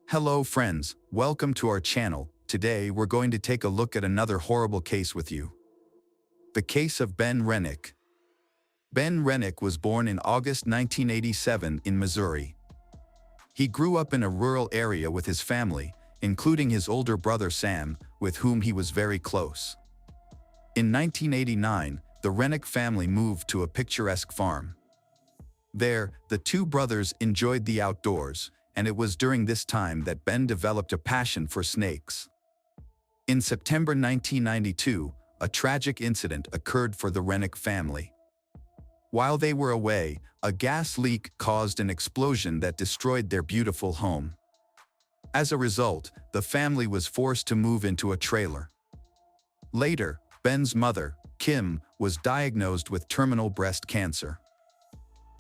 Hello friends, welcome to our channel. Today we're going to take a look at another horrible case with you. The case of Ben Renick. Ben Renick was born in August 1987 in Missouri. He grew up in a rural area with his family, including his older brother Sam, with whom he was very close. In 1989, the Renick family moved to a picturesque farm. There, the two brothers enjoyed the outdoors, and it was during this time that Ben developed a passion for snakes. In September 1992, a tragic incident occurred for the Renick family. While they were away, a gas leak caused an explosion that destroyed their beautiful home. As a result, the family was forced to move into a trailer. Later, Ben's mother, Kim, was diagnosed with terminal breast cancer.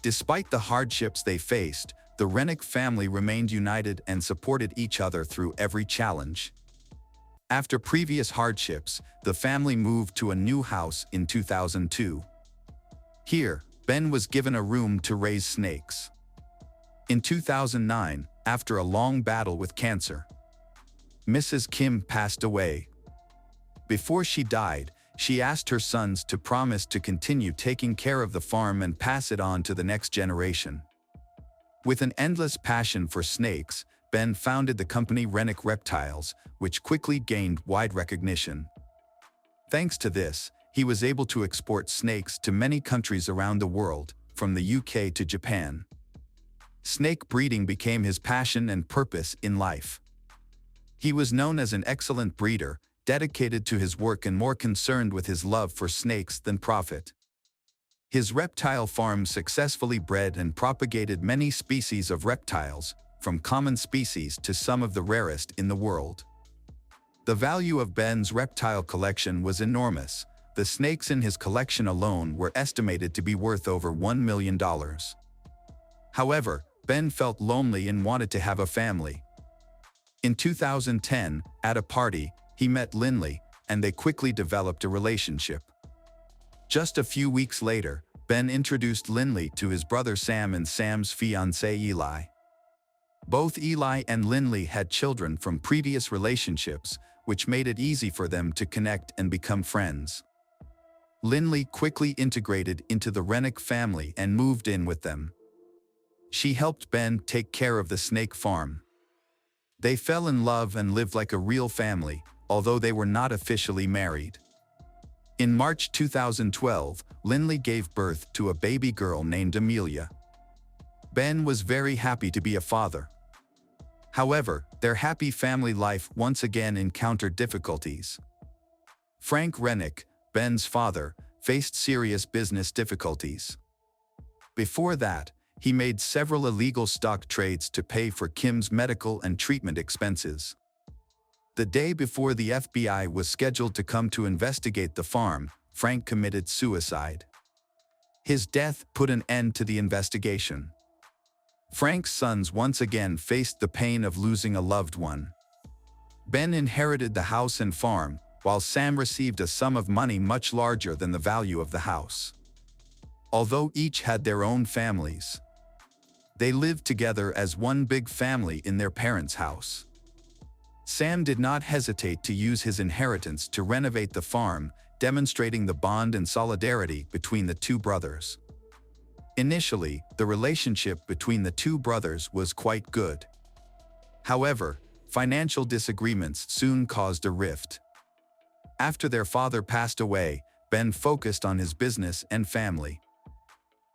Despite the hardships they faced, the Renick family remained united and supported each other through every challenge. After previous hardships, the family moved to a new house in 2002. Here, Ben was given a room to raise snakes. In 2009, after a long battle with cancer, Mrs. Kim passed away. Before she died, she asked her sons to promise to continue taking care of the farm and pass it on to the next generation. With an endless passion for snakes, Ben founded the company Renick Reptiles, which quickly gained wide recognition. Thanks to this, he was able to export snakes to many countries around the world, from the UK to Japan. Snake breeding became his passion and purpose in life. He was known as an excellent breeder, dedicated to his work and more concerned with his love for snakes than profit. His reptile farm successfully bred and propagated many species of reptiles, from common species to some of the rarest in the world. The value of Ben's reptile collection was enormous. The snakes in his collection alone were estimated to be worth over $1 million. However, Ben felt lonely and wanted to have a family. In 2010, at a party, he met Lynlee, and they quickly developed a relationship. Just a few weeks later, Ben introduced Lynlee to his brother Sam and Sam's fiancé Eli. Both Eli and Lynlee had children from previous relationships, which made it easy for them to connect and become friends. Lynlee quickly integrated into the Renick family and moved in with them. She helped Ben take care of the snake farm. They fell in love and lived like a real family, although they were not officially married. In March 2012, Lynlee gave birth to a baby girl named Amelia. Ben was very happy to be a father. However, their happy family life once again encountered difficulties. Frank Renick, Ben's father, faced serious business difficulties. Before that, he made several illegal stock trades to pay for Kim's medical and treatment expenses. The day before the FBI was scheduled to come to investigate the farm, Frank committed suicide. His death put an end to the investigation. Frank's sons once again faced the pain of losing a loved one. Ben inherited the house and farm, while Sam received a sum of money much larger than the value of the house. Although each had their own families, they lived together as one big family in their parents' house. Sam did not hesitate to use his inheritance to renovate the farm, demonstrating the bond and solidarity between the two brothers. Initially, the relationship between the two brothers was quite good. However, financial disagreements soon caused a rift. After their father passed away, Ben focused on his business and family.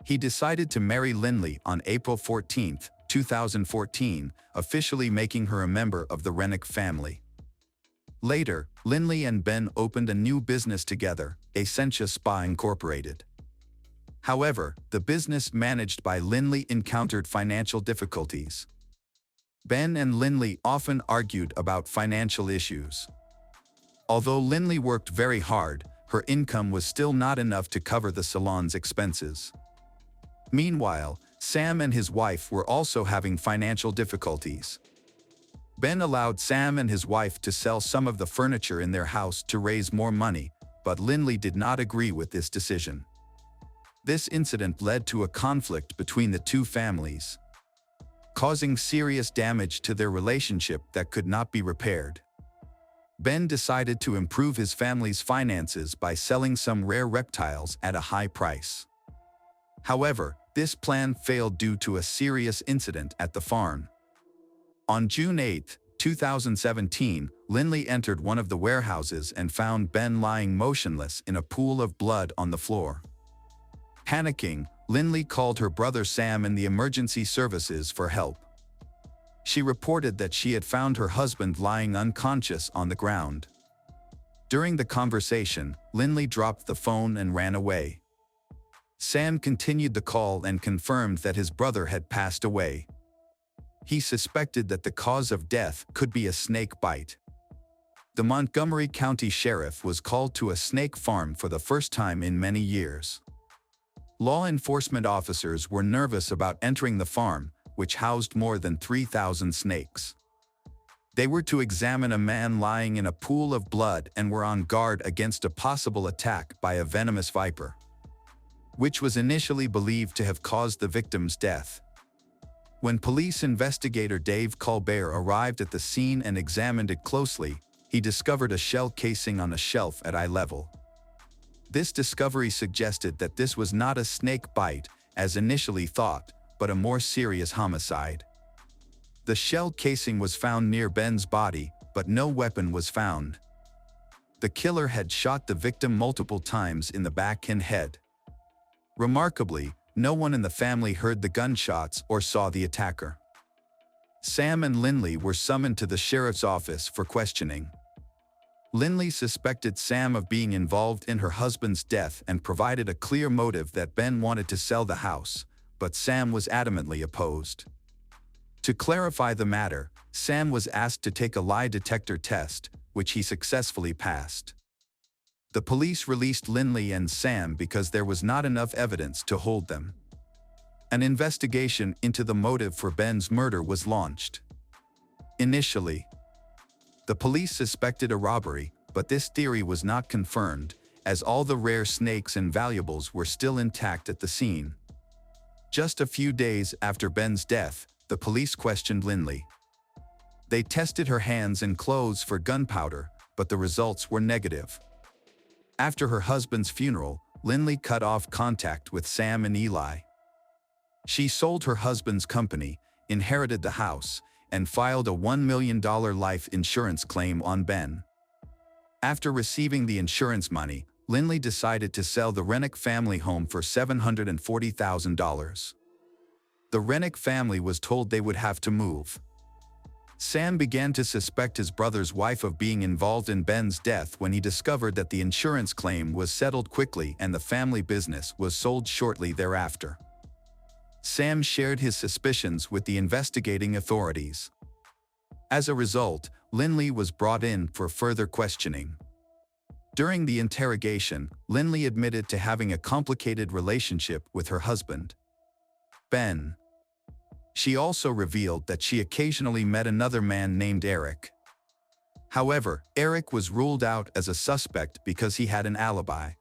He decided to marry Lynlee on April 14, 2014, officially making her a member of the Renick family. Later, Lynlee and Ben opened a new business together, Essentia Spa Incorporated. However, the business managed by Lynlee encountered financial difficulties. Ben and Lynlee often argued about financial issues. Although Lynlee worked very hard, her income was still not enough to cover the salon's expenses. Meanwhile, Sam and his wife were also having financial difficulties. Ben allowed Sam and his wife to sell some of the furniture in their house to raise more money, but Lynlee did not agree with this decision. This incident led to a conflict between the two families. causing serious damage to their relationship that could not be repaired. Ben decided to improve his family's finances by selling some rare reptiles at a high price. However, this plan failed due to a serious incident at the farm. On June 8, 2017, Lynlee entered one of the warehouses and found Ben lying motionless in a pool of blood on the floor. Panicking, Lynlee called her brother Sam and the emergency services for help. She reported that she had found her husband lying unconscious on the ground. During the conversation, Lynlee dropped the phone and ran away. Sam continued the call and confirmed that his brother had passed away. He suspected that the cause of death could be a snake bite. The Montgomery County Sheriff was called to a snake farm for the first time in many years. Law enforcement officers were nervous about entering the farm, which housed more than 3,000 snakes. They were to examine a man lying in a pool of blood and were on guard against a possible attack by a venomous viper, which was initially believed to have caused the victim's death. When police investigator Dave Colbert arrived at the scene and examined it closely, he discovered a shell casing on a shelf at eye level. This discovery suggested that this was not a snake bite, as initially thought, but a more serious homicide. The shell casing was found near Ben's body, but no weapon was found. The killer had shot the victim multiple times in the back and head. Remarkably, no one in the family heard the gunshots or saw the attacker. Sam and Lynlee were summoned to the sheriff's office for questioning. Lynlee suspected Sam of being involved in her husband's death and provided a clear motive that Ben wanted to sell the house, but Sam was adamantly opposed. To clarify the matter, Sam was asked to take a lie detector test, which he successfully passed. The police released Lynlee and Sam because there was not enough evidence to hold them. An investigation into the motive for Ben's murder was launched. Initially, the police suspected a robbery, but this theory was not confirmed, as all the rare snakes and valuables were still intact at the scene. Just a few days after Ben's death, the police questioned Lynlee. They tested her hands and clothes for gunpowder, but the results were negative. After her husband's funeral, Lynlee cut off contact with Sam and Eli. She sold her husband's company, inherited the house, and filed a $1 million life insurance claim on Ben. After receiving the insurance money, Lynlee decided to sell the Renick family home for $740,000. The Renick family was told they would have to move. Sam began to suspect his brother's wife of being involved in Ben's death when he discovered that the insurance claim was settled quickly and the family business was sold shortly thereafter. Sam shared his suspicions with the investigating authorities. As a result, Lynlee was brought in for further questioning. During the interrogation, Lynlee admitted to having a complicated relationship with her husband, Ben. She also revealed that she occasionally met another man named Eric. However, Eric was ruled out as a suspect because he had an alibi.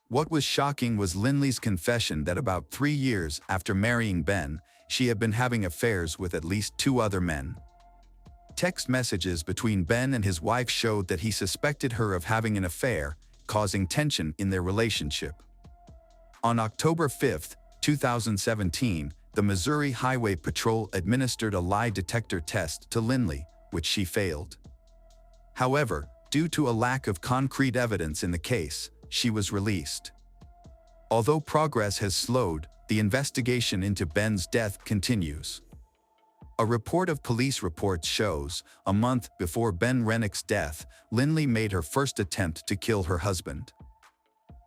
What was shocking was Lynlee's confession that about 3 years after marrying Ben, she had been having affairs with at least 2 other men. Text messages between Ben and his wife showed that he suspected her of having an affair, causing tension in their relationship. On October 5, 2017, the Missouri Highway Patrol administered a lie detector test to Lynlee, which she failed. However, due to a lack of concrete evidence in the case, she was released. Although progress has slowed, the investigation into Ben's death continues. A report of police reports shows, a month before Ben Renick's death, Lynlee made her first attempt to kill her husband.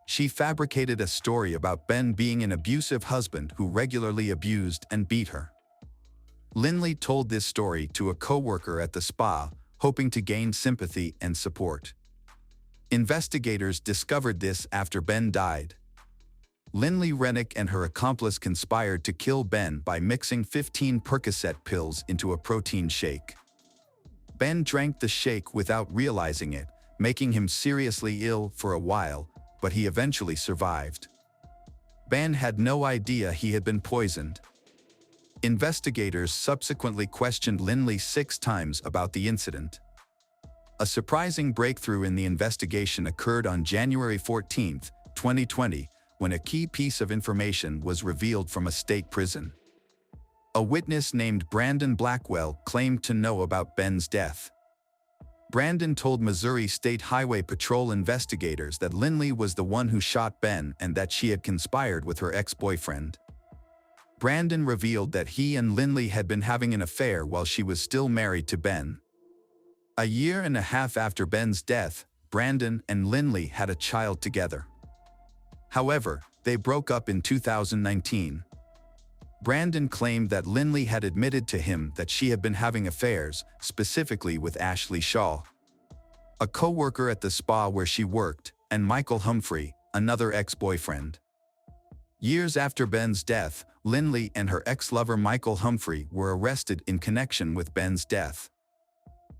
She fabricated a story about Ben being an abusive husband who regularly abused and beat her. Lynlee told this story to a coworker at the spa, hoping to gain sympathy and support. Investigators discovered this after Ben died. Lynlee Renick and her accomplice conspired to kill Ben by mixing 15 Percocet pills into a protein shake. Ben drank the shake without realizing it, making him seriously ill for a while, but he eventually survived. Ben had no idea he had been poisoned. Investigators subsequently questioned Lynlee 6 times about the incident. A surprising breakthrough in the investigation occurred on January 14, 2020, when a key piece of information was revealed from a state prison. A witness named Brandon Blackwell claimed to know about Ben's death. Brandon told Missouri State Highway Patrol investigators that Lynlee was the one who shot Ben and that she had conspired with her ex-boyfriend. Brandon revealed that he and Lynlee had been having an affair while she was still married to Ben. A year and a half after Ben's death, Brandon and Lynlee had a child together. However, they broke up in 2019. Brandon claimed that Lynlee had admitted to him that she had been having affairs, specifically with Ashley Shaw, a co-worker at the spa where she worked, and Michael Humphrey, another ex-boyfriend. Years after Ben's death, Lynlee and her ex-lover Michael Humphrey were arrested in connection with Ben's death.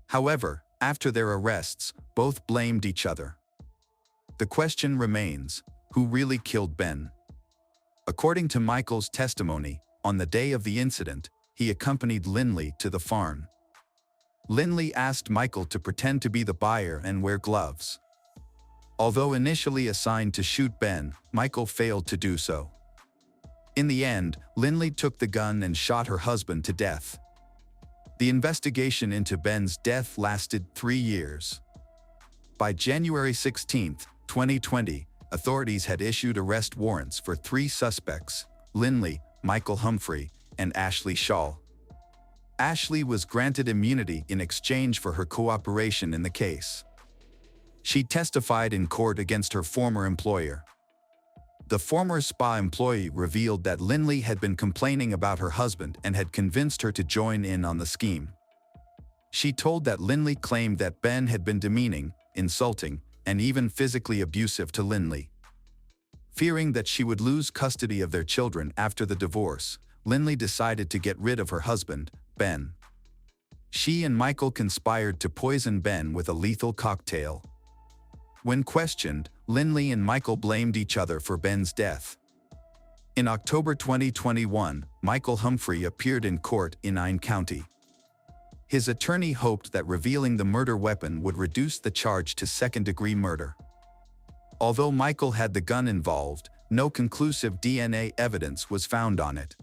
However, after their arrests, both blamed each other. The question remains, who really killed Ben? According to Michael's testimony, on the day of the incident, he accompanied Lynlee to the farm. Lynlee asked Michael to pretend to be the buyer and wear gloves. Although initially assigned to shoot Ben, Michael failed to do so. In the end, Lynlee took the gun and shot her husband to death. The investigation into Ben's death lasted 3 years. By January 16, 2020, authorities had issued arrest warrants for 3 suspects: Lynlee, Michael Humphrey, and Ashley Shaw. Ashley was granted immunity in exchange for her cooperation in the case. She testified in court against her former employer. The former spa employee revealed that Lynlee had been complaining about her husband and had convinced her to join in on the scheme. She told that Lynlee claimed that Ben had been demeaning, insulting, and even physically abusive to Lynlee. Fearing that she would lose custody of their children after the divorce, Lynlee decided to get rid of her husband, Ben. She and Michael conspired to poison Ben with a lethal cocktail. When questioned, Lynlee and Michael blamed each other for Ben's death. In October 2021, Michael Humphrey appeared in court in Ine County. His attorney hoped that revealing the murder weapon would reduce the charge to second-degree murder. Although Michael had the gun involved, no conclusive DNA evidence was found on it.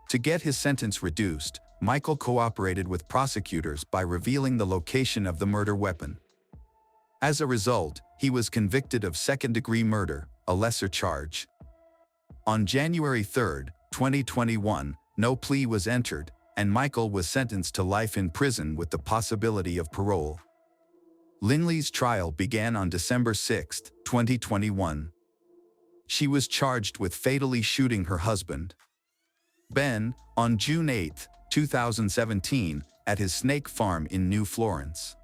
To get his sentence reduced, Michael cooperated with prosecutors by revealing the location of the murder weapon. As a result, he was convicted of second-degree murder, a lesser charge. On January 3, 2021, no plea was entered, and Michael was sentenced to life in prison with the possibility of parole. Lynlee's trial began on December 6, 2021. She was charged with fatally shooting her husband, Ben, on June 8, 2017, at his snake farm in New Florence.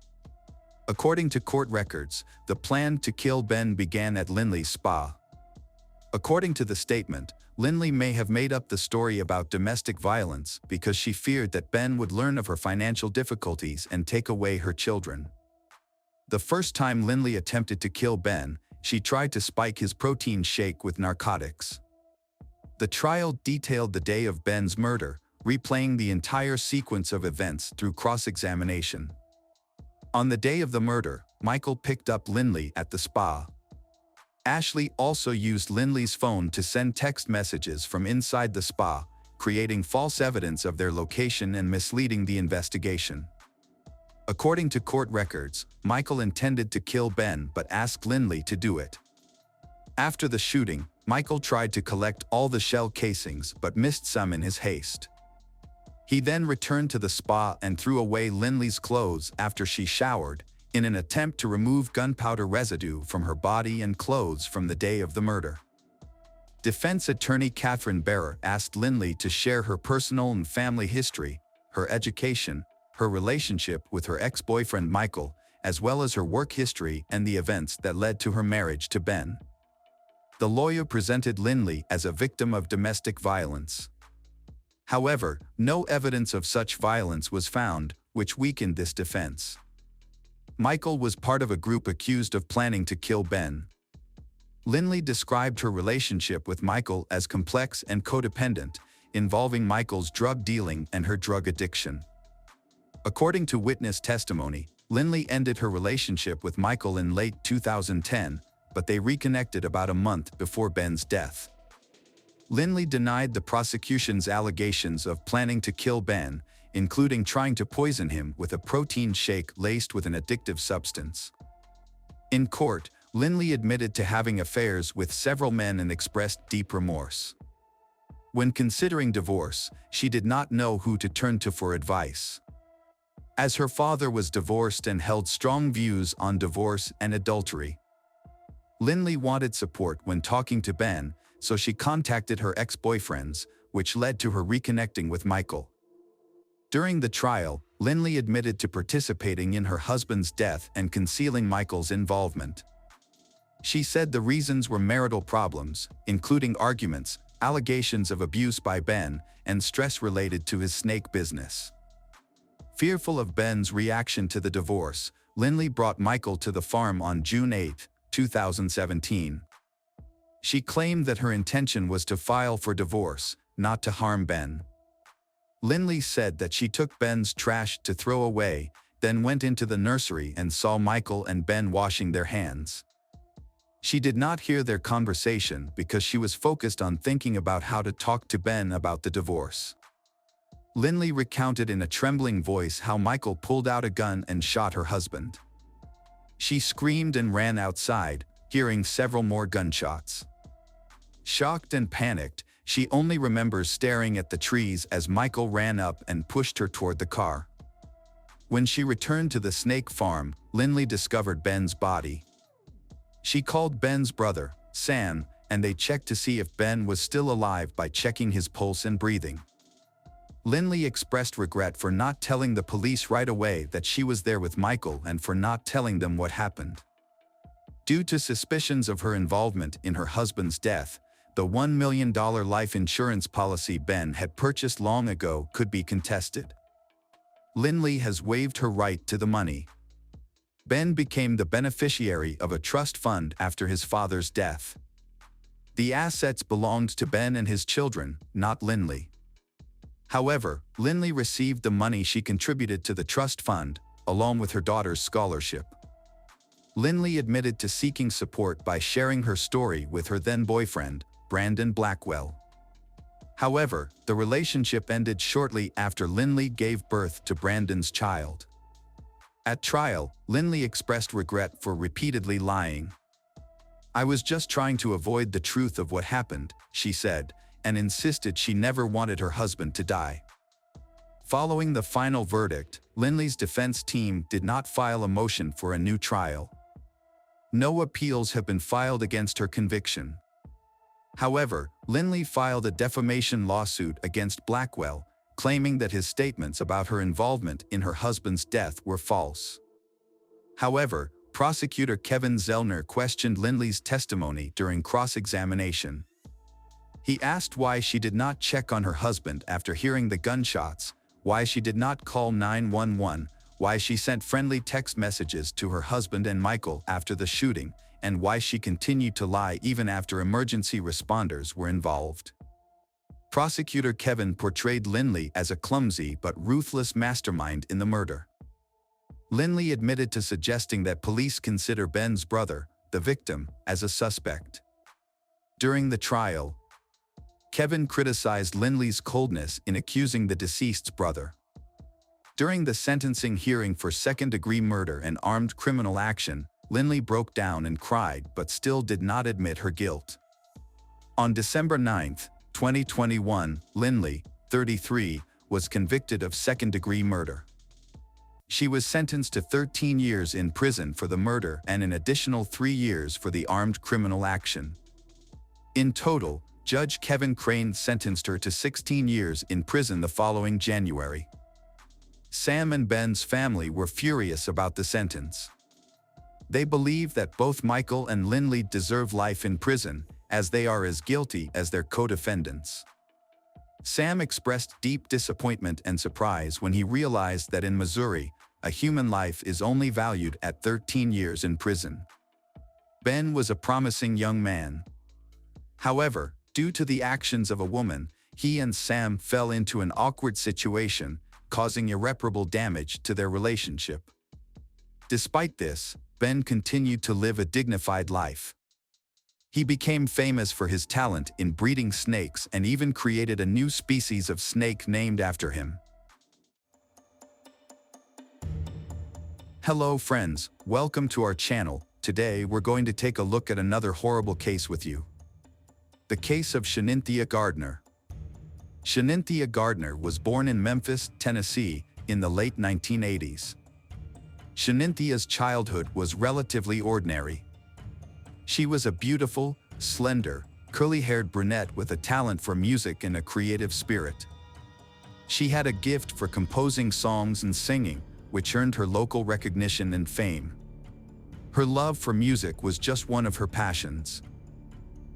According to court records, the plan to kill Ben began at Lynlee's spa. According to the statement, Lynlee may have made up the story about domestic violence because she feared that Ben would learn of her financial difficulties and take away her children. The first time Lynlee attempted to kill Ben, she tried to spike his protein shake with narcotics. The trial detailed the day of Ben's murder, replaying the entire sequence of events through cross-examination. On the day of the murder, Michael picked up Lynlee at the spa. Ashley also used Lynlee's phone to send text messages from inside the spa, creating false evidence of their location and misleading the investigation. According to court records, Michael intended to kill Ben but asked Lynlee to do it. After the shooting, Michael tried to collect all the shell casings but missed some in his haste. He then returned to the spa and threw away Lynlee's clothes after she showered, in an attempt to remove gunpowder residue from her body and clothes from the day of the murder. Defense attorney Catherine Barrer asked Lynlee to share her personal and family history, her education, her relationship with her ex-boyfriend Michael, as well as her work history and the events that led to her marriage to Ben. The lawyer presented Lynlee as a victim of domestic violence. However, no evidence of such violence was found, which weakened this defense. Michael was part of a group accused of planning to kill Ben. Lynlee described her relationship with Michael as complex and codependent, involving Michael's drug dealing and her drug addiction. According to witness testimony, Lynlee ended her relationship with Michael in late 2010, but they reconnected about a month before Ben's death. Lynlee denied the prosecution's allegations of planning to kill Ben, including trying to poison him with a protein shake laced with an addictive substance. In court, Lynlee admitted to having affairs with several men and expressed deep remorse. When considering divorce, she did not know who to turn to for advice. As her father was divorced and held strong views on divorce and adultery, Lynlee wanted support when talking to Ben, so she contacted her ex-boyfriends, which led to her reconnecting with Michael. During the trial, Lynlee admitted to participating in her husband's death and concealing Michael's involvement. She said the reasons were marital problems, including arguments, allegations of abuse by Ben, and stress related to his snake business. Fearful of Ben's reaction to the divorce, Lynlee brought Michael to the farm on June 8, 2017. She claimed that her intention was to file for divorce, not to harm Ben. Lynlee said that she took Ben's trash to throw away, then went into the nursery and saw Michael and Ben washing their hands. She did not hear their conversation because she was focused on thinking about how to talk to Ben about the divorce. Lynlee recounted in a trembling voice how Michael pulled out a gun and shot her husband. She screamed and ran outside, hearing several more gunshots. Shocked and panicked, she only remembers staring at the trees as Michael ran up and pushed her toward the car. When she returned to the snake farm, Lynlee discovered Ben's body. She called Ben's brother, Sam, and they checked to see if Ben was still alive by checking his pulse and breathing. Lynlee expressed regret for not telling the police right away that she was there with Michael and for not telling them what happened. Due to suspicions of her involvement in her husband's death, the $1 million life insurance policy Ben had purchased long ago could be contested. Lynlee has waived her right to the money. Ben became the beneficiary of a trust fund after his father's death. The assets belonged to Ben and his children, not Lynlee. However, Lynlee received the money she contributed to the trust fund, along with her daughter's scholarship. Lynlee admitted to seeking support by sharing her story with her then-boyfriend, Brandon Blackwell. However, the relationship ended shortly after Lynlee gave birth to Brandon's child. At trial, Lynlee expressed regret for repeatedly lying. "I was just trying to avoid the truth of what happened," she said, and insisted she never wanted her husband to die. Following the final verdict, Lynlee's defense team did not file a motion for a new trial. No appeals have been filed against her conviction. However, Lynlee filed a defamation lawsuit against Blackwell, claiming that his statements about her involvement in her husband's death were false. However, prosecutor Kevin Zellner questioned Lynlee's testimony during cross-examination. He asked why she did not check on her husband after hearing the gunshots, why she did not call 911, why she sent friendly text messages to her husband and Michael after the shooting, and why she continued to lie even after emergency responders were involved. Prosecutor Kevin portrayed Lynlee as a clumsy but ruthless mastermind in the murder. Lynlee admitted to suggesting that police consider Ben's brother, the victim, as a suspect. During the trial, Kevin criticized Lynlee's coldness in accusing the deceased's brother. During the sentencing hearing for second-degree murder and armed criminal action, Lynlee broke down and cried but still did not admit her guilt. On December 9, 2021, Lynlee, 33, was convicted of second-degree murder. She was sentenced to 13 years in prison for the murder and an additional 3 years for the armed criminal action. In total, Judge Kevin Crane sentenced her to 16 years in prison the following January. Sam and Ben's family were furious about the sentence. They believe that both Michael and Lynlee deserve life in prison, as they are as guilty as their co-defendants. Sam expressed deep disappointment and surprise when he realized that in Missouri, a human life is only valued at 13 years in prison. Ben was a promising young man. However, due to the actions of a woman, he and Sam fell into an awkward situation, causing irreparable damage to their relationship. Despite this, Ben continued to live a dignified life. He became famous for his talent in breeding snakes and even created a new species of snake named after him. Hello friends, welcome to our channel. Today we're going to take a look at another horrible case with you. The case of Shanynthia Gardner. Shanynthia Gardner was born in Memphis, Tennessee, in the late 1980s. Shaninthia's childhood was relatively ordinary. She was a beautiful, slender, curly-haired brunette with a talent for music and a creative spirit. She had a gift for composing songs and singing, which earned her local recognition and fame. Her love for music was just one of her passions.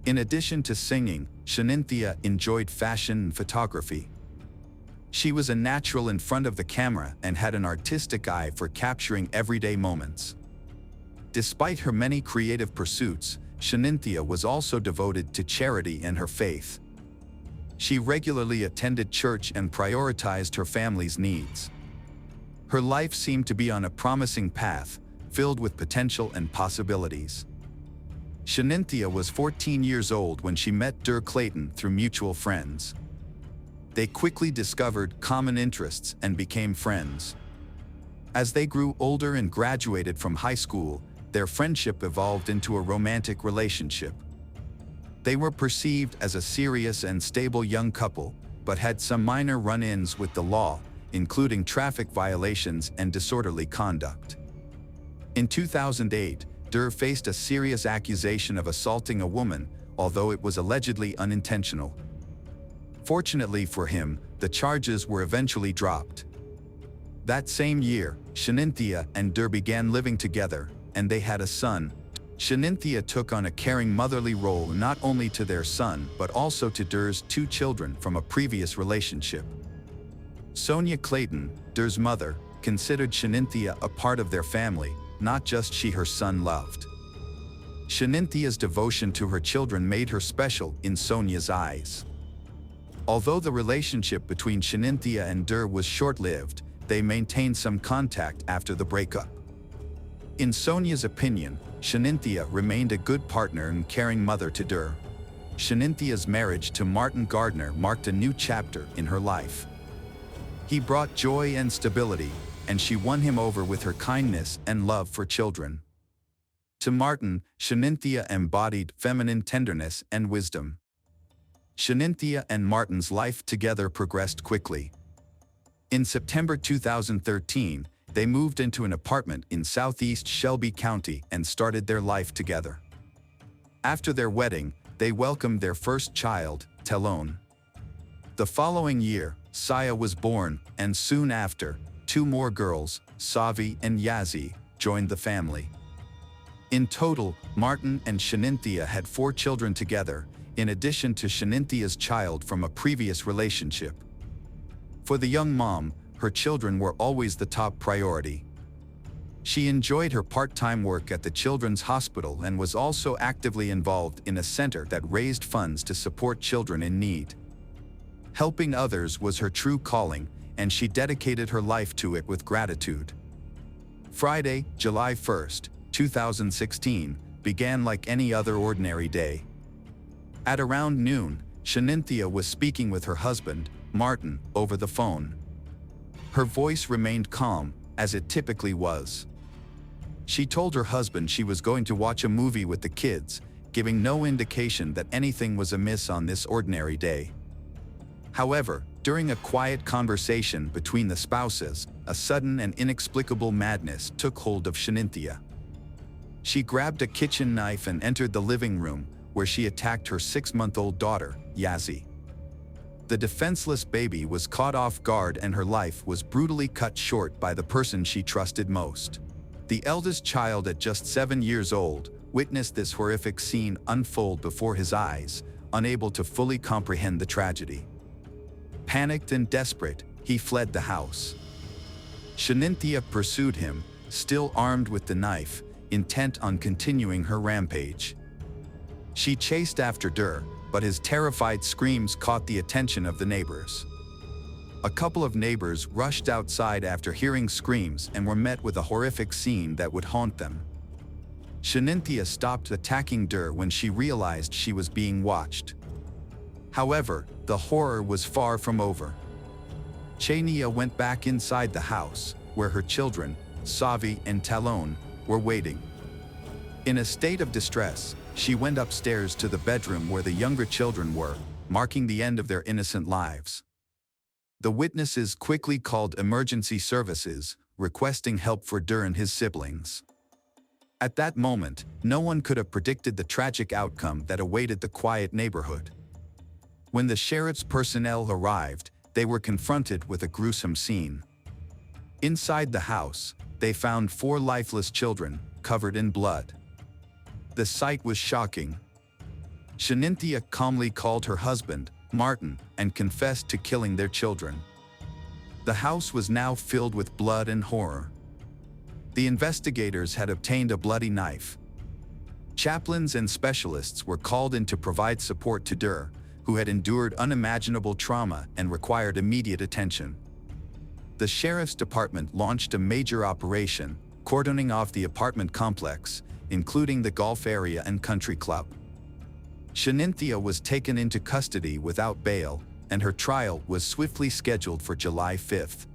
In addition to singing, Shanynthia enjoyed fashion and photography. She was a natural in front of the camera and had an artistic eye for capturing everyday moments. Despite her many creative pursuits, Shanynthia was also devoted to charity and her faith. She regularly attended church and prioritized her family's needs. Her life seemed to be on a promising path, filled with potential and possibilities. Shanynthia was 14 years old when she met Dur Clayton through mutual friends. They quickly discovered common interests and became friends. As they grew older and graduated from high school, their friendship evolved into a romantic relationship. They were perceived as a serious and stable young couple, but had some minor run-ins with the law, including traffic violations and disorderly conduct. In 2008, Dur faced a serious accusation of assaulting a woman, although it was allegedly unintentional. Fortunately for him, the charges were eventually dropped. That same year, Shanynthia and Dur began living together, and they had a son. Shanynthia took on a caring motherly role not only to their son but also to Dur's 2 children from a previous relationship. Sonia Clayton, Dur's mother, considered Shanynthia a part of their family, not just she her son loved. Shaninthia's devotion to her children made her special in Sonia's eyes. Although the relationship between Shanynthia and Dur was short-lived, they maintained some contact after the breakup. In Sonia's opinion, Shanynthia remained a good partner and caring mother to Dur. Shaninthia's marriage to Martin Gardner marked a new chapter in her life. He brought joy and stability, and she won him over with her kindness and love for children. To Martin, Shanynthia embodied feminine tenderness and wisdom. Shanynthia and Martin's life together progressed quickly. In September 2013, they moved into an apartment in southeast Shelby County and started their life together. After their wedding, they welcomed their first child, Telone. The following year, Saya was born, and soon after, 2 more girls, Savi and Yazzie, joined the family. In total, Martin and Shanynthia had 4 children together, in addition to Shaninthia's child from a previous relationship. For the young mom, her children were always the top priority. She enjoyed her part-time work at the Children's Hospital and was also actively involved in a center that raised funds to support children in need. Helping others was her true calling, and she dedicated her life to it with gratitude. Friday, July 1st, 2016, began like any other ordinary day. At around noon, Shanynthia was speaking with her husband, Martin, over the phone. Her voice remained calm, as it typically was. She told her husband she was going to watch a movie with the kids, giving no indication that anything was amiss on this ordinary day. However, during a quiet conversation between the spouses, a sudden and inexplicable madness took hold of Shanynthia. She grabbed a kitchen knife and entered the living room, where she attacked her 6-month-old daughter, Yazzie. The defenseless baby was caught off guard and her life was brutally cut short by the person she trusted most. The eldest child, at just 7 years old, witnessed this horrific scene unfold before his eyes, unable to fully comprehend the tragedy. Panicked and desperate, he fled the house. Shanynthia pursued him, still armed with the knife, intent on continuing her rampage. She chased after Dur, but his terrified screams caught the attention of the neighbors. A couple of neighbors rushed outside after hearing screams and were met with a horrific scene that would haunt them. Shenanthea stopped attacking Dur when she realized she was being watched. However, the horror was far from over. Chania went back inside the house, where her children, Savi and Talon, were waiting. In a state of distress, she went upstairs to the bedroom where the younger children were, marking the end of their innocent lives. The witnesses quickly called emergency services, requesting help for Dur and his siblings. At that moment, no one could have predicted the tragic outcome that awaited the quiet neighborhood. When the sheriff's personnel arrived, they were confronted with a gruesome scene. Inside the house, they found 4 lifeless children, covered in blood. The sight was shocking. Shenanthea calmly called her husband, Martin, and confessed to killing their children. The house was now filled with blood and horror. The investigators had obtained a bloody knife. Chaplains and specialists were called in to provide support to Dur, who had endured unimaginable trauma and required immediate attention. The sheriff's department launched a major operation, cordoning off the apartment complex, including the golf area and country club. Shenanthea was taken into custody without bail, and her trial was swiftly scheduled for July 5th.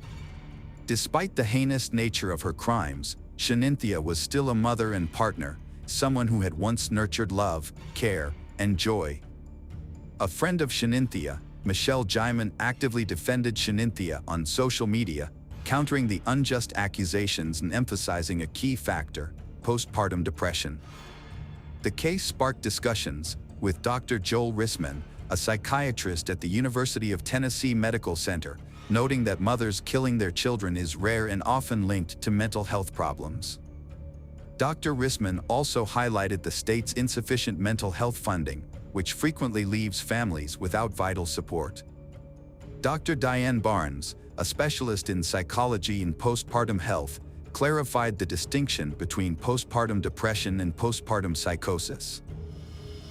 Despite the heinous nature of her crimes, Shenanthea was still a mother and partner, someone who had once nurtured love, care, and joy. A friend of Shenanthea, Michelle Jaiman, actively defended Shenanthea on social media, countering the unjust accusations and emphasizing a key factor: postpartum depression. The case sparked discussions, with Dr. Joel Rissman, a psychiatrist at the University of Tennessee Medical Center, noting that mothers killing their children is rare and often linked to mental health problems. Dr. Rissman also highlighted the state's insufficient mental health funding, which frequently leaves families without vital support. Dr. Diane Barnes, a specialist in psychology and postpartum health, clarified the distinction between postpartum depression and postpartum psychosis.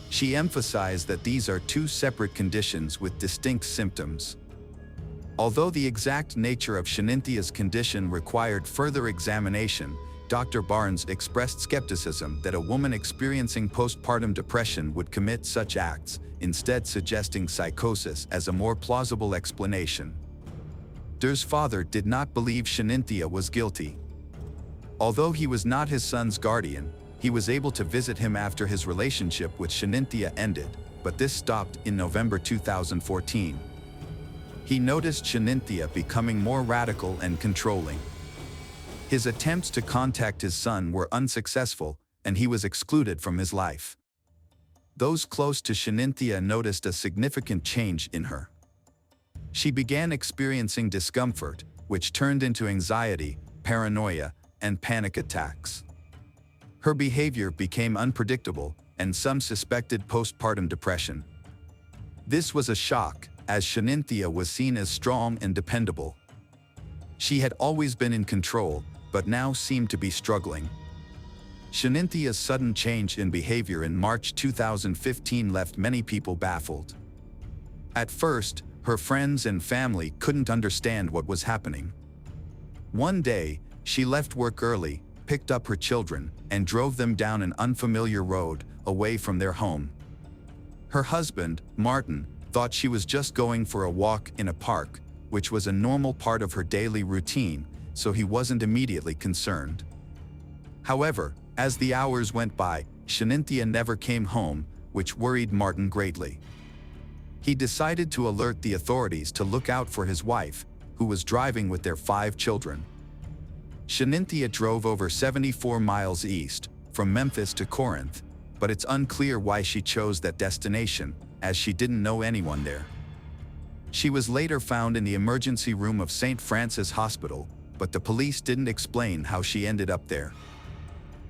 She emphasized that these are 2 separate conditions with distinct symptoms. Although the exact nature of Shenanthea's condition required further examination, Dr. Barnes expressed skepticism that a woman experiencing postpartum depression would commit such acts, instead suggesting psychosis as a more plausible explanation. Dur's father did not believe Shenanthea was guilty. Although he was not his son's guardian, he was able to visit him after his relationship with Shenanthea ended, but this stopped in November 2014. He noticed Shenanthea becoming more radical and controlling. His attempts to contact his son were unsuccessful, and he was excluded from his life. Those close to Shenanthea noticed a significant change in her. She began experiencing discomfort, which turned into anxiety, paranoia, and panic attacks. Her behavior became unpredictable, and some suspected postpartum depression. This was a shock, as Shenanthea was seen as strong and dependable. She had always been in control, but now seemed to be struggling. Shenanthea's sudden change in behavior in March 2015 left many people baffled. At first, her friends and family couldn't understand what was happening. One day, she left work early, picked up her children, and drove them down an unfamiliar road, away from their home. Her husband, Martin, thought she was just going for a walk in a park, which was a normal part of her daily routine, so he wasn't immediately concerned. However, as the hours went by, Shenanthea never came home, which worried Martin greatly. He decided to alert the authorities to look out for his wife, who was driving with their 5 children. Shenanthea drove over 74 miles east, from Memphis to Corinth, but it's unclear why she chose that destination, as she didn't know anyone there. She was later found in the emergency room of St. Francis Hospital, but the police didn't explain how she ended up there.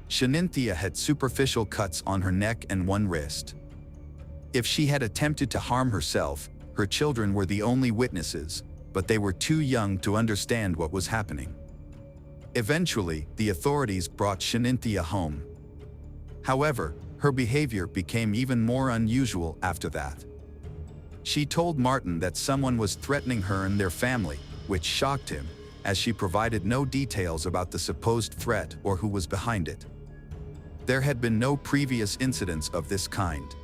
Shenanthea had superficial cuts on her neck and one wrist. If she had attempted to harm herself, her children were the only witnesses, but they were too young to understand what was happening. Eventually, the authorities brought Shenanthea home. However, Her behavior became even more unusual after that. She told Martin that someone was threatening her and their family, which shocked him, as she provided no details about the supposed threat or who was behind it. There had been no previous incidents of this kind.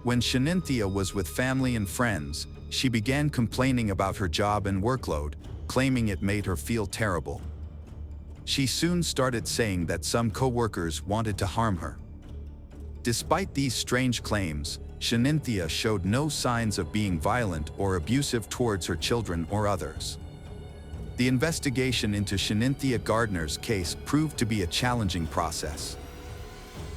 When Shenanthea was with family and friends, she began complaining about her job and workload, claiming it made her feel terrible. She soon started saying that some co-workers wanted to harm her. Despite these strange claims, Shenanthea showed no signs of being violent or abusive towards her children or others. The investigation into Shenanthea Gardner's case proved to be a challenging process.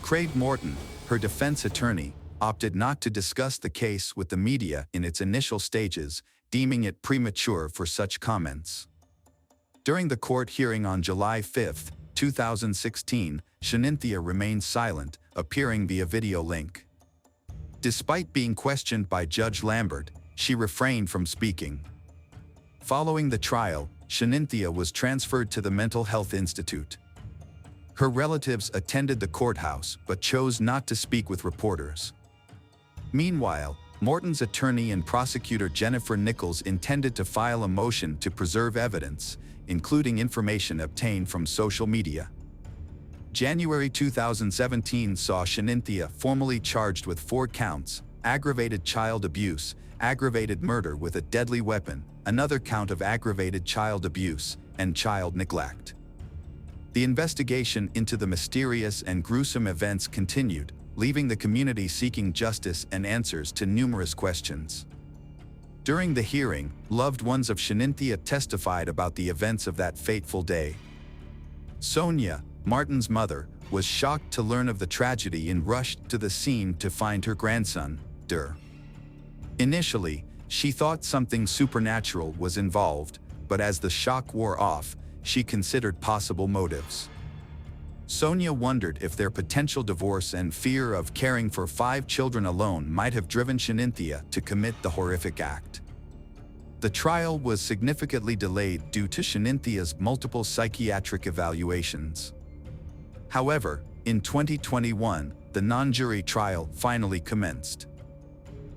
Craig Morton, her defense attorney, opted not to discuss the case with the media in its initial stages, deeming it premature for such comments. During the court hearing on July 5, 2016, Shenanthea remained silent, appearing via video link. Despite being questioned by Judge Lambert, she refrained from speaking. Following the trial, Shenanthea was transferred to the Mental Health Institute. Her relatives attended the courthouse but chose not to speak with reporters. Meanwhile, Morton's attorney and prosecutor Jennifer Nichols intended to file a motion to preserve evidence, including information obtained from social media. January 2017 saw Shenanthea formally charged with 4 counts: aggravated child abuse, aggravated murder with a deadly weapon, another count of aggravated child abuse, and child neglect. The investigation into the mysterious and gruesome events continued, leaving the community seeking justice and answers to numerous questions. During the hearing, loved ones of Shenanthea testified about the events of that fateful day. Sonia, Martin's mother, was shocked to learn of the tragedy and rushed to the scene to find her grandson, Der. Initially, she thought something supernatural was involved, but as the shock wore off, she considered possible motives. Sonia wondered if their potential divorce and fear of caring for 5 children alone might have driven Shenanthea to commit the horrific act. The trial was significantly delayed due to Shenanthea's multiple psychiatric evaluations. However, in 2021, the non-jury trial finally commenced.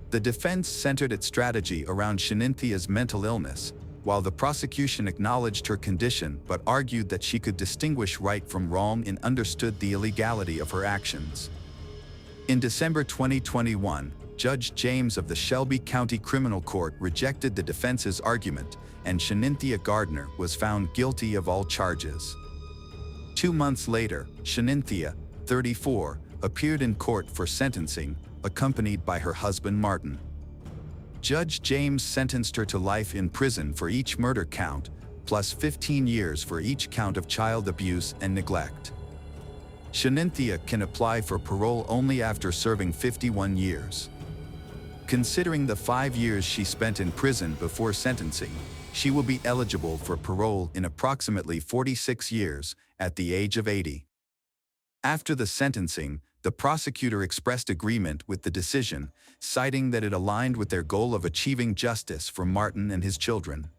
The defense centered its strategy around Shenanthea's mental illness, while the prosecution acknowledged her condition but argued that she could distinguish right from wrong and understood the illegality of her actions. In December 2021, Judge James of the Shelby County Criminal Court rejected the defense's argument, and Shenanthea Gardner was found guilty of all charges. 2 months later, Shenanthea, 34, appeared in court for sentencing, accompanied by her husband Martin. Judge James sentenced her to life in prison for each murder count, plus 15 years for each count of child abuse and neglect. Shenanthea can apply for parole only after serving 51 years. Considering the 5 years she spent in prison before sentencing, she will be eligible for parole in approximately 46 years, at the age of 80. After the sentencing, the prosecutor expressed agreement with the decision, citing that it aligned with their goal of achieving justice for Martin and his children.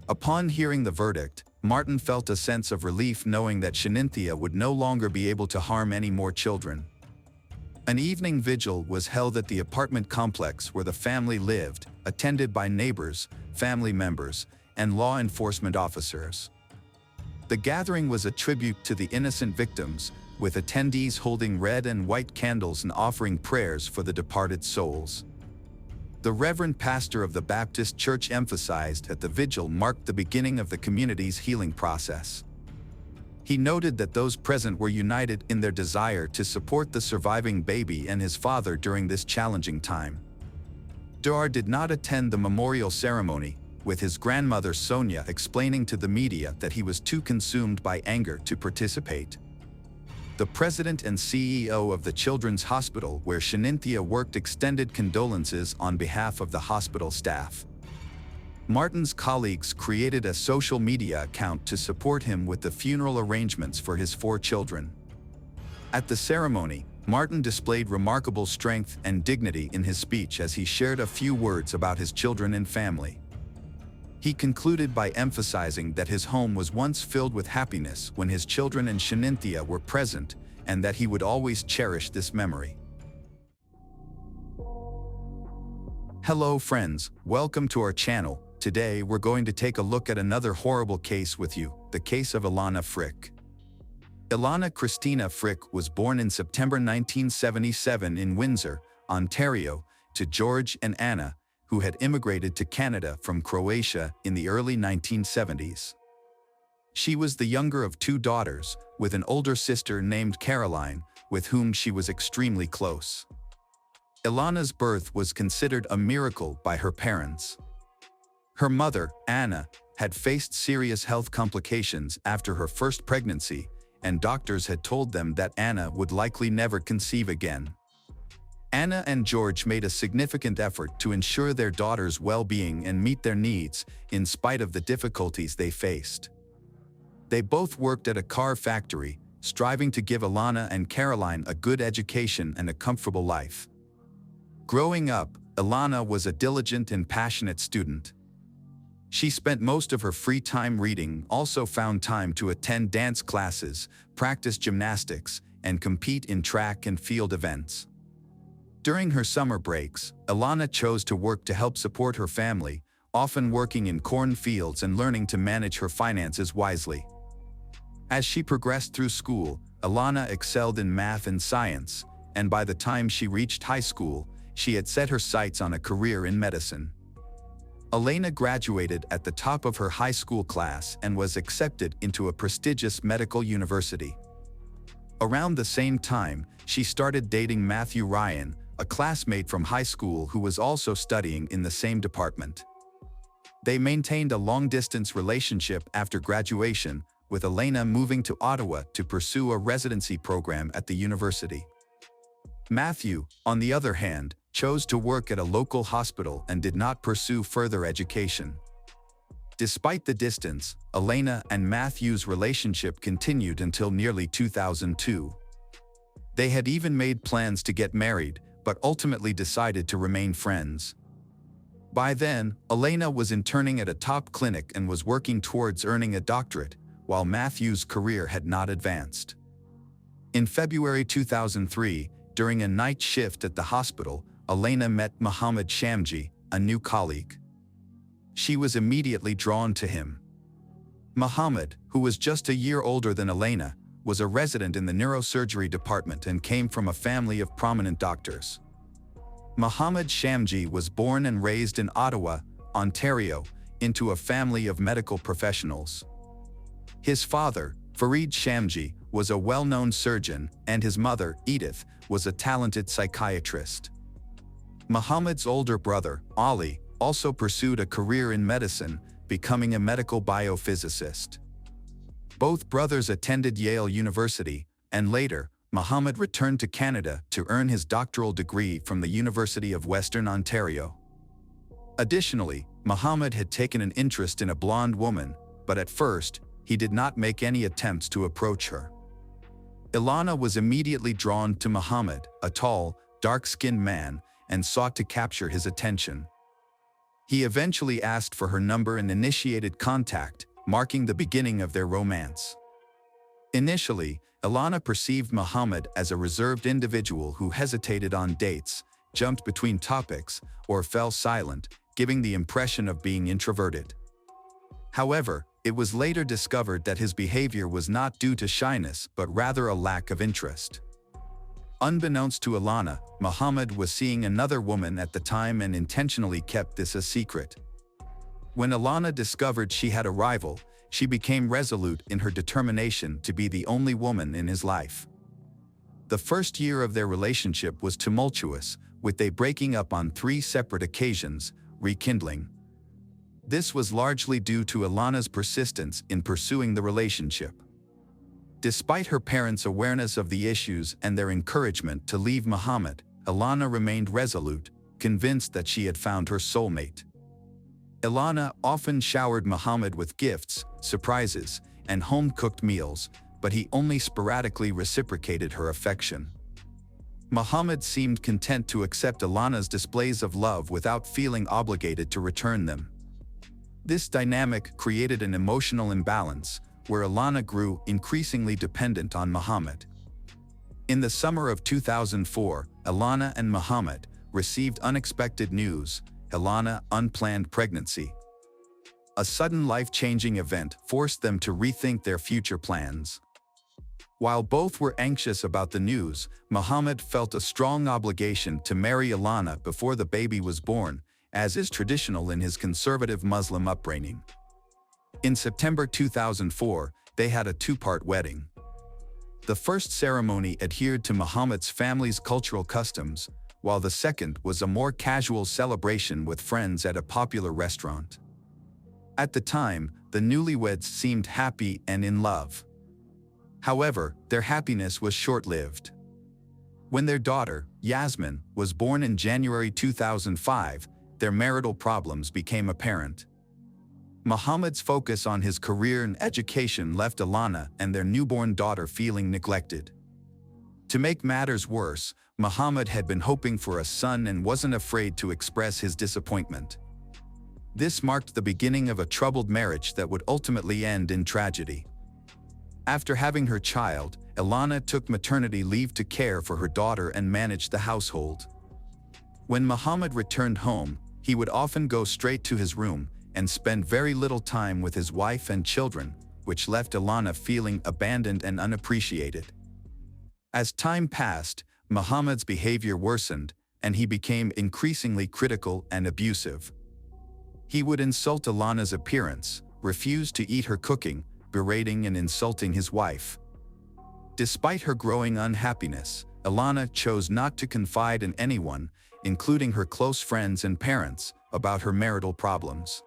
Upon hearing the verdict, Martin felt a sense of relief knowing that Shenanthea would no longer be able to harm any more children. An evening vigil was held at the apartment complex where the family lived, attended by neighbors, family members, and law enforcement officers. The gathering was a tribute to the innocent victims, with attendees holding red and white candles and offering prayers for the departed souls. The Reverend Pastor of the Baptist Church emphasized that the vigil marked the beginning of the community's healing process. He noted that those present were united in their desire to support the surviving baby and his father during this challenging time. Der did not attend the memorial ceremony, with his grandmother Sonia explaining to the media that he was too consumed by anger to participate. The president and CEO of the Children's Hospital where Shenanthea worked extended condolences on behalf of the hospital staff. Martin's colleagues created a social media account to support him with the funeral arrangements for his 4 children. At the ceremony, Martin displayed remarkable strength and dignity in his speech as he shared a few words about his children and family. He concluded by emphasizing that his home was once filled with happiness when his children and Shenanthea were present, and that he would always cherish this memory. Hello friends, welcome to our channel. Today we're going to take a look at another horrible case with you, the case of Ilana Frick. Ilana Christina Frick was born in September 1977 in Windsor, Ontario, to George and Anna, who had immigrated to Canada from Croatia in the early 1970s. She was the younger of two daughters, with an older sister named Caroline, with whom she was extremely close. Ilana's birth was considered a miracle by her parents. Her mother, Anna, had faced serious health complications after her first pregnancy, and doctors had told them that Anna would likely never conceive again. Anna and George made a significant effort to ensure their daughter's well-being and meet their needs, in spite of the difficulties they faced. They both worked at a car factory, striving to give Ilana and Caroline a good education and a comfortable life. Growing up, Ilana was a diligent and passionate student. She spent most of her free time reading, also found time to attend dance classes, practice gymnastics, and compete in track and field events. During her summer breaks, Ilana chose to work to help support her family, often working in cornfields and learning to manage her finances wisely. As she progressed through school, Ilana excelled in math and science, and by the time she reached high school, she had set her sights on a career in medicine. Ilana graduated at the top of her high school class and was accepted into a prestigious medical university. Around the same time, she started dating Matthew Ryan, a classmate from high school who was also studying in the same department. They maintained a long-distance relationship after graduation, with Ilana moving to Ottawa to pursue a residency program at the university. Matthew, on the other hand, chose to work at a local hospital and did not pursue further education. Despite the distance, Ilana and Matthew's relationship continued until nearly 2002. They had even made plans to get married, but ultimately decided to remain friends. By then, Ilana was interning at a top clinic and was working towards earning a doctorate, while Matthew's career had not advanced. In February 2003, during a night shift at the hospital, Ilana met Mohammed Shamji, a new colleague. She was immediately drawn to him. Mohammed, who was just a year older than Ilana, was a resident in the neurosurgery department and came from a family of prominent doctors. Mohammed Shamji was born and raised in Ottawa, Ontario, into a family of medical professionals. His father, Farid Shamji, was a well-known surgeon, and his mother, Edith, was a talented psychiatrist. Mohammed's older brother, Ali, also pursued a career in medicine, becoming a medical biophysicist. Both brothers attended Yale University, and later, Mohammed returned to Canada to earn his doctoral degree from the University of Western Ontario. Additionally, Mohammed had taken an interest in a blonde woman, but at first, he did not make any attempts to approach her. Ilana was immediately drawn to Mohammed, a tall, dark-skinned man, and sought to capture his attention. He eventually asked for her number and initiated contact, marking the beginning of their romance. Initially, Ilana perceived Mohammed as a reserved individual who hesitated on dates, jumped between topics, or fell silent, giving the impression of being introverted. However, it was later discovered that his behavior was not due to shyness but rather a lack of interest. Unbeknownst to Ilana, Mohammed was seeing another woman at the time and intentionally kept this a secret. When Ilana discovered she had a rival, she became resolute in her determination to be the only woman in his life. The first year of their relationship was tumultuous, with they breaking up on 3 separate occasions, rekindling. This was largely due to Ilana's persistence in pursuing the relationship. Despite her parents' awareness of the issues and their encouragement to leave Mohammed, Ilana remained resolute, convinced that she had found her soulmate. Ilana often showered Mohammed with gifts, surprises, and home-cooked meals, but he only sporadically reciprocated her affection. Mohammed seemed content to accept Ilana's displays of love without feeling obligated to return them. This dynamic created an emotional imbalance, where Ilana grew increasingly dependent on Mohammed. In the summer of 2004, Ilana and Muhammad received unexpected news: Ilana, unplanned pregnancy. A sudden life-changing event forced them to rethink their future plans. While both were anxious about the news, Muhammad felt a strong obligation to marry Ilana before the baby was born, as is traditional in his conservative Muslim upbringing. In September 2004, they had a two-part wedding. The first ceremony adhered to Muhammad's family's cultural customs, while the second was a more casual celebration with friends at a popular restaurant. At the time, the newlyweds seemed happy and in love. However, their happiness was short-lived. When their daughter, Yasmin, was born in January 2005, their marital problems became apparent. Muhammad's focus on his career and education left Ilana and their newborn daughter feeling neglected. To make matters worse, Muhammad had been hoping for a son and wasn't afraid to express his disappointment. This marked the beginning of a troubled marriage that would ultimately end in tragedy. After having her child, Ilana took maternity leave to care for her daughter and manage the household. When Muhammad returned home, he would often go straight to his room and spend very little time with his wife and children, which left Ilana feeling abandoned and unappreciated. As time passed, Muhammad's behavior worsened, and he became increasingly critical and abusive. He would insult Ilana's appearance, refuse to eat her cooking, berating and insulting his wife. Despite her growing unhappiness, Ilana chose not to confide in anyone, including her close friends and parents, about her marital problems.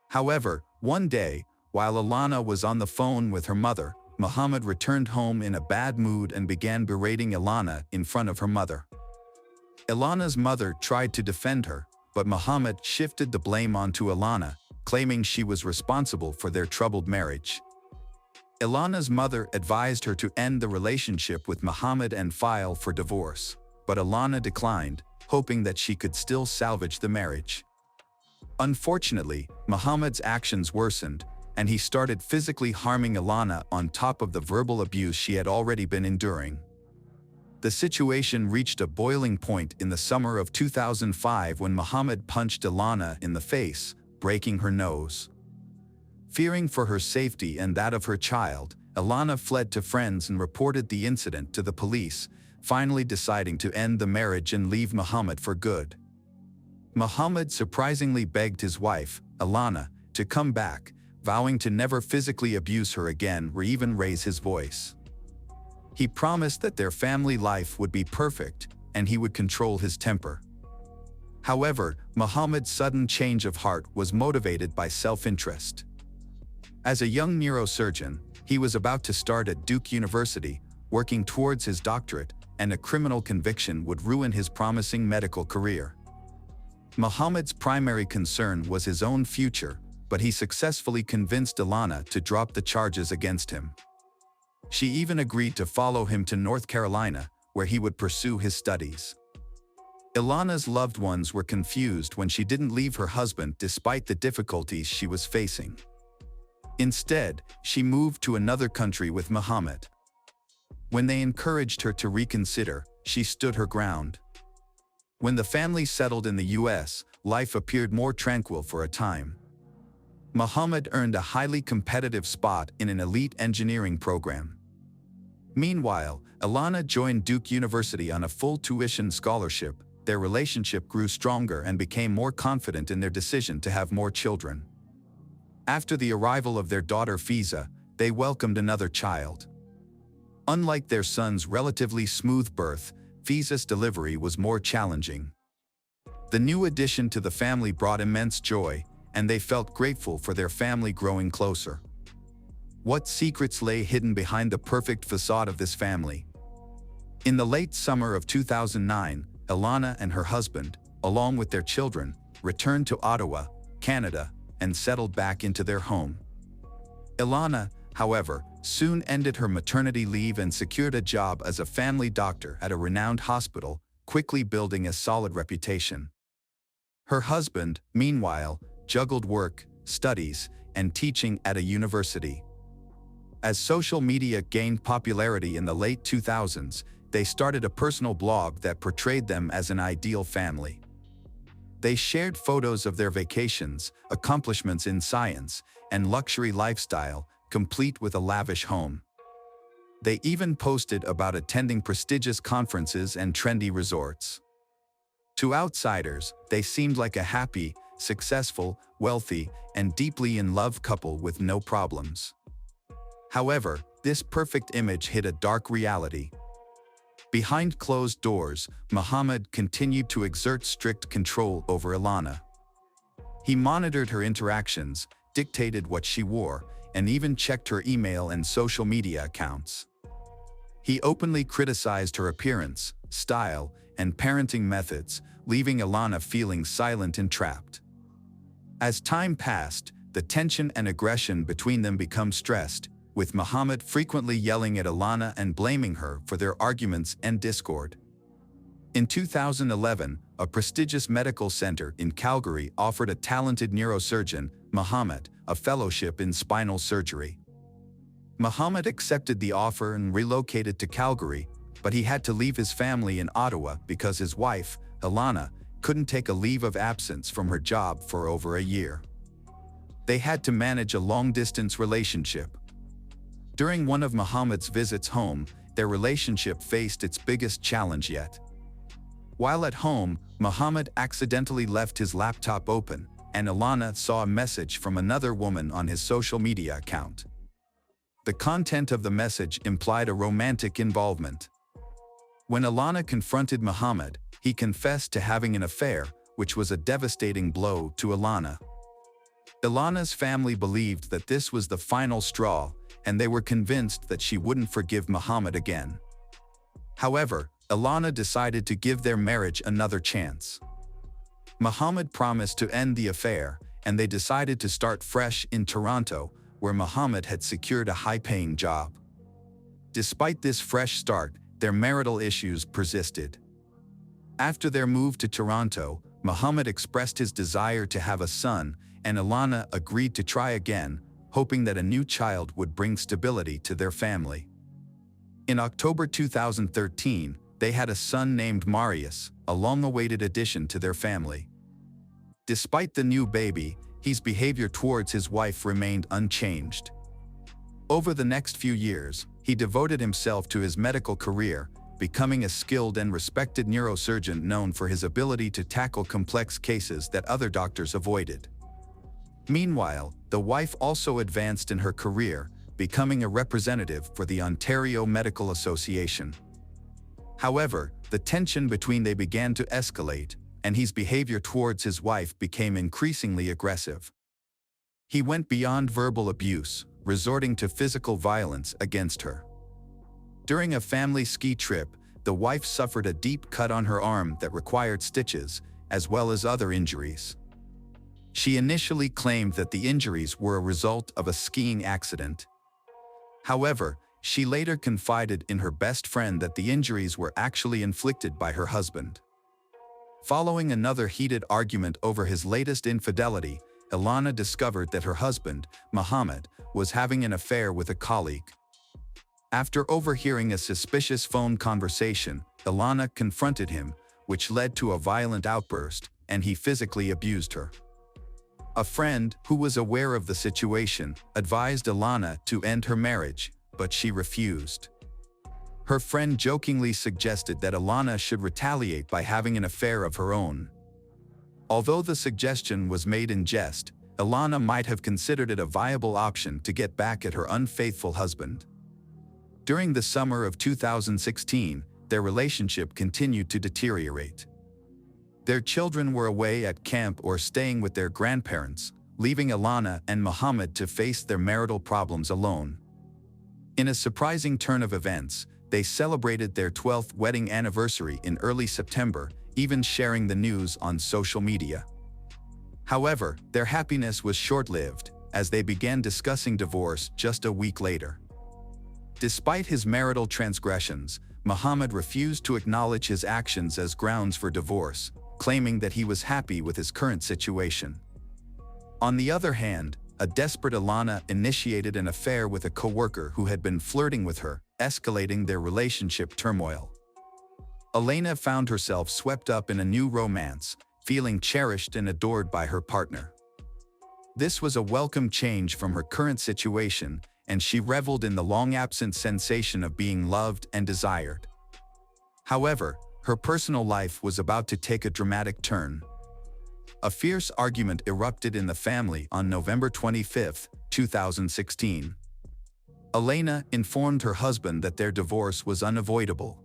However, one day, while Ilana was on the phone with her mother, Muhammad returned home in a bad mood and began berating Ilana in front of her mother. Ilana's mother tried to defend her, but Muhammad shifted the blame onto Ilana, claiming she was responsible for their troubled marriage. Ilana's mother advised her to end the relationship with Muhammad and file for divorce, but Ilana declined, hoping that she could still salvage the marriage. Unfortunately, Muhammad's actions worsened, and he started physically harming Ilana on top of the verbal abuse she had already been enduring. The situation reached a boiling point in the summer of 2005 when Muhammad punched Ilana in the face, breaking her nose. Fearing for her safety and that of her child, Ilana fled to friends and reported the incident to the police, finally deciding to end the marriage and leave Muhammad for good. Muhammad surprisingly begged his wife, Ilana, to come back, vowing to never physically abuse her again or even raise his voice. He promised that their family life would be perfect and he would control his temper. However, Muhammad's sudden change of heart was motivated by self-interest. As a young neurosurgeon, he was about to start at Duke University, working towards his doctorate, and a criminal conviction would ruin his promising medical career. Muhammad's primary concern was his own future, but he successfully convinced Ilana to drop the charges against him. She even agreed to follow him to North Carolina, where he would pursue his studies. Ilana's loved ones were confused when she didn't leave her husband despite the difficulties she was facing. Instead, she moved to another country with Muhammad. When they encouraged her to reconsider, she stood her ground. When the family settled in the US, life appeared more tranquil for a time. Muhammad earned a highly competitive spot in an elite engineering program. Meanwhile, Ilana joined Duke University on a full tuition scholarship. Their relationship grew stronger and became more confident in their decision to have more children. After the arrival of their daughter Fiza, they welcomed another child. Unlike their son's relatively smooth birth, Fiza's delivery was more challenging. The new addition to the family brought immense joy, and they felt grateful for their family growing closer. What secrets lay hidden behind the perfect facade of this family? In the late summer of 2009, Ilana and her husband, along with their children, returned to Ottawa, Canada, and settled back into their home. Ilana, however, soon ended her maternity leave and secured a job as a family doctor at a renowned hospital, quickly building a solid reputation. Her husband, meanwhile, juggled work, studies, and teaching at a university. As social media gained popularity in the late 2000s, they started a personal blog that portrayed them as an ideal family. They shared photos of their vacations, accomplishments in science, and luxury lifestyle, complete with a lavish home. They even posted about attending prestigious conferences and trendy resorts. To outsiders, they seemed like a happy, successful, wealthy, and deeply in love couple with no problems. However, this perfect image hid a dark reality. Behind closed doors, Muhammad continued to exert strict control over Ilana. He monitored her interactions, dictated what she wore, and even checked her email and social media accounts. He openly criticized her appearance, style, and parenting methods, leaving Ilana feeling silent and trapped. As time passed, the tension and aggression between them became stressed, with Muhammad frequently yelling at Ilana and blaming her for their arguments and discord. In 2011, a prestigious medical center in Calgary offered a talented neurosurgeon, Muhammad, a fellowship in spinal surgery. Muhammad accepted the offer and relocated to Calgary, but he had to leave his family in Ottawa because his wife, Ilana, couldn't take a leave of absence from her job for over a year. They had to manage a long-distance relationship. During one of Muhammad's visits home, their relationship faced its biggest challenge yet. While at home, Muhammad accidentally left his laptop open, and Ilana saw a message from another woman on his social media account. The content of the message implied a romantic involvement. When Ilana confronted Muhammad, he confessed to having an affair, which was a devastating blow to Ilana. Ilana's family believed that this was the final straw, and they were convinced that she wouldn't forgive Muhammad again. However, Ilana decided to give their marriage another chance. Muhammad promised to end the affair, and they decided to start fresh in Toronto, where Muhammad had secured a high-paying job. Despite this fresh start, their marital issues persisted. After their move to Toronto, Muhammad expressed his desire to have a son, and Ilana agreed to try again, hoping that a new child would bring stability to their family. In October 2013, they had a son named Marius, a long-awaited addition to their family. Despite the new baby, his behavior towards his wife remained unchanged. Over the next few years, he devoted himself to his medical career, becoming a skilled and respected neurosurgeon known for his ability to tackle complex cases that other doctors avoided. Meanwhile, the wife also advanced in her career, becoming a representative for the Ontario Medical Association. However, the tension between them began to escalate, and his behavior towards his wife became increasingly aggressive. He went beyond verbal abuse, resorting to physical violence against her. During a family ski trip, the wife suffered a deep cut on her arm that required stitches, as well as other injuries. She initially claimed that the injuries were a result of a skiing accident. However, she later confided in her best friend that the injuries were actually inflicted by her husband. Following another heated argument over his latest infidelity, Ilana discovered that her husband, Muhammad, was having an affair with a colleague. After overhearing a suspicious phone conversation, Ilana confronted him, which led to a violent outburst, and he physically abused her. A friend, who was aware of the situation, advised Ilana to end her marriage, but she refused. Her friend jokingly suggested that Ilana should retaliate by having an affair of her own. Although the suggestion was made in jest, Ilana might have considered it a viable option to get back at her unfaithful husband. During the summer of 2016, their relationship continued to deteriorate. Their children were away at camp or staying with their grandparents, leaving Ilana and Muhammad to face their marital problems alone. In a surprising turn of events, they celebrated their 12th wedding anniversary in early September, even sharing the news on social media. However, their happiness was short-lived, as they began discussing divorce just a week later. Despite his marital transgressions, Muhammad refused to acknowledge his actions as grounds for divorce, claiming that he was happy with his current situation. On the other hand, a desperate Alana initiated an affair with a coworker who had been flirting with her, escalating their relationship turmoil. Elena found herself swept up in a new romance, feeling cherished and adored by her partner. This was a welcome change from her current situation, and she reveled in the long-absent sensation of being loved and desired. However, her personal life was about to take a dramatic turn. A fierce argument erupted in the family on November 25, 2016. Elena informed her husband that their divorce was unavoidable.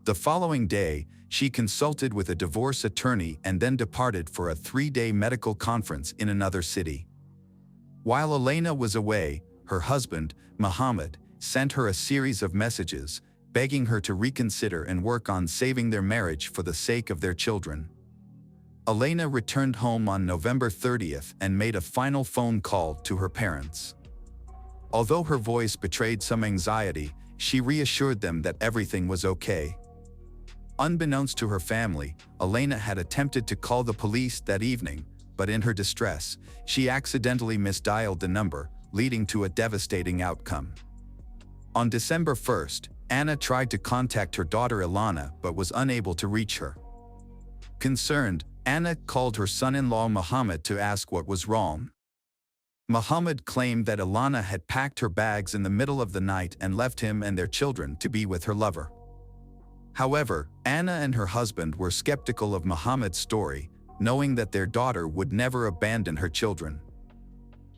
The following day, she consulted with a divorce attorney and then departed for a 3-day medical conference in another city. While Elena was away, her husband, Muhammad, sent her a series of messages, begging her to reconsider and work on saving their marriage for the sake of their children. Elena returned home on November 30th and made a final phone call to her parents. Although her voice betrayed some anxiety, she reassured them that everything was okay. Unbeknownst to her family, Elena had attempted to call the police that evening, but in her distress, she accidentally misdialed the number, leading to a devastating outcome. On December 1st, Anna tried to contact her daughter Ilana but was unable to reach her. Concerned, Anna called her son-in-law Muhammad to ask what was wrong. Muhammad claimed that Ilana had packed her bags in the middle of the night and left him and their children to be with her lover. However, Anna and her husband were skeptical of Muhammad's story, knowing that their daughter would never abandon her children.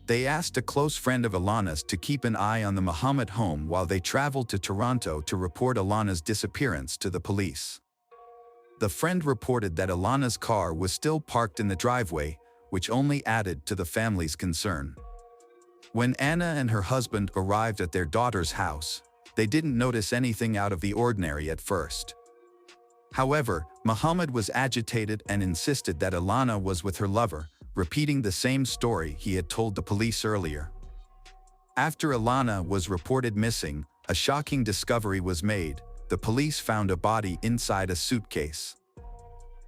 They asked a close friend of Ilana's to keep an eye on the Muhammad home while they traveled to Toronto to report Ilana's disappearance to the police. The friend reported that Ilana's car was still parked in the driveway, which only added to the family's concern. When Anna and her husband arrived at their daughter's house, they didn't notice anything out of the ordinary at first. However, Muhammad was agitated and insisted that Ilana was with her lover, repeating the same story he had told the police earlier. After Ilana was reported missing, a shocking discovery was made. The police found a body inside a suitcase.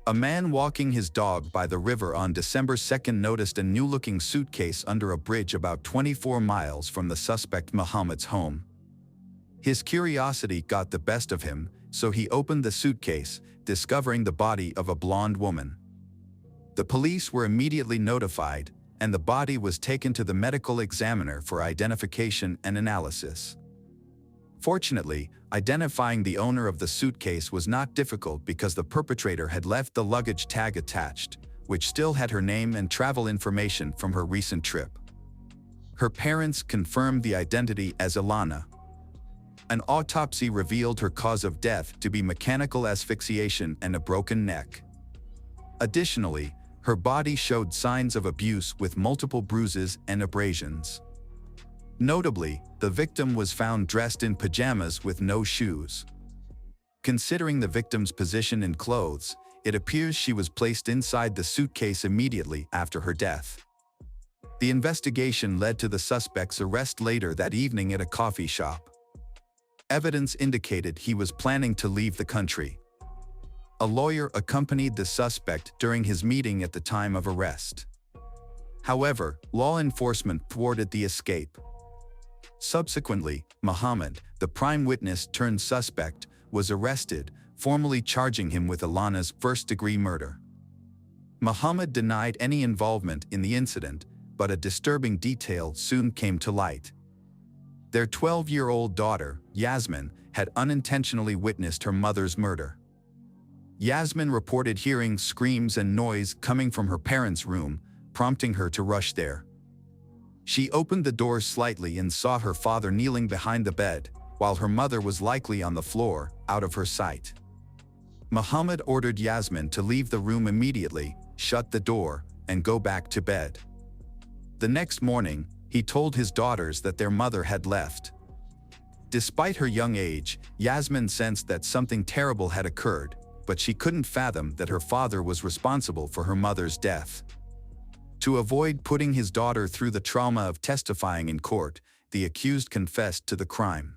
A man walking his dog by the river on December 2nd noticed a new-looking suitcase under a bridge about 24 miles from the suspect Muhammad's home. His curiosity got the best of him, so he opened the suitcase, discovering the body of a blonde woman. The police were immediately notified, and the body was taken to the medical examiner for identification and analysis. Fortunately, identifying the owner of the suitcase was not difficult because the perpetrator had left the luggage tag attached, which still had her name and travel information from her recent trip. Her parents confirmed the identity as Ilana. An autopsy revealed her cause of death to be mechanical asphyxiation and a broken neck. Additionally, her body showed signs of abuse with multiple bruises and abrasions. Notably, the victim was found dressed in pajamas with no shoes. Considering the victim's position in clothes, it appears she was placed inside the suitcase immediately after her death. The investigation led to the suspect's arrest later that evening at a coffee shop. Evidence indicated he was planning to leave the country. A lawyer accompanied the suspect during his meeting at the time of arrest. However, law enforcement thwarted the escape. Subsequently, Muhammad, the prime witness turned suspect, was arrested, formally charging him with Ilana's first-degree murder. Muhammad denied any involvement in the incident, but a disturbing detail soon came to light. Their 12-year-old daughter, Yasmin, had unintentionally witnessed her mother's murder. Yasmin reported hearing screams and noise coming from her parents' room, prompting her to rush there. She opened the door slightly and saw her father kneeling behind the bed, while her mother was likely on the floor, out of her sight. Muhammad ordered Yasmin to leave the room immediately, shut the door, and go back to bed. The next morning, he told his daughters that their mother had left. Despite her young age, Yasmin sensed that something terrible had occurred, but she couldn't fathom that her father was responsible for her mother's death. To avoid putting his daughter through the trauma of testifying in court, the accused confessed to the crime.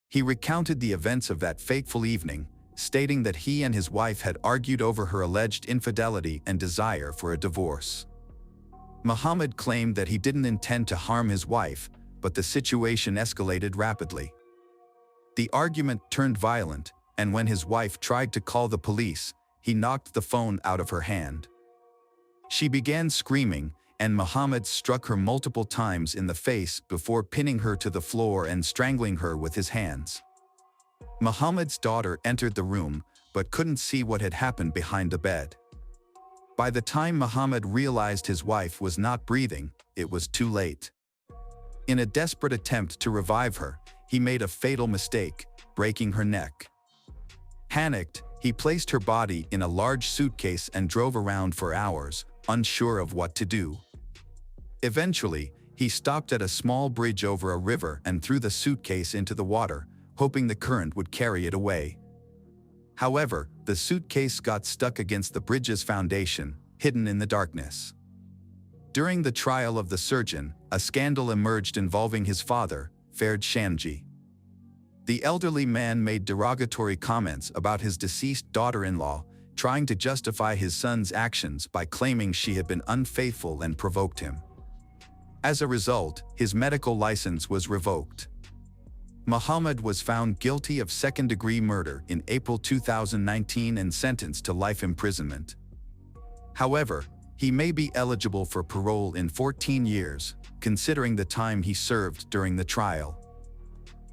He recounted the events of that fateful evening, stating that he and his wife had argued over her alleged infidelity and desire for a divorce. Muhammad claimed that he didn't intend to harm his wife, but the situation escalated rapidly. The argument turned violent, and when his wife tried to call the police, he knocked the phone out of her hand. She began screaming, and Muhammad struck her multiple times in the face before pinning her to the floor and strangling her with his hands. Muhammad's daughter entered the room, but couldn't see what had happened behind the bed. By the time Muhammad realized his wife was not breathing, it was too late. In a desperate attempt to revive her, he made a fatal mistake, breaking her neck. Panicked, he placed her body in a large suitcase and drove around for hours, unsure of what to do. Eventually, he stopped at a small bridge over a river and threw the suitcase into the water, hoping the current would carry it away. However, the suitcase got stuck against the bridge's foundation, hidden in the darkness. During the trial of the surgeon, a scandal emerged involving his father, Ferd Shamji. The elderly man made derogatory comments about his deceased daughter-in-law, trying to justify his son's actions by claiming she had been unfaithful and provoked him. As a result, his medical license was revoked. Muhammad was found guilty of second-degree murder in April 2019 and sentenced to life imprisonment. However, he may be eligible for parole in 14 years, considering the time he served during the trial.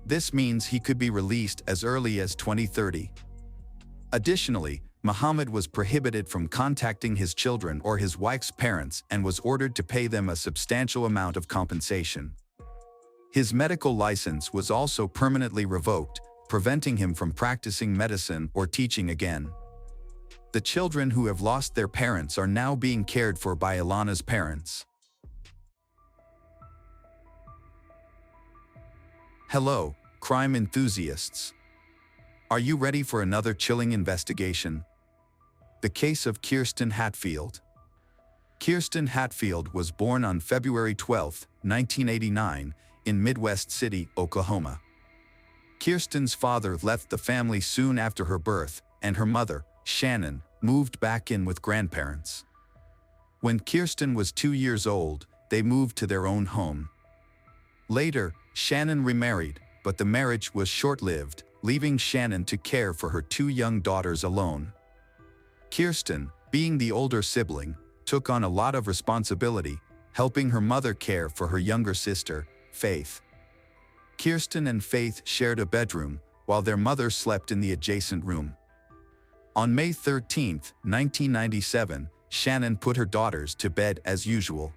This means he could be released as early as 2030. Additionally, Muhammad was prohibited from contacting his children or his wife's parents and was ordered to pay them a substantial amount of compensation. His medical license was also permanently revoked, preventing him from practicing medicine or teaching again. The children who have lost their parents are now being cared for by Ilana's parents. Hello, crime enthusiasts. Are you ready for another chilling investigation? The case of Kirsten Hatfield. Kirsten Hatfield was born on February 12, 1989, in Midwest City, Oklahoma. Kirsten's father left the family soon after her birth, and her mother, Shannon, moved back in with grandparents. When Kirsten was 2 years old, they moved to their own home. Later, Shannon remarried, but the marriage was short-lived, leaving Shannon to care for her 2 young daughters alone. Kirsten, being the older sibling, took on a lot of responsibility, helping her mother care for her younger sister, Faith. Kirsten and Faith shared a bedroom, while their mother slept in the adjacent room. On May 13, 1997, Shannon put her daughters to bed as usual.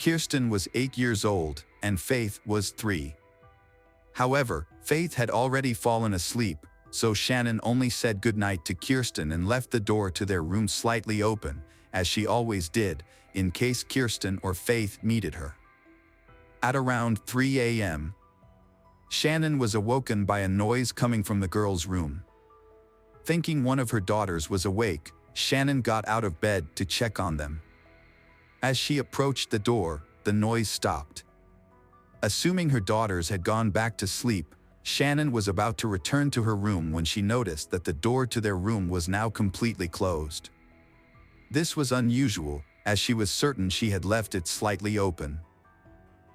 Kirsten was 8 years old, and Faith was 3. However, Faith had already fallen asleep, so Shannon only said goodnight to Kirsten and left the door to their room slightly open, as she always did, in case Kirsten or Faith needed her. At around 3 a.m., Shannon was awoken by a noise coming from the girls' room. Thinking one of her daughters was awake, Shannon got out of bed to check on them. As she approached the door, the noise stopped. Assuming her daughters had gone back to sleep, Shannon was about to return to her room when she noticed that the door to their room was now completely closed. This was unusual, as she was certain she had left it slightly open.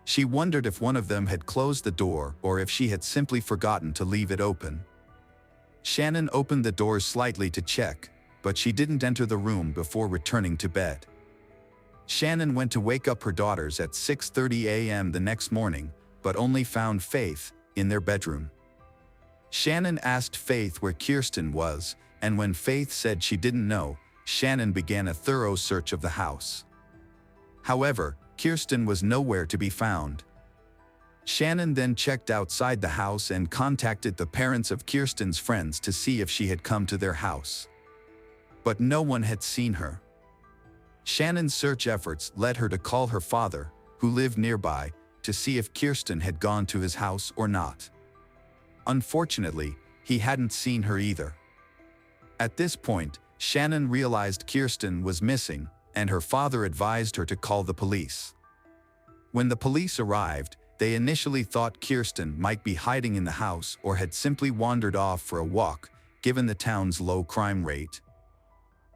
She wondered if one of them had closed the door or if she had simply forgotten to leave it open. Shannon opened the door slightly to check, but she didn't enter the room before returning to bed. Shannon went to wake up her daughters at 6:30 a.m. the next morning, but only found Faith in their bedroom. Shannon asked Faith where Kirsten was, and when Faith said she didn't know, Shannon began a thorough search of the house. However, Kirsten was nowhere to be found. Shannon then checked outside the house and contacted the parents of Kirsten's friends to see if she had come to their house. But no one had seen her. Shannon's search efforts led her to call her father, who lived nearby, to see if Kirsten had gone to his house or not. Unfortunately, he hadn't seen her either. At this point, Shannon realized Kirsten was missing, and her father advised her to call the police. When the police arrived, they initially thought Kirsten might be hiding in the house or had simply wandered off for a walk, given the town's low crime rate.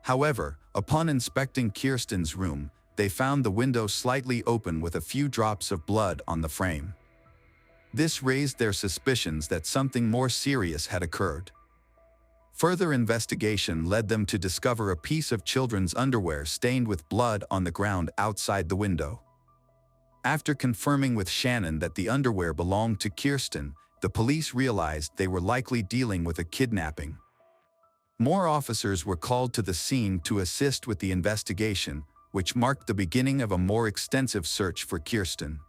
However, upon inspecting Kirsten's room, they found the window slightly open with a few drops of blood on the frame. This raised their suspicions that something more serious had occurred. Further investigation led them to discover a piece of children's underwear stained with blood on the ground outside the window. After confirming with Shannon that the underwear belonged to Kirsten, the police realized they were likely dealing with a kidnapping. More officers were called to the scene to assist with the investigation, which marked the beginning of a more extensive search for Kirsten.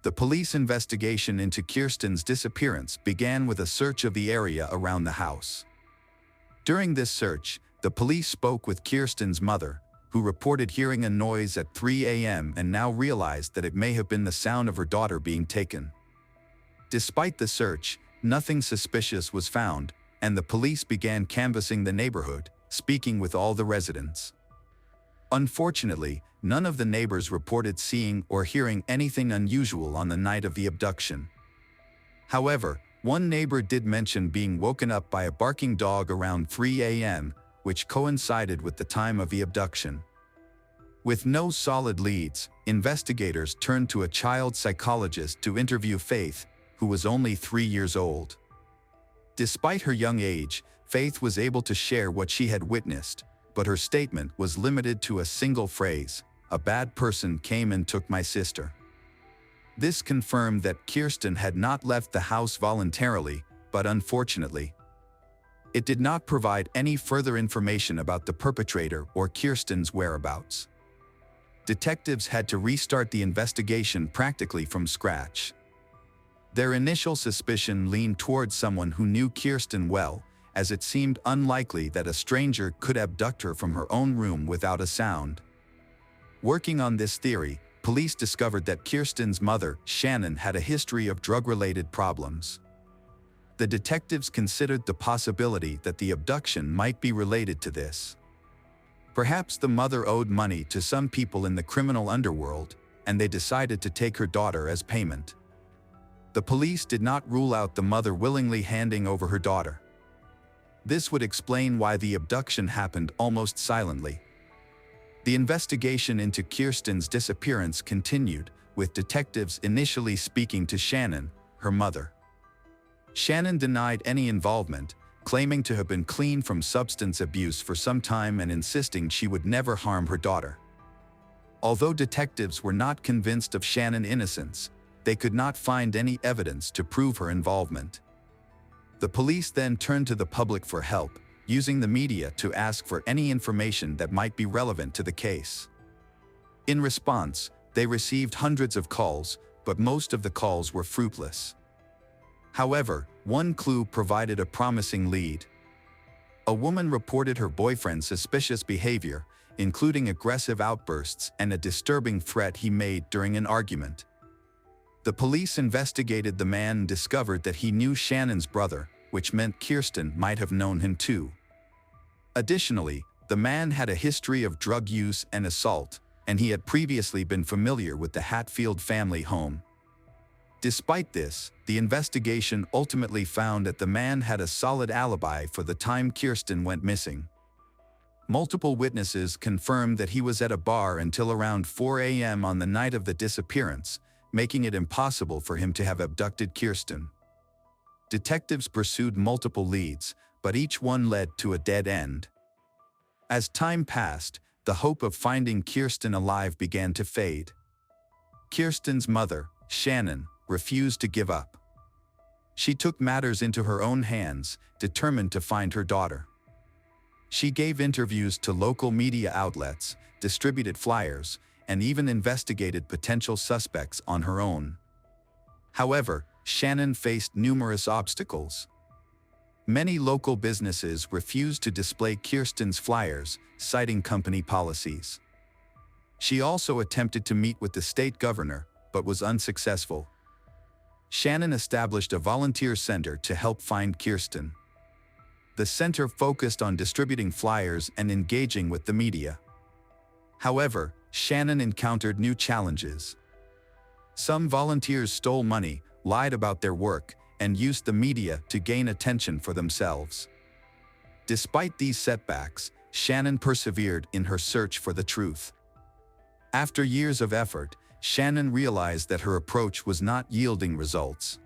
The police investigation into Kirsten's disappearance began with a search of the area around the house. During this search, the police spoke with Kirsten's mother, who reported hearing a noise at 3 a.m. and now realized that it may have been the sound of her daughter being taken. Despite the search, nothing suspicious was found, and the police began canvassing the neighborhood, speaking with all the residents. Unfortunately, none of the neighbors reported seeing or hearing anything unusual on the night of the abduction. However, one neighbor did mention being woken up by a barking dog around 3 a.m., which coincided with the time of the abduction. With no solid leads, investigators turned to a child psychologist to interview Faith, who was only 3 years old. Despite her young age, Faith was able to share what she had witnessed, but her statement was limited to a single phrase: "A bad person came and took my sister." This confirmed that Kirsten had not left the house voluntarily, but unfortunately, it did not provide any further information about the perpetrator or Kirsten's whereabouts. Detectives had to restart the investigation practically from scratch. Their initial suspicion leaned towards someone who knew Kirsten well, as it seemed unlikely that a stranger could abduct her from her own room without a sound. Working on this theory, police discovered that Kirsten's mother, Shannon, had a history of drug-related problems. The detectives considered the possibility that the abduction might be related to this. Perhaps the mother owed money to some people in the criminal underworld, and they decided to take her daughter as payment. The police did not rule out the mother willingly handing over her daughter. This would explain why the abduction happened almost silently. The investigation into Kirsten's disappearance continued, with detectives initially speaking to Shannon, her mother. Shannon denied any involvement, claiming to have been clean from substance abuse for some time and insisting she would never harm her daughter. Although detectives were not convinced of Shannon's innocence, they could not find any evidence to prove her involvement. The police then turned to the public for help, using the media to ask for any information that might be relevant to the case. In response, they received hundreds of calls, but most of the calls were fruitless. However, one clue provided a promising lead. A woman reported her boyfriend's suspicious behavior, including aggressive outbursts and a disturbing threat he made during an argument. The police investigated the man and discovered that he knew Shannon's brother, which meant Kirsten might have known him too. Additionally, the man had a history of drug use and assault, and he had previously been familiar with the Hatfield family home. Despite this, the investigation ultimately found that the man had a solid alibi for the time Kirsten went missing. Multiple witnesses confirmed that he was at a bar until around 4 a.m. on the night of the disappearance, making it impossible for him to have abducted Kirsten. Detectives pursued multiple leads, but each one led to a dead end. As time passed, the hope of finding Kirsten alive began to fade. Kirsten's mother, Shannon, refused to give up. She took matters into her own hands, determined to find her daughter. She gave interviews to local media outlets, distributed flyers, and even investigated potential suspects on her own. However, Shannon faced numerous obstacles. Many local businesses refused to display Kirsten's flyers, citing company policies. She also attempted to meet with the state governor, but was unsuccessful. Shannon established a volunteer center to help find Kirsten. The center focused on distributing flyers and engaging with the media. However, Shannon encountered new challenges. Some volunteers stole money, lied about their work, and used the media to gain attention for themselves. Despite these setbacks, Shannon persevered in her search for the truth. After years of effort, Shannon realized that her approach was not yielding results.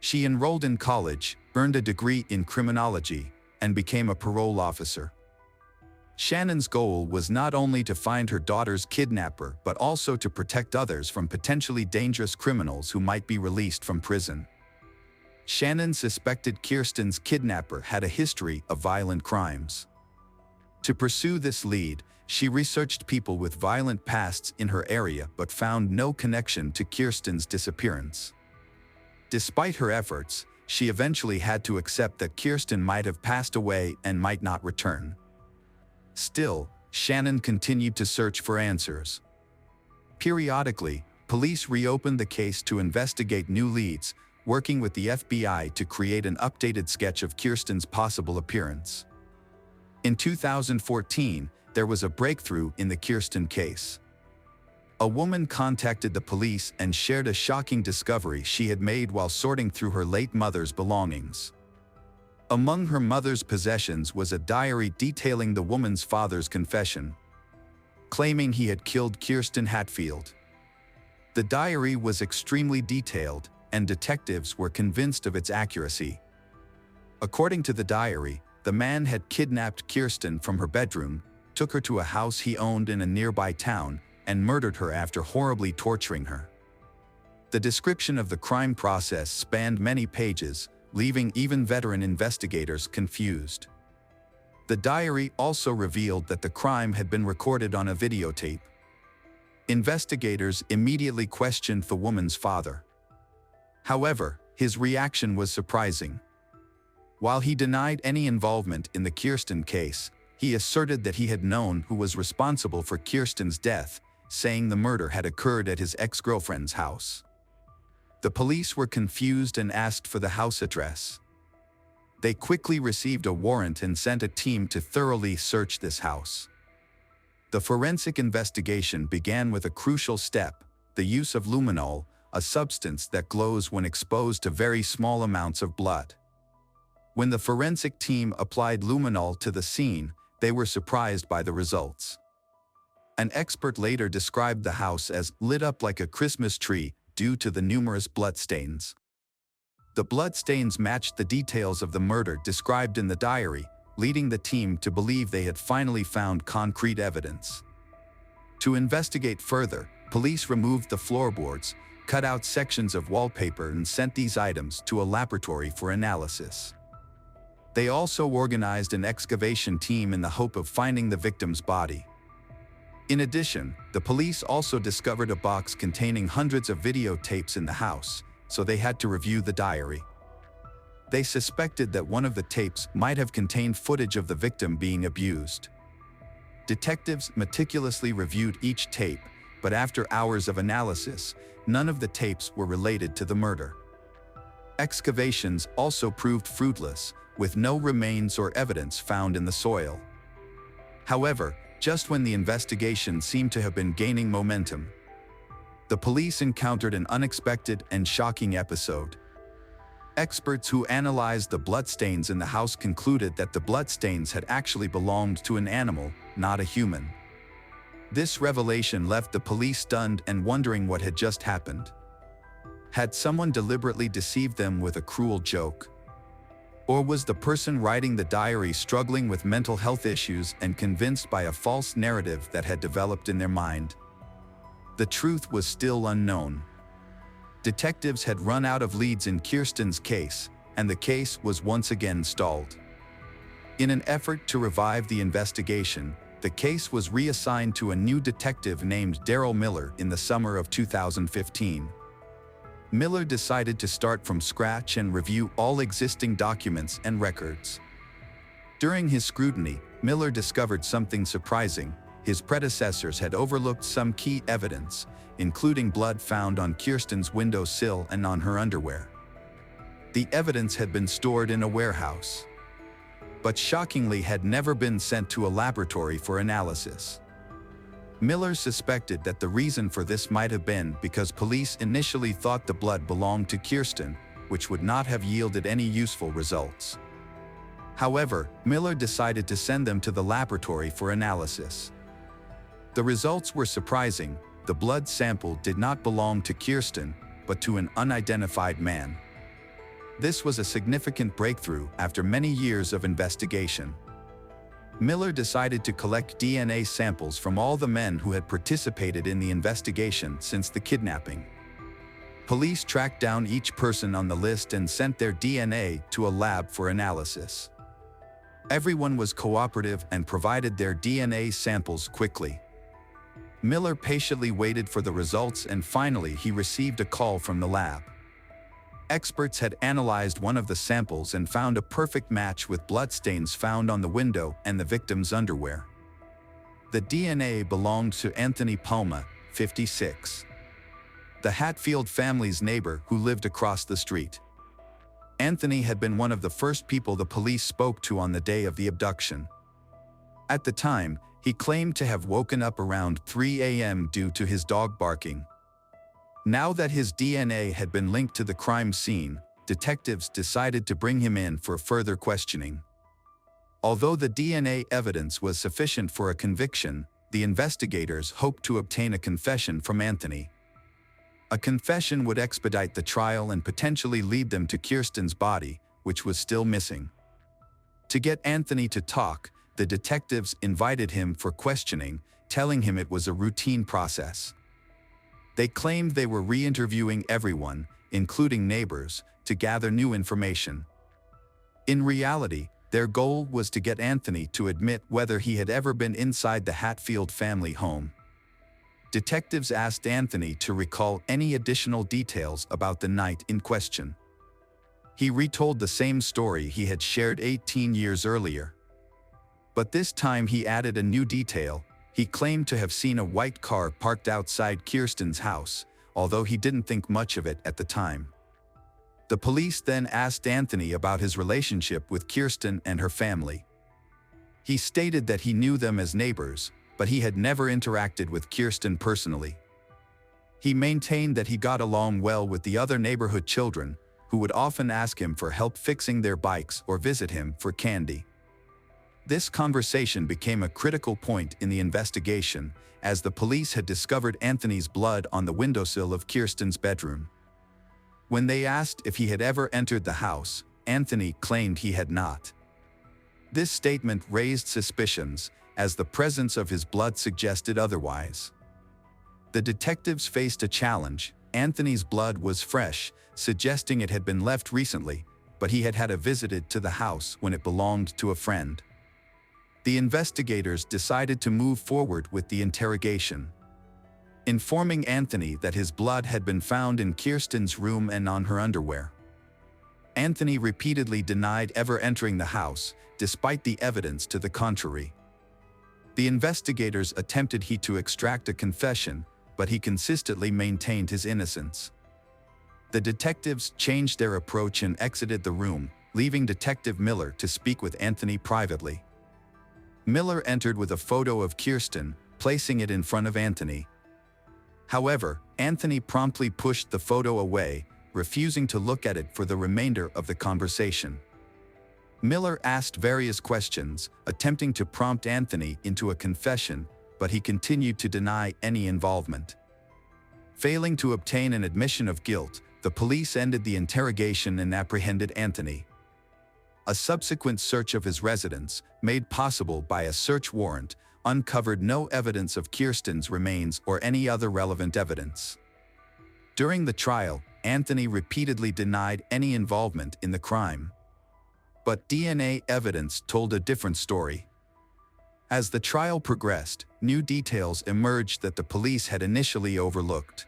She enrolled in college, earned a degree in criminology, and became a parole officer. Shannon's goal was not only to find her daughter's kidnapper but also to protect others from potentially dangerous criminals who might be released from prison. Shannon suspected Kirsten's kidnapper had a history of violent crimes. To pursue this lead, she researched people with violent pasts in her area but found no connection to Kirsten's disappearance. Despite her efforts, she eventually had to accept that Kirsten might have passed away and might not return. Still, Shannon continued to search for answers. Periodically, police reopened the case to investigate new leads, working with the FBI to create an updated sketch of Kirsten's possible appearance. In 2014, there was a breakthrough in the Kirsten case. A woman contacted the police and shared a shocking discovery she had made while sorting through her late mother's belongings. Among her mother's possessions was a diary detailing the woman's father's confession, claiming he had killed Kirsten Hatfield. The diary was extremely detailed, and detectives were convinced of its accuracy. According to the diary, the man had kidnapped Kirsten from her bedroom, took her to a house he owned in a nearby town, and murdered her after horribly torturing her. The description of the crime process spanned many pages, leaving even veteran investigators confused. The diary also revealed that the crime had been recorded on a videotape. Investigators immediately questioned the woman's father. However, his reaction was surprising. While he denied any involvement in the Kirsten case, he asserted that he had known who was responsible for Kirsten's death, saying the murder had occurred at his ex-girlfriend's house. The police were confused and asked for the house address. They quickly received a warrant and sent a team to thoroughly search this house. The forensic investigation began with a crucial step: the use of luminol, a substance that glows when exposed to very small amounts of blood. When the forensic team applied luminol to the scene, they were surprised by the results. An expert later described the house as lit up like a Christmas tree due to the numerous bloodstains. The bloodstains matched the details of the murder described in the diary, leading the team to believe they had finally found concrete evidence. To investigate further, police removed the floorboards, cut out sections of wallpaper, and sent these items to a laboratory for analysis. They also organized an excavation team in the hope of finding the victim's body. In addition, the police also discovered a box containing hundreds of videotapes in the house, so they had to review the diary. They suspected that one of the tapes might have contained footage of the victim being abused. Detectives meticulously reviewed each tape, but after hours of analysis, none of the tapes were related to the murder. Excavations also proved fruitless, with no remains or evidence found in the soil. However, just when the investigation seemed to have been gaining momentum, the police encountered an unexpected and shocking episode. Experts who analyzed the bloodstains in the house concluded that the bloodstains had actually belonged to an animal, not a human. This revelation left the police stunned and wondering what had just happened. Had someone deliberately deceived them with a cruel joke? Or was the person writing the diary struggling with mental health issues and convinced by a false narrative that had developed in their mind? The truth was still unknown. Detectives had run out of leads in Kirsten's case, and the case was once again stalled. In an effort to revive the investigation, the case was reassigned to a new detective named Daryl Miller in the summer of 2015. Miller decided to start from scratch and review all existing documents and records. During his scrutiny, Miller discovered something surprising. His predecessors had overlooked some key evidence, including blood found on Kirsten's windowsill and on her underwear. The evidence had been stored in a warehouse, but shockingly had never been sent to a laboratory for analysis. Miller suspected that the reason for this might have been because police initially thought the blood belonged to Kirsten, which would not have yielded any useful results. However, Miller decided to send them to the laboratory for analysis. The results were surprising. The blood sample did not belong to Kirsten, but to an unidentified man. This was a significant breakthrough after many years of investigation. Miller decided to collect DNA samples from all the men who had participated in the investigation since the kidnapping. Police tracked down each person on the list and sent their DNA to a lab for analysis. Everyone was cooperative and provided their DNA samples quickly. Miller patiently waited for the results, and finally he received a call from the lab. Experts had analyzed one of the samples and found a perfect match with bloodstains found on the window and the victim's underwear. The DNA belonged to Anthony Palma, 56. The Hatfield family's neighbor who lived across the street. Anthony had been one of the first people the police spoke to on the day of the abduction. At the time, he claimed to have woken up around 3 a.m. due to his dog barking. Now that his DNA had been linked to the crime scene, detectives decided to bring him in for further questioning. Although the DNA evidence was sufficient for a conviction, the investigators hoped to obtain a confession from Anthony. A confession would expedite the trial and potentially lead them to Kirsten's body, which was still missing. To get Anthony to talk, the detectives invited him for questioning, telling him it was a routine process. They claimed they were re-interviewing everyone, including neighbors, to gather new information. In reality, their goal was to get Anthony to admit whether he had ever been inside the Hatfield family home. Detectives asked Anthony to recall any additional details about the night in question. He retold the same story he had shared 18 years earlier. But this time he added a new detail. He claimed to have seen a white car parked outside Kirsten's house, although he didn't think much of it at the time. The police then asked Anthony about his relationship with Kirsten and her family. He stated that he knew them as neighbors, but he had never interacted with Kirsten personally. He maintained that he got along well with the other neighborhood children, who would often ask him for help fixing their bikes or visit him for candy. This conversation became a critical point in the investigation, as the police had discovered Anthony's blood on the windowsill of Kirsten's bedroom. When they asked if he had ever entered the house, Anthony claimed he had not. This statement raised suspicions, as the presence of his blood suggested otherwise. The detectives faced a challenge. Anthony's blood was fresh, suggesting it had been left recently, but he had had a visit to the house when it belonged to a friend. The investigators decided to move forward with the interrogation. Informing Anthony that his blood had been found in Kirsten's room and on her underwear. Anthony repeatedly denied ever entering the house, despite the evidence to the contrary. The investigators attempted to extract a confession, but he consistently maintained his innocence. The detectives changed their approach and exited the room, leaving Detective Miller to speak with Anthony privately. Miller entered with a photo of Kirsten, placing it in front of Anthony. However, Anthony promptly pushed the photo away, refusing to look at it for the remainder of the conversation. Miller asked various questions, attempting to prompt Anthony into a confession, but he continued to deny any involvement. Failing to obtain an admission of guilt, the police ended the interrogation and apprehended Anthony. A subsequent search of his residence, made possible by a search warrant, uncovered no evidence of Kirsten's remains or any other relevant evidence. During the trial, Anthony repeatedly denied any involvement in the crime. But DNA evidence told a different story. As the trial progressed, new details emerged that the police had initially overlooked.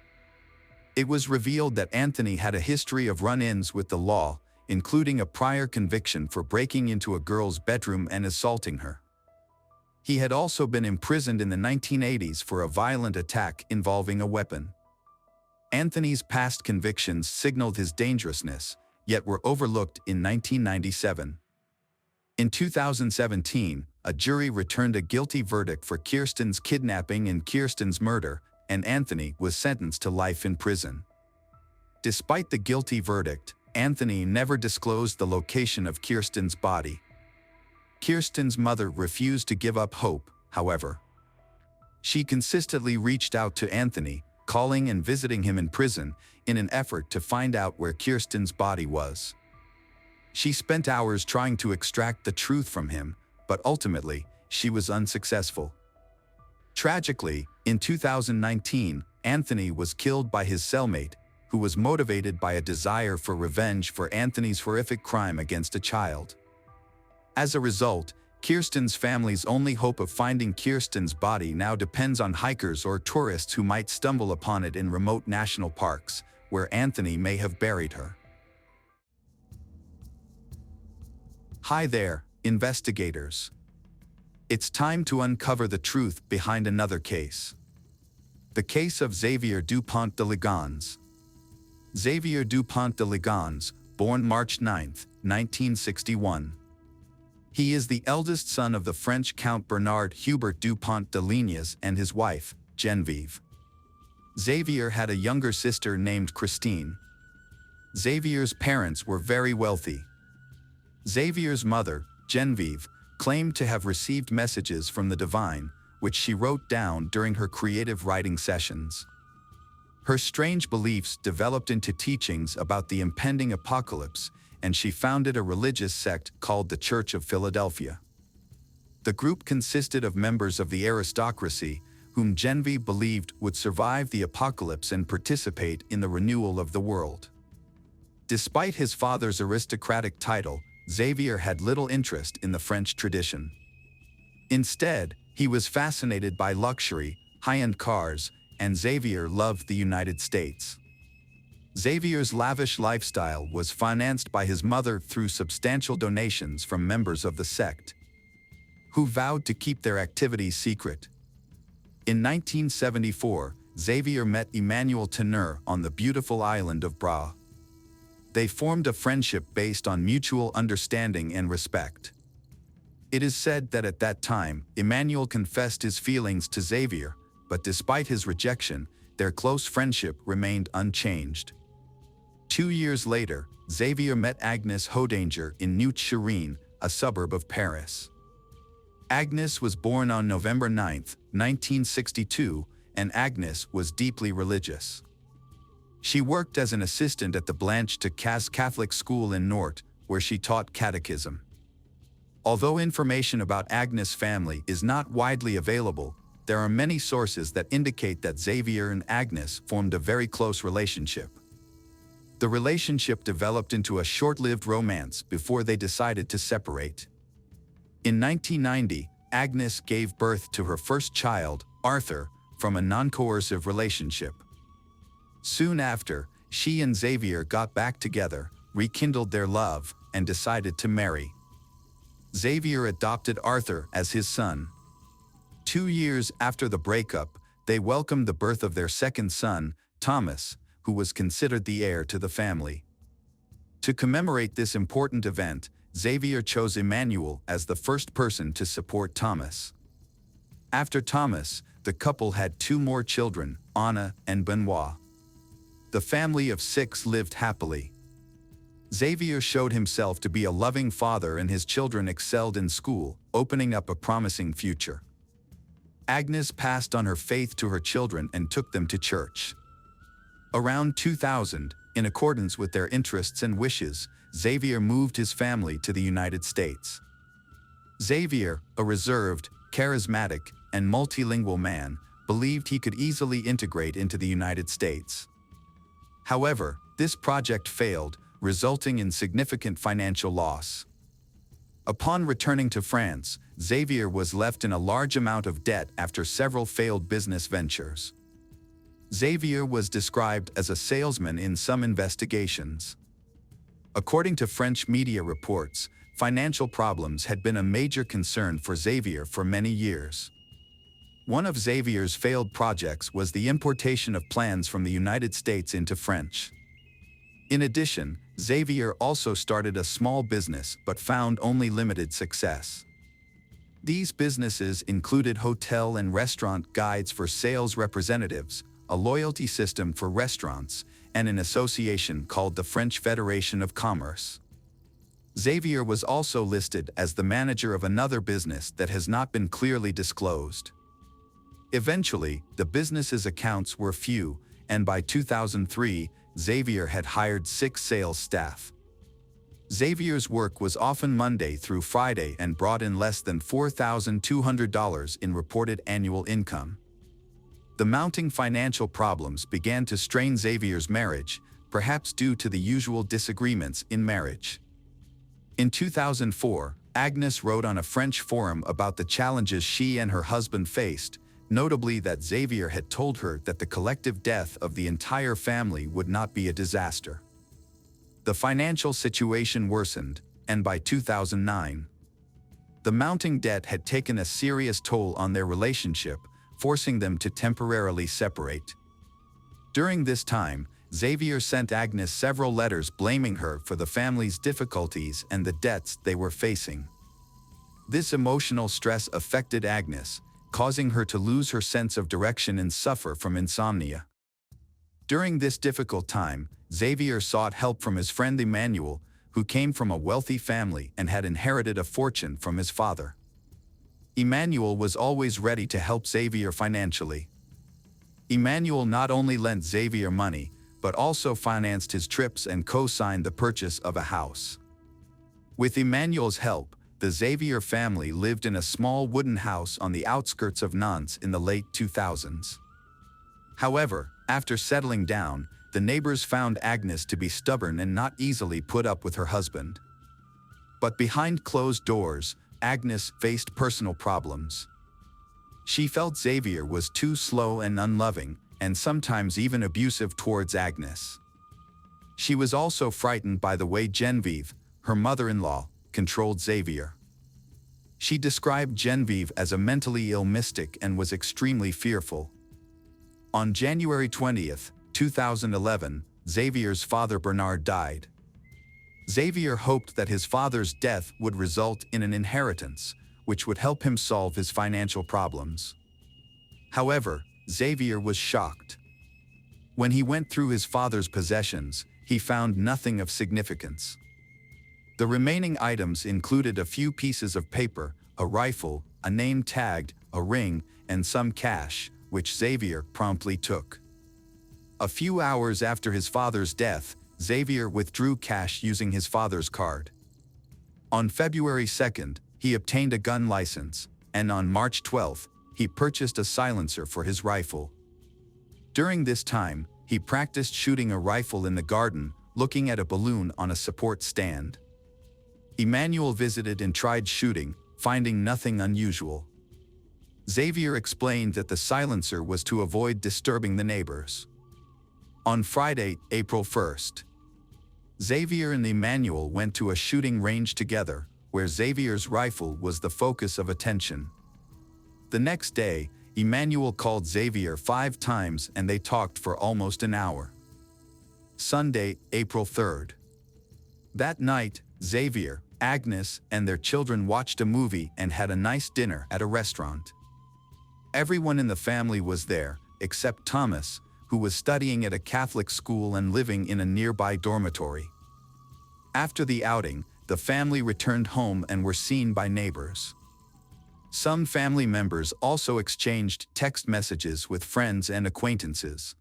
It was revealed that Anthony had a history of run-ins with the law, including a prior conviction for breaking into a girl's bedroom and assaulting her. He had also been imprisoned in the 1980s for a violent attack involving a weapon. Anthony's past convictions signaled his dangerousness, yet were overlooked in 1997. In 2017, a jury returned a guilty verdict for Kirsten's kidnapping and Kirsten's murder, and Anthony was sentenced to life in prison. Despite the guilty verdict, Anthony never disclosed the location of Kirsten's body. Kirsten's mother refused to give up hope, however. She consistently reached out to Anthony, calling and visiting him in prison in an effort to find out where Kirsten's body was. She spent hours trying to extract the truth from him, but ultimately, she was unsuccessful. Tragically, in 2019, Anthony was killed by his cellmate, who was motivated by a desire for revenge for Anthony's horrific crime against a child. As a result, Kirsten's family's only hope of finding Kirsten's body now depends on hikers or tourists who might stumble upon it in remote national parks, where Anthony may have buried her. Hi there, investigators. It's time to uncover the truth behind another case. The case of Xavier Dupont de Ligons. Xavier Dupont de Ligons, born March 9, 1961. He is the eldest son of the French Count Bernard Hubert Dupont de Lignes and his wife, Geneviève. Xavier had a younger sister named Christine. Xavier's parents were very wealthy. Xavier's mother, Geneviève, claimed to have received messages from the divine, which she wrote down during her creative writing sessions. Her strange beliefs developed into teachings about the impending apocalypse, and she founded a religious sect called the Church of Philadelphia. The group consisted of members of the aristocracy, whom Geneviève believed would survive the apocalypse and participate in the renewal of the world. Despite his father's aristocratic title, Xavier had little interest in the French tradition. Instead, he was fascinated by luxury, high-end cars, and Xavier loved the United States. Xavier's lavish lifestyle was financed by his mother through substantial donations from members of the sect, who vowed to keep their activities secret. In 1974, Xavier met Emmanuel Teneur on the beautiful island of Bra. They formed a friendship based on mutual understanding and respect. It is said that at that time, Emmanuel confessed his feelings to Xavier, but despite his rejection, their close friendship remained unchanged. 2 years later, Xavier met Agnes Hodanger in Neuilly, a suburb of Paris. Agnes was born on November 9, 1962, and Agnes was deeply religious. She worked as an assistant at the Blanche de Caze Catholic School in Nantes, where she taught catechism. Although information about Agnes' family is not widely available, there are many sources that indicate that Xavier and Agnes formed a very close relationship. The relationship developed into a short-lived romance before they decided to separate. In 1990, Agnes gave birth to her first child, Arthur, from a non-coercive relationship. Soon after, she and Xavier got back together, rekindled their love, and decided to marry. Xavier adopted Arthur as his son. 2 years after the breakup, they welcomed the birth of their second son, Thomas, who was considered the heir to the family. To commemorate this important event, Xavier chose Emmanuel as the first person to support Thomas. After Thomas, the couple had 2 more children, Anna and Benoit. The family of 6 lived happily. Xavier showed himself to be a loving father and his children excelled in school, opening up a promising future. Agnes passed on her faith to her children and took them to church. Around 2000, in accordance with their interests and wishes, Xavier moved his family to the United States. Xavier, a reserved, charismatic, and multilingual man, believed he could easily integrate into the United States. However, this project failed, resulting in significant financial loss. Upon returning to France, Xavier was left in a large amount of debt after several failed business ventures. Xavier was described as a salesman in some investigations. According to French media reports, financial problems had been a major concern for Xavier for many years. One of Xavier's failed projects was the importation of plans from the United States into French. In addition, Xavier also started a small business but found only limited success. These businesses included hotel and restaurant guides for sales representatives, a loyalty system for restaurants, and an association called the French Federation of Commerce. Xavier was also listed as the manager of another business that has not been clearly disclosed. Eventually, the business's accounts were few, and by 2003, Xavier had hired 6 sales staff. Xavier's work was often Monday through Friday and brought in less than $4,200 in reported annual income. The mounting financial problems began to strain Xavier's marriage, perhaps due to the usual disagreements in marriage. In 2004, Agnes wrote on a French forum about the challenges she and her husband faced, notably that Xavier had told her that the collective death of the entire family would not be a disaster. The financial situation worsened, and by 2009, the mounting debt had taken a serious toll on their relationship, forcing them to temporarily separate. During this time, Xavier sent Agnes several letters blaming her for the family's difficulties and the debts they were facing. This emotional stress affected Agnes, causing her to lose her sense of direction and suffer from insomnia. During this difficult time, Xavier sought help from his friend Emmanuel, who came from a wealthy family and had inherited a fortune from his father. Emmanuel was always ready to help Xavier financially. Emmanuel not only lent Xavier money, but also financed his trips and co-signed the purchase of a house. With Emmanuel's help, the Xavier family lived in a small wooden house on the outskirts of Nantes in the late 2000s. However, after settling down, the neighbors found Agnes to be stubborn and not easily put up with her husband. But behind closed doors, Agnes faced personal problems. She felt Xavier was too slow and unloving, and sometimes even abusive towards Agnes. She was also frightened by the way Genevieve, her mother-in-law, controlled Xavier. She described Genevieve as a mentally ill mystic and was extremely fearful. On January 20, 2011, Xavier's father Bernard died. Xavier hoped that his father's death would result in an inheritance, which would help him solve his financial problems. However, Xavier was shocked. When he went through his father's possessions, he found nothing of significance. The remaining items included a few pieces of paper, a rifle, a name tag, a ring, and some cash, which Xavier promptly took. A few hours after his father's death, Xavier withdrew cash using his father's card. On February 2nd, he obtained a gun license, and on March 12th, he purchased a silencer for his rifle. During this time, he practiced shooting a rifle in the garden, looking at a balloon on a support stand. Emmanuel visited and tried shooting, finding nothing unusual. Xavier explained that the silencer was to avoid disturbing the neighbors. On Friday, April 1st, Xavier and Emmanuel went to a shooting range together, where Xavier's rifle was the focus of attention. The next day, Emmanuel called Xavier 5 times and they talked for almost an hour. Sunday, April 3rd. That night, Xavier, Agnes, and their children watched a movie and had a nice dinner at a restaurant. Everyone in the family was there, except Thomas, who was studying at a Catholic school and living in a nearby dormitory. After the outing, the family returned home and were seen by neighbors. Some family members also exchanged text messages with friends and acquaintances.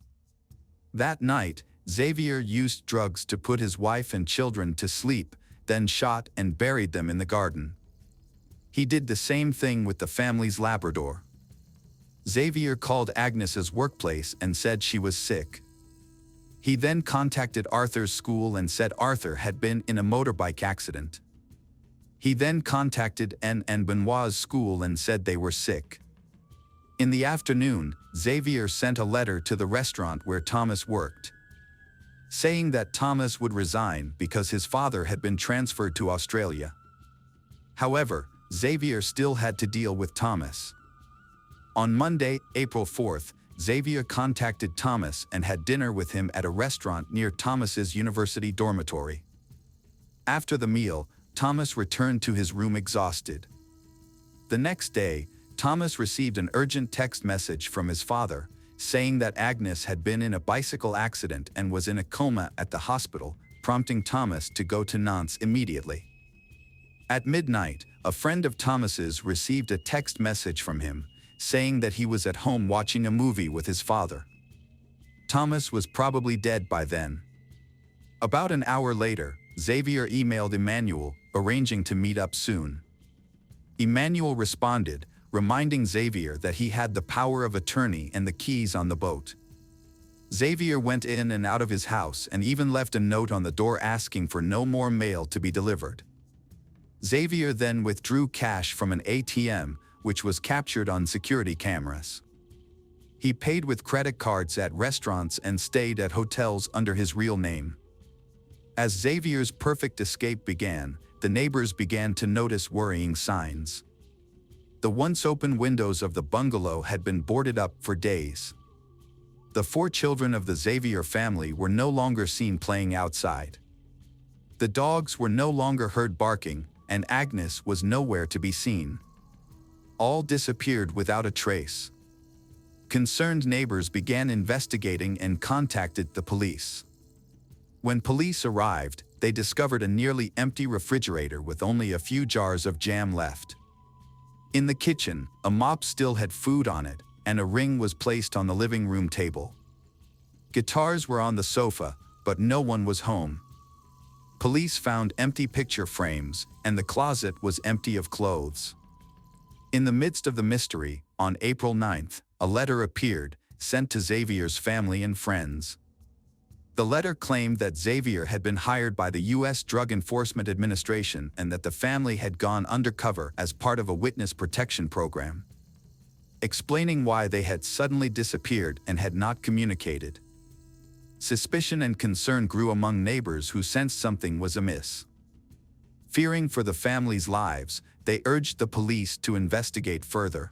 That night, Xavier used drugs to put his wife and children to sleep, then shot and buried them in the garden. He did the same thing with the family's Labrador. Xavier called Agnes's workplace and said she was sick. He then contacted Arthur's school and said Arthur had been in a motorbike accident. He then contacted Anne and Benoit's school and said they were sick. In the afternoon, Xavier sent a letter to the restaurant where Thomas worked, saying that Thomas would resign because his father had been transferred to Australia. However, Xavier still had to deal with Thomas. On Monday, April 4th, Xavier contacted Thomas and had dinner with him at a restaurant near Thomas's university dormitory. After the meal, Thomas returned to his room exhausted. The next day, Thomas received an urgent text message from his father, saying that Agnes had been in a bicycle accident and was in a coma at the hospital, prompting Thomas to go to Nantes immediately. At midnight, a friend of Thomas's received a text message from him, saying that he was at home watching a movie with his father. Thomas was probably dead by then. About an hour later, Xavier emailed Emmanuel, arranging to meet up soon. Emmanuel responded, reminding Xavier that he had the power of attorney and the keys on the boat. Xavier went in and out of his house and even left a note on the door asking for no more mail to be delivered. Xavier then withdrew cash from an ATM, which was captured on security cameras. He paid with credit cards at restaurants and stayed at hotels under his real name. As Xavier's perfect escape began, the neighbors began to notice worrying signs. The once open windows of the bungalow had been boarded up for days. The 4 children of the Xavier family were no longer seen playing outside. The dogs were no longer heard barking, and Agnes was nowhere to be seen. All disappeared without a trace. Concerned neighbors began investigating and contacted the police. When police arrived, they discovered a nearly empty refrigerator with only a few jars of jam left. In the kitchen, a mop still had food on it, and a ring was placed on the living room table. Guitars were on the sofa, but no one was home. Police found empty picture frames, and the closet was empty of clothes. In the midst of the mystery, on April 9th, a letter appeared, sent to Xavier's family and friends. The letter claimed that Xavier had been hired by the U.S. Drug Enforcement Administration and that the family had gone undercover as part of a witness protection program, explaining why they had suddenly disappeared and had not communicated. Suspicion and concern grew among neighbors who sensed something was amiss. Fearing for the family's lives, they urged the police to investigate further.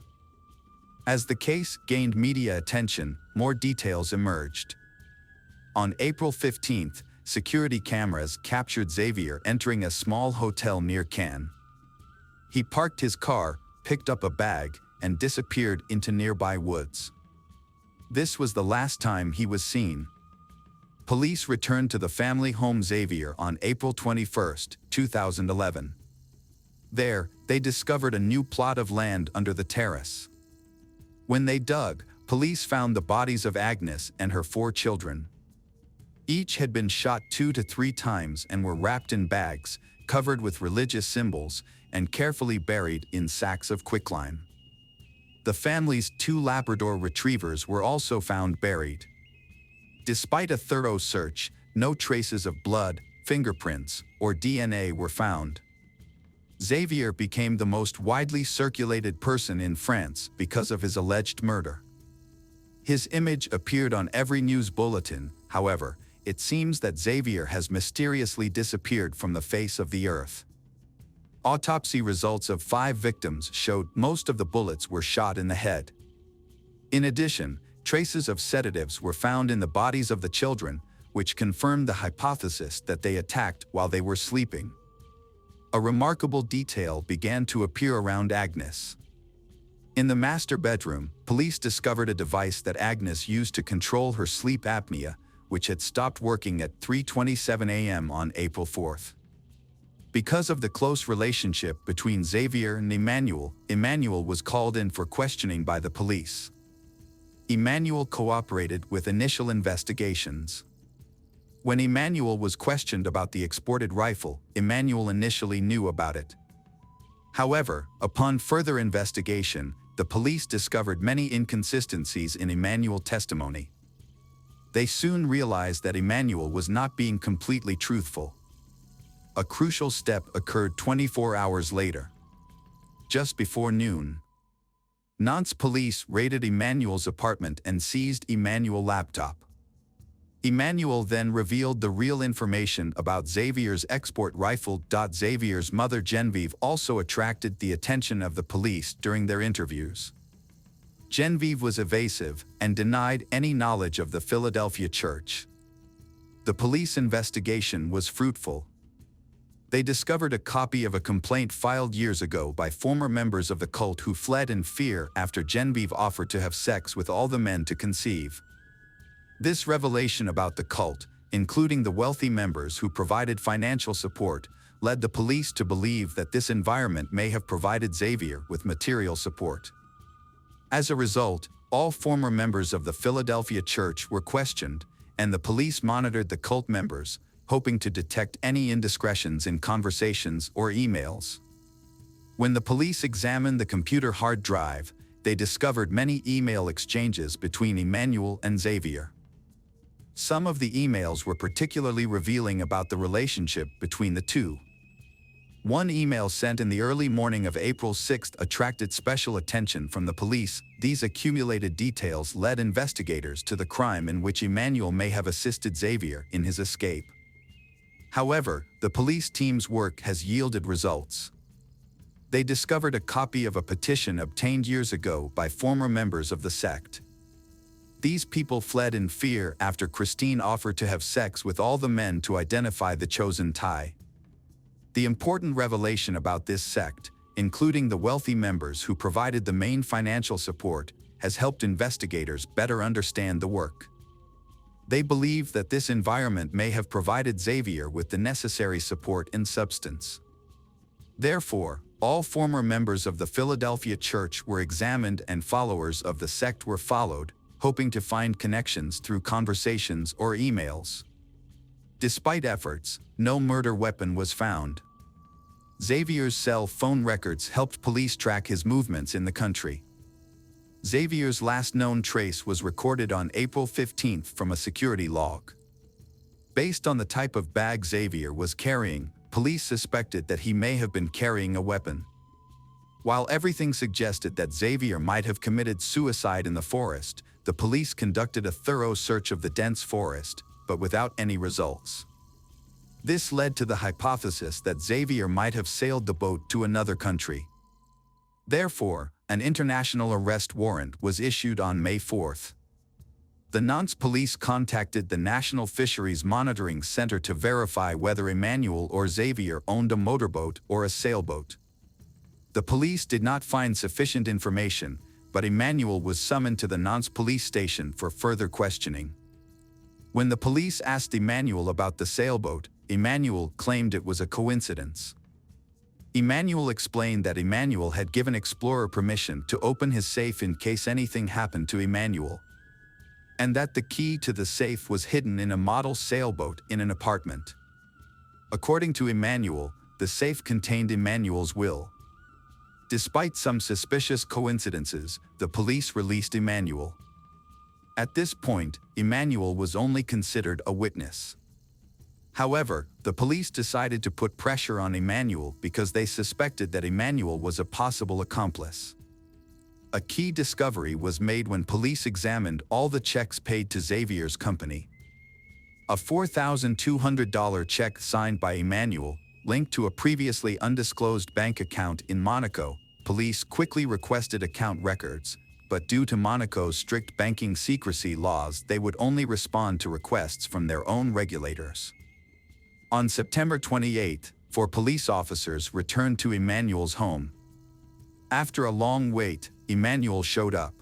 As the case gained media attention, more details emerged. On April 15th, security cameras captured Xavier entering a small hotel near Cannes. He parked his car, picked up a bag, and disappeared into nearby woods. This was the last time he was seen. Police returned to the family home Xavier on April 21, 2011. There, they discovered a new plot of land under the terrace. When they dug, police found the bodies of Agnes and her 4 children. Each had been shot 2 to 3 times and were wrapped in bags, covered with religious symbols, and carefully buried in sacks of quicklime. The family's 2 Labrador retrievers were also found buried. Despite a thorough search, no traces of blood, fingerprints, or DNA were found. Xavier became the most widely circulated person in France because of his alleged murder. His image appeared on every news bulletin. However, it seems that Xavier has mysteriously disappeared from the face of the earth. Autopsy results of 5 victims showed most of the bullets were shot in the head. In addition, traces of sedatives were found in the bodies of the children, which confirmed the hypothesis that they attacked while they were sleeping. A remarkable detail began to appear around Agnes. In the master bedroom, police discovered a device that Agnes used to control her sleep apnea, which had stopped working at 3:27 a.m. on April 4th. Because of the close relationship between Xavier and Emmanuel was called in for questioning by the police. Emmanuel cooperated with initial investigations. When Emmanuel was questioned about the exported rifle, Emmanuel initially knew about it. However, upon further investigation, the police discovered many inconsistencies in Emmanuel's testimony. They soon realized that Emmanuel was not being completely truthful. A crucial step occurred 24 hours later. Just before noon, Nantes police raided Emmanuel's apartment and seized Emmanuel's laptop. Emmanuel then revealed the real information about Xavier's export rifle. Xavier's mother Genevieve also attracted the attention of the police during their interviews. Genevieve was evasive and denied any knowledge of the Philadelphia church. The police investigation was fruitful. They discovered a copy of a complaint filed years ago by former members of the cult who fled in fear after Genevieve offered to have sex with all the men to conceive. This revelation about the cult, including the wealthy members who provided financial support, led the police to believe that this environment may have provided Xavier with material support. As a result, all former members of the Philadelphia church were questioned, and the police monitored the cult members, hoping to detect any indiscretions in conversations or emails. When the police examined the computer hard drive, they discovered many email exchanges between Emmanuel and Xavier. Some of the emails were particularly revealing about the relationship between the two. One email sent in the early morning of April 6 attracted special attention from the police. These accumulated details led investigators to the crime in which Emmanuel may have assisted Xavier in his escape. However, the police team's work has yielded results. They discovered a copy of a petition obtained years ago by former members of the sect. These people fled in fear after Christine offered to have sex with all the men to identify the chosen tie. The important revelation about this sect, including the wealthy members who provided the main financial support, has helped investigators better understand the work. They believe that this environment may have provided Xavier with the necessary support and substance. Therefore, all former members of the Philadelphia church were examined and followers of the sect were followed, hoping to find connections through conversations or emails. Despite efforts, no murder weapon was found. Xavier's cell phone records helped police track his movements in the country. Xavier's last known trace was recorded on April 15 from a security log. Based on the type of bag Xavier was carrying, police suspected that he may have been carrying a weapon. While everything suggested that Xavier might have committed suicide in the forest, the police conducted a thorough search of the dense forest, but without any results. This led to the hypothesis that Xavier might have sailed the boat to another country. Therefore, an international arrest warrant was issued on May 4. The Nantes police contacted the National Fisheries Monitoring Center to verify whether Emmanuel or Xavier owned a motorboat or a sailboat. The police did not find sufficient information, but Emmanuel was summoned to the Nantes police station for further questioning. When the police asked Emmanuel about the sailboat, Emmanuel claimed it was a coincidence. Emmanuel explained that Emmanuel had given Explorer permission to open his safe in case anything happened to Emmanuel, and that the key to the safe was hidden in a model sailboat in an apartment. According to Emmanuel, the safe contained Emmanuel's will. Despite some suspicious coincidences, the police released Emmanuel. At this point, Emmanuel was only considered a witness. However, the police decided to put pressure on Emmanuel because they suspected that Emmanuel was a possible accomplice. A key discovery was made when police examined all the checks paid to Xavier's company. A $4,200 check signed by Emmanuel, linked to a previously undisclosed bank account in Monaco. Police quickly requested account records, but due to Monaco's strict banking secrecy laws, they would only respond to requests from their own regulators. On September 28, 4 police officers returned to Emmanuel's home. After a long wait, Emmanuel showed up.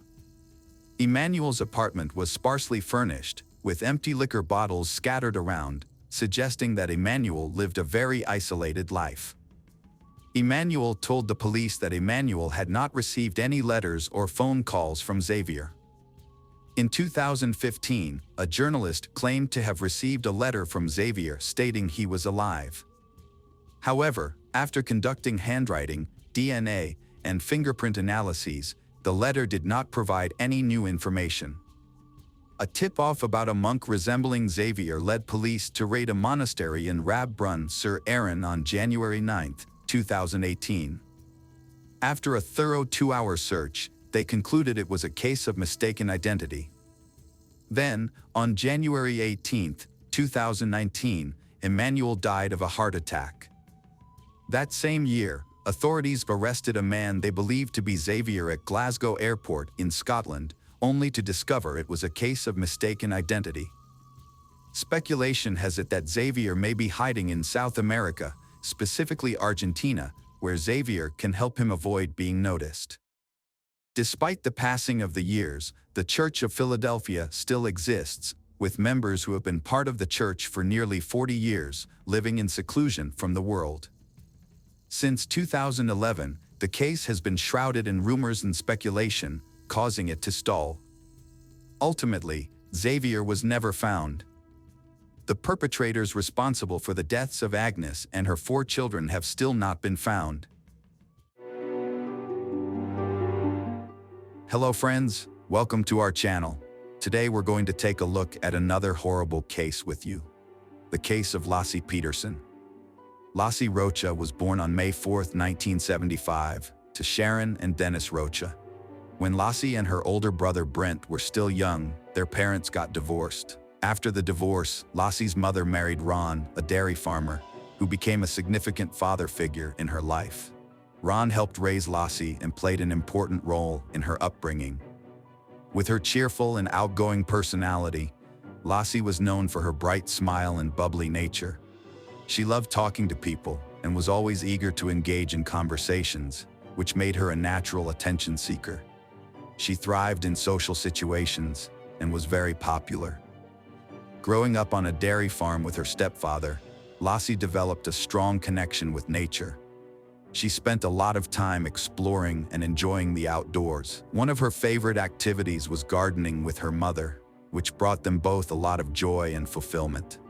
Emmanuel's apartment was sparsely furnished, with empty liquor bottles scattered around, suggesting that Emmanuel lived a very isolated life. Emmanuel told the police that Emmanuel had not received any letters or phone calls from Xavier. In 2015, a journalist claimed to have received a letter from Xavier stating he was alive. However, after conducting handwriting, DNA, and fingerprint analyses, the letter did not provide any new information. A tip-off about a monk resembling Xavier led police to raid a monastery in Rab Brun sur Aran on January 9, 2018. After a thorough 2-hour search, they concluded it was a case of mistaken identity. Then, on January 18, 2019, Emmanuel died of a heart attack. That same year, authorities arrested a man they believed to be Xavier at Glasgow Airport in Scotland, only to discover it was a case of mistaken identity. Speculation has it that Xavier may be hiding in South America, specifically Argentina, where Xavier can help him avoid being noticed. Despite the passing of the years, the Church of Philadelphia still exists, with members who have been part of the church for nearly 40 years, living in seclusion from the world. Since 2011, the case has been shrouded in rumors and speculation, causing it to stall. Ultimately, Xavier was never found. The perpetrators responsible for the deaths of Agnes and her 4 children have still not been found. Hello friends, welcome to our channel. Today we're going to take a look at another horrible case with you. The case of Lynlee Peterson. Lynlee Rocha was born on May 4, 1975, to Sharon and Dennis Rocha. When Lynlee and her older brother Brent were still young, their parents got divorced. After the divorce, Lynlee's mother married Ron, a dairy farmer, who became a significant father figure in her life. Ron helped raise Lynlee and played an important role in her upbringing. With her cheerful and outgoing personality, Lynlee was known for her bright smile and bubbly nature. She loved talking to people and was always eager to engage in conversations, which made her a natural attention seeker. She thrived in social situations and was very popular. Growing up on a dairy farm with her stepfather, Lynlee developed a strong connection with nature. She spent a lot of time exploring and enjoying the outdoors. One of her favorite activities was gardening with her mother, which brought them both a lot of joy and fulfillment.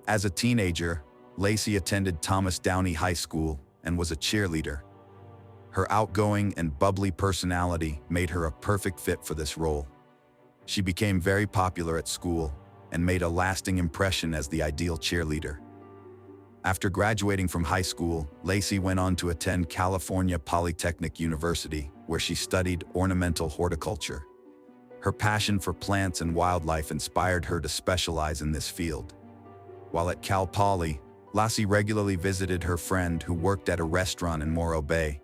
As a teenager, Lynlee attended Thomas Downey High School and was a cheerleader. Her outgoing and bubbly personality made her a perfect fit for this role. She became very popular at school and made a lasting impression as the ideal cheerleader. After graduating from high school, Lynlee went on to attend California Polytechnic University, where she studied ornamental horticulture. Her passion for plants and wildlife inspired her to specialize in this field. While at Cal Poly, Lynlee regularly visited her friend who worked at a restaurant in Morro Bay.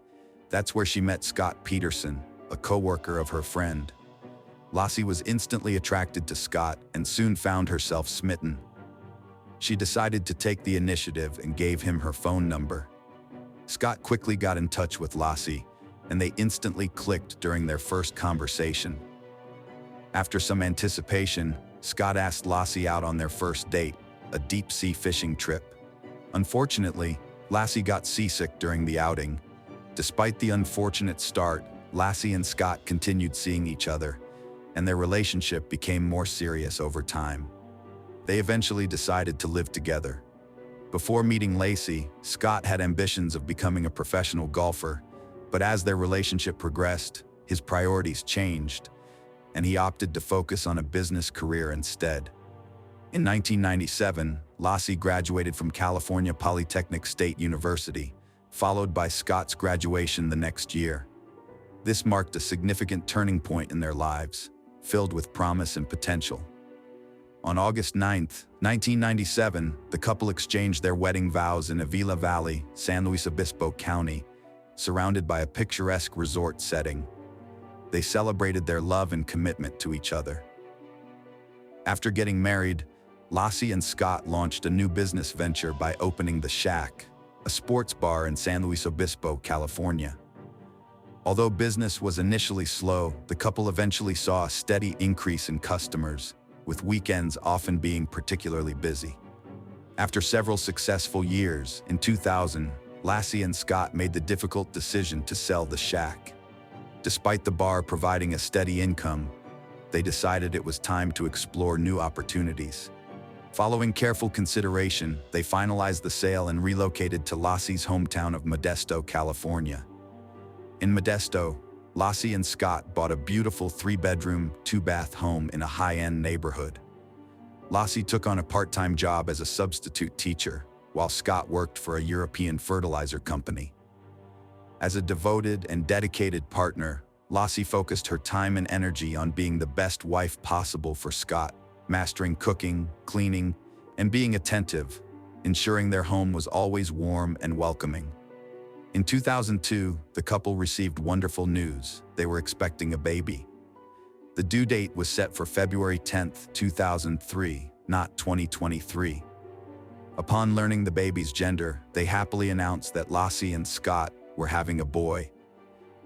That's where she met Scott Peterson, a co-worker of her friend. Lynlee was instantly attracted to Scott and soon found herself smitten. She decided to take the initiative and gave him her phone number. Scott quickly got in touch with Lynlee, and they instantly clicked during their first conversation. After some anticipation, Scott asked Lynlee out on their first date, a deep-sea fishing trip. Unfortunately, Lynlee got seasick during the outing. Despite the unfortunate start, Lynlee and Scott continued seeing each other, and their relationship became more serious over time. They eventually decided to live together. Before meeting Lynlee, Scott had ambitions of becoming a professional golfer, but as their relationship progressed, his priorities changed, and he opted to focus on a business career instead. In 1997, Lynlee graduated from California Polytechnic State University, followed by Scott's graduation the next year. This marked a significant turning point in their lives, filled with promise and potential. On August 9, 1997, the couple exchanged their wedding vows in Avila Valley, San Luis Obispo County, surrounded by a picturesque resort setting. They celebrated their love and commitment to each other. After getting married, Lynlee and Scott launched a new business venture by opening The Shack, a sports bar in San Luis Obispo, California. Although business was initially slow, the couple eventually saw a steady increase in customers, with weekends often being particularly busy. After several successful years, in 2000, Lynlee and Scott made the difficult decision to sell The Shack. Despite the bar providing a steady income, they decided it was time to explore new opportunities. Following careful consideration, they finalized the sale and relocated to Lynlee's hometown of Modesto, California. In Modesto, Lynlee and Scott bought a beautiful 3-bedroom, 2-bath home in a high-end neighborhood. Lynlee took on a part-time job as a substitute teacher, while Scott worked for a European fertilizer company. As a devoted and dedicated partner, Lynlee focused her time and energy on being the best wife possible for Scott, mastering cooking, cleaning, and being attentive, ensuring their home was always warm and welcoming. In 2002, the couple received wonderful news. They were expecting a baby. The due date was set for February 10, 2003, not 2023. Upon learning the baby's gender, they happily announced that Lynlee and Scott were having a boy.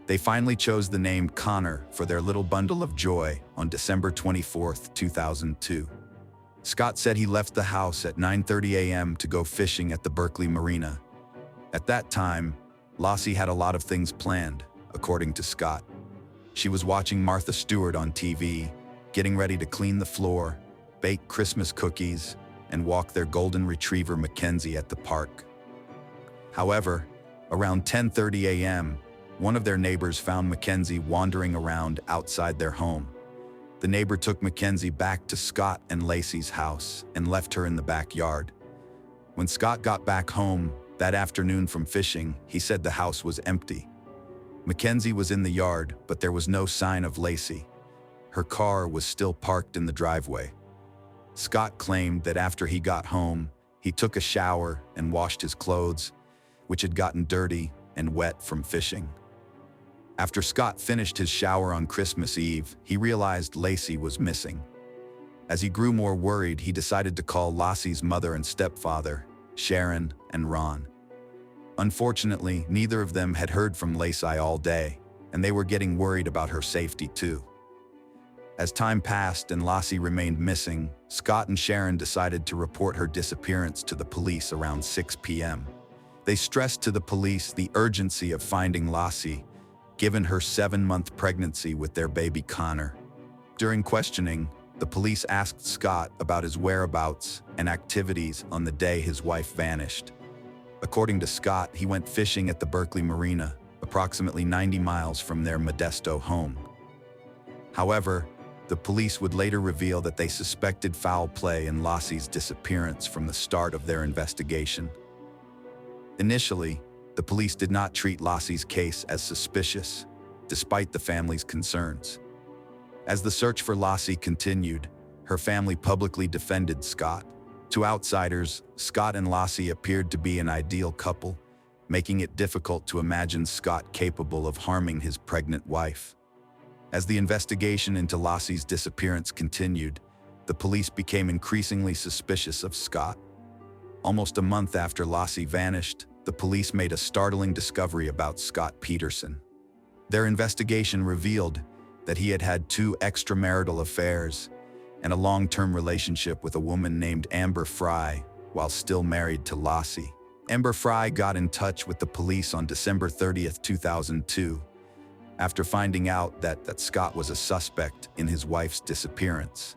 They finally chose the name Connor for their little bundle of joy on December 24, 2002. Scott said he left the house at 9:30 a.m. to go fishing at the Berkeley Marina. At that time, Lynlee had a lot of things planned, according to Scott. She was watching Martha Stewart on TV, getting ready to clean the floor, bake Christmas cookies, and walk their golden retriever Mackenzie at the park. However, around 10:30 a.m., one of their neighbors found Mackenzie wandering around outside their home. The neighbor took Mackenzie back to Scott and Lacey's house and left her in the backyard. When Scott got back home that afternoon from fishing, he said the house was empty. Mackenzie was in the yard, but there was no sign of Lacey. Her car was still parked in the driveway. Scott claimed that after he got home, he took a shower and washed his clothes, which had gotten dirty and wet from fishing. After Scott finished his shower on Christmas Eve, he realized Lacey was missing. As he grew more worried, he decided to call Lassie's mother and stepfather, Sharon and Ron. Unfortunately, neither of them had heard from Lacey all day, and they were getting worried about her safety too. As time passed and Lassie remained missing, Scott and Sharon decided to report her disappearance to the police around 6 p.m. They stressed to the police the urgency of finding Lassie, given her 7-month pregnancy with their baby Connor. During questioning, the police asked Scott about his whereabouts and activities on the day his wife vanished. According to Scott, he went fishing at the Berkeley Marina, approximately 90 miles from their Modesto home. However, the police would later reveal that they suspected foul play in Lassie's disappearance from the start of their investigation. Initially, the police did not treat Lassie's case as suspicious, despite the family's concerns. As the search for Lassie continued, her family publicly defended Scott. To outsiders, Scott and Lassie appeared to be an ideal couple, making it difficult to imagine Scott capable of harming his pregnant wife. As the investigation into Lassie's disappearance continued, the police became increasingly suspicious of Scott. Almost a month after Lassie vanished, the police made a startling discovery about Scott Peterson. Their investigation revealed that he had had 2 extramarital affairs and a long-term relationship with a woman named Amber Fry while still married to Lassie. Amber Fry got in touch with the police on December 30th, 2002, after finding out that Scott was a suspect in his wife's disappearance.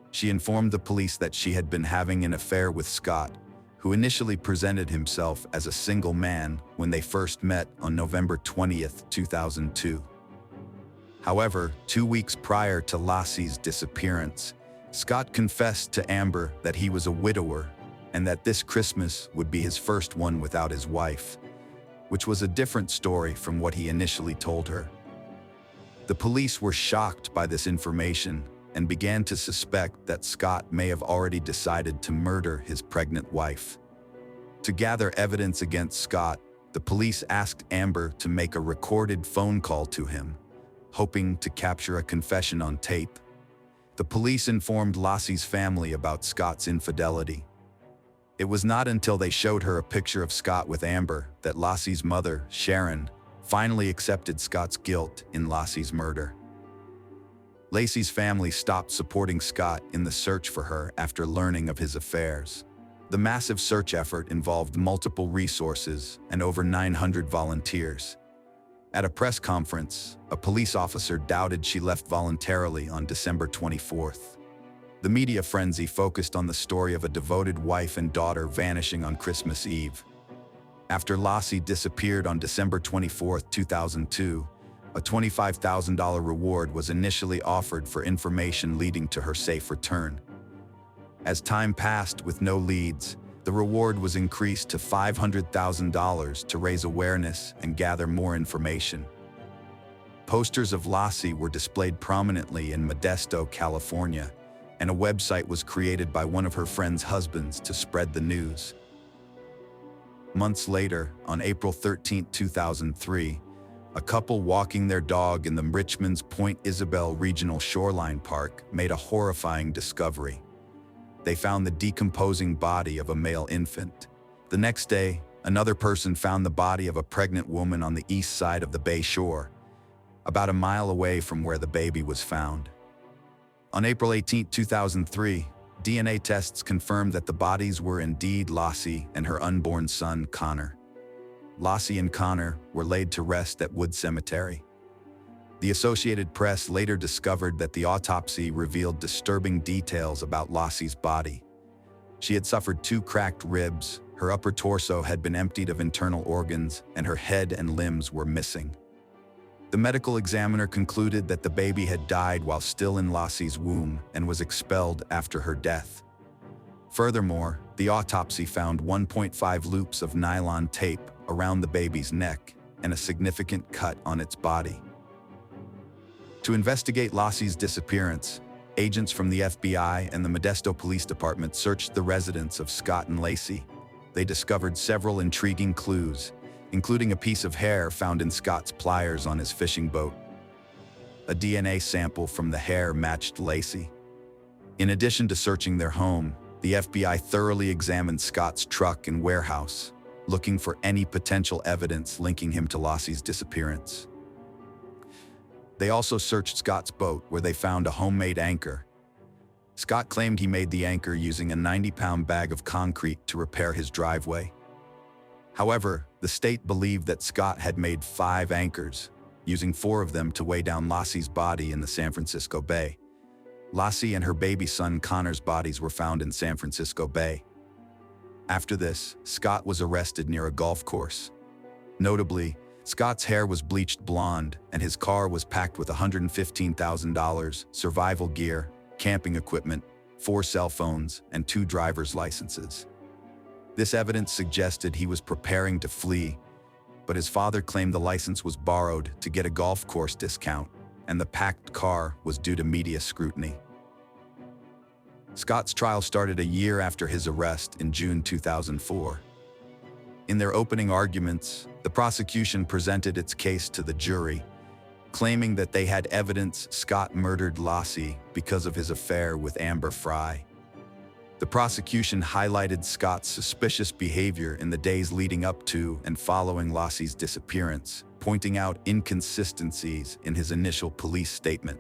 She informed the police that she had been having an affair with Scott, who initially presented himself as a single man when they first met on November 20th, 2002. However, 2 weeks prior to Lassie's disappearance, Scott confessed to Amber that he was a widower and that this Christmas would be his first one without his wife, which was a different story from what he initially told her. The police were shocked by this information and began to suspect that Scott may have already decided to murder his pregnant wife. To gather evidence against Scott, the police asked Amber to make a recorded phone call to him, hoping to capture a confession on tape. The police informed Lassie's family about Scott's infidelity. It was not until they showed her a picture of Scott with Amber that Lassie's mother, Sharon, finally accepted Scott's guilt in Lassie's murder. Lacey's family stopped supporting Scott in the search for her after learning of his affairs. The massive search effort involved multiple resources and over 900 volunteers. At a press conference, a police officer doubted she left voluntarily on December 24th. The media frenzy focused on the story of a devoted wife and daughter vanishing on Christmas Eve. After Lassie disappeared on December 24, 2002, a $25,000 reward was initially offered for information leading to her safe return. As time passed with no leads, the reward was increased to $500,000 to raise awareness and gather more information. Posters of Lassie were displayed prominently in Modesto, California, and a website was created by one of her friend's husbands to spread the news. Months later, on April 13, 2003, a couple walking their dog in the Richmond's Point Isabel Regional Shoreline Park made a horrifying discovery. They found the decomposing body of a male infant. The next day, another person found the body of a pregnant woman on the east side of the Bay Shore, about a mile away from where the baby was found. On April 18, 2003, DNA tests confirmed that the bodies were indeed Lassie and her unborn son, Connor. Lassie and Connor were laid to rest at Wood Cemetery. The Associated Press later discovered that the autopsy revealed disturbing details about Lossie's body. She had suffered 2 cracked ribs, her upper torso had been emptied of internal organs, and her head and limbs were missing. The medical examiner concluded that the baby had died while still in Lossie's womb and was expelled after her death. Furthermore, the autopsy found 1.5 loops of nylon tape around the baby's neck and a significant cut on its body. To investigate Lossie's disappearance, agents from the FBI and the Modesto Police Department searched the residence of Scott and Lacey. They discovered several intriguing clues, including a piece of hair found in Scott's pliers on his fishing boat. A DNA sample from the hair matched Lacey. In addition to searching their home, the FBI thoroughly examined Scott's truck and warehouse, looking for any potential evidence linking him to Lossie's disappearance. They also searched Scott's boat, where they found a homemade anchor. Scott claimed he made the anchor using a 90-pound bag of concrete to repair his driveway. However, the state believed that Scott had made 5 anchors, using 4 of them to weigh down Lossie's body in the San Francisco Bay. Lossie and her baby son Connor's bodies were found in San Francisco Bay. After this, Scott was arrested near a golf course. Notably, Scott's hair was bleached blonde, and his car was packed with $115,000, survival gear, camping equipment, 4 cell phones, and 2 driver's licenses. This evidence suggested he was preparing to flee, but his father claimed the license was borrowed to get a golf course discount, and the packed car was due to media scrutiny. Scott's trial started a year after his arrest in June 2004. In their opening arguments, the prosecution presented its case to the jury, claiming that they had evidence Scott murdered Lossie because of his affair with Amber Frey. The prosecution highlighted Scott's suspicious behavior in the days leading up to and following Lossie's disappearance, pointing out inconsistencies in his initial police statement.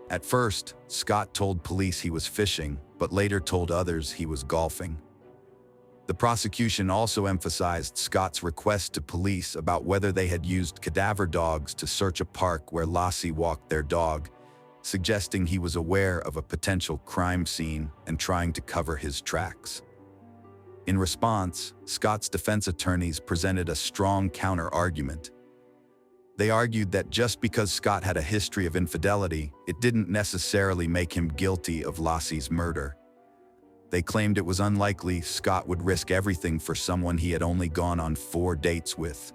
At first, Scott told police he was fishing, but later told others he was golfing. The prosecution also emphasized Scott's request to police about whether they had used cadaver dogs to search a park where Lossie walked their dog, suggesting he was aware of a potential crime scene and trying to cover his tracks. In response, Scott's defense attorneys presented a strong counter-argument. They argued that just because Scott had a history of infidelity, it didn't necessarily make him guilty of Lossie's murder. They claimed it was unlikely Scott would risk everything for someone he had only gone on 4 dates with.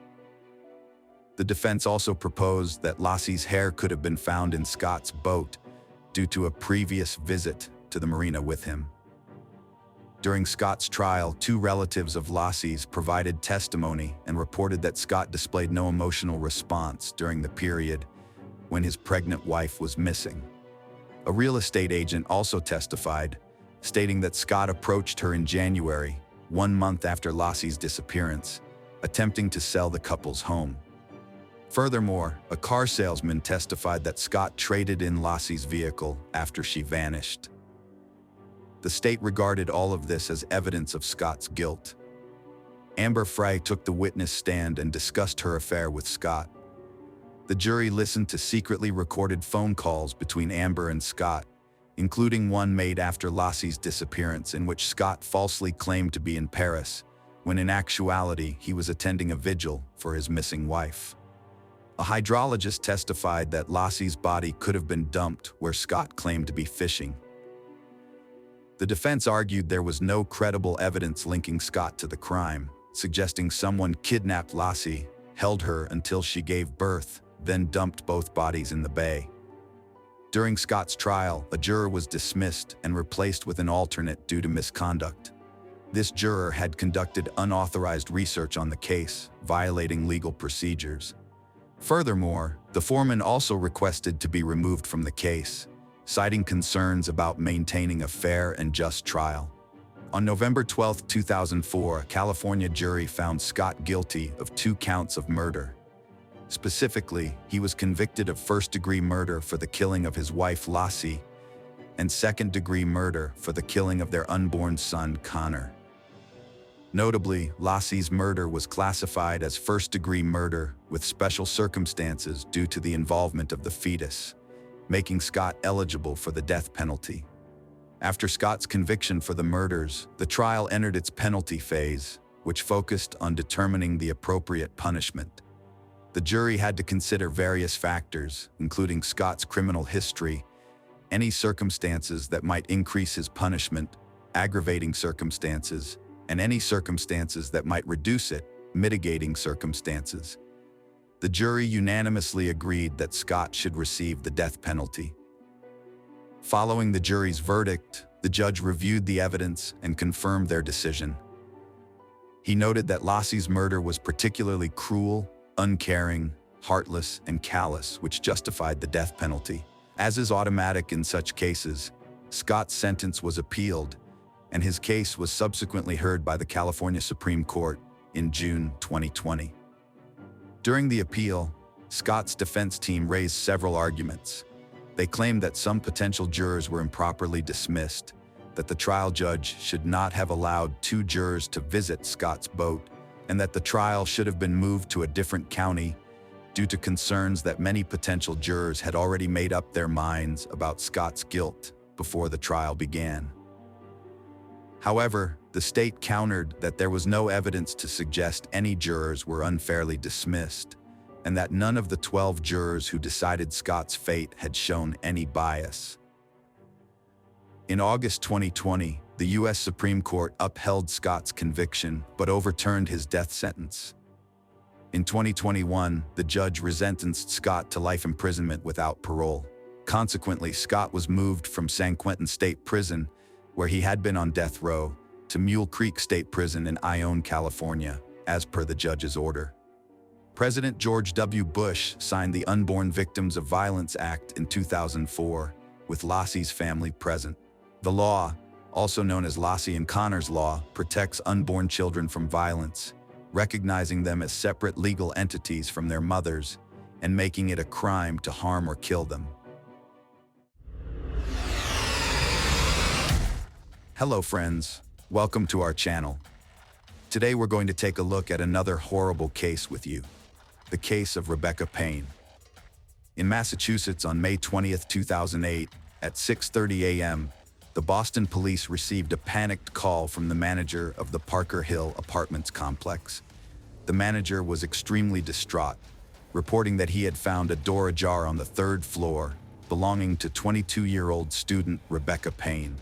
The defense also proposed that Lossie's hair could have been found in Scott's boat due to a previous visit to the marina with him. During Scott's trial, 2 relatives of Lossie's provided testimony and reported that Scott displayed no emotional response during the period when his pregnant wife was missing. A real estate agent also testified, stating that Scott approached her in January, 1 month after Lossie's disappearance, attempting to sell the couple's home. Furthermore, a car salesman testified that Scott traded in Lossie's vehicle after she vanished. The state regarded all of this as evidence of Scott's guilt. Amber Frey took the witness stand and discussed her affair with Scott. The jury listened to secretly recorded phone calls between Amber and Scott, including one made after Lossie's disappearance in which Scott falsely claimed to be in Paris, when in actuality he was attending a vigil for his missing wife. A hydrologist testified that Lossie's body could have been dumped where Scott claimed to be fishing. The defense argued there was no credible evidence linking Scott to the crime, suggesting someone kidnapped Lossie, held her until she gave birth, then dumped both bodies in the bay. During Scott's trial, a juror was dismissed and replaced with an alternate due to misconduct. This juror had conducted unauthorized research on the case, violating legal procedures. Furthermore, the foreman also requested to be removed from the case, citing concerns about maintaining a fair and just trial. On November 12, 2004, a California jury found Scott guilty of 2 counts of murder. Specifically, he was convicted of first-degree murder for the killing of his wife Lossie and second-degree murder for the killing of their unborn son Connor. Notably, Lassie's murder was classified as first-degree murder with special circumstances due to the involvement of the fetus, making Scott eligible for the death penalty. After Scott's conviction for the murders, the trial entered its penalty phase, which focused on determining the appropriate punishment. The jury had to consider various factors, including Scott's criminal history, any circumstances that might increase his punishment, aggravating circumstances, and any circumstances that might reduce it, mitigating circumstances. The jury unanimously agreed that Scott should receive the death penalty. Following the jury's verdict, the judge reviewed the evidence and confirmed their decision. He noted that Lassie's murder was particularly cruel, uncaring, heartless, and callous, which justified the death penalty. As is automatic in such cases, Scott's sentence was appealed, and his case was subsequently heard by the California Supreme Court in June 2020. During the appeal, Scott's defense team raised several arguments. They claimed that some potential jurors were improperly dismissed, that the trial judge should not have allowed 2 jurors to visit Scott's boat, and that the trial should have been moved to a different county due to concerns that many potential jurors had already made up their minds about Scott's guilt before the trial began. However, the state countered that there was no evidence to suggest any jurors were unfairly dismissed, and that none of the 12 jurors who decided Scott's fate had shown any bias. In August 2020, the U.S. Supreme Court upheld Scott's conviction but overturned his death sentence. In 2021, the judge resentenced Scott to life imprisonment without parole. Consequently, Scott was moved from San Quentin State Prison, where he had been on death row, to Mule Creek State Prison in Ione, California, as per the judge's order. President George W. Bush signed the Unborn Victims of Violence Act in 2004, with Lassie's family present. The law, also known as Lassie and Connor's Law, protects unborn children from violence, recognizing them as separate legal entities from their mothers and making it a crime to harm or kill them. Hello friends, welcome to our channel. Today we're going to take a look at another horrible case with you, the case of Rebecca Payne. In Massachusetts on May 20th, 2008, at 6:30 a.m., the Boston police received a panicked call from the manager of the Parker Hill Apartments complex. The manager was extremely distraught, reporting that he had found a door ajar on the 3rd floor, belonging to 22-year-old student Rebecca Payne.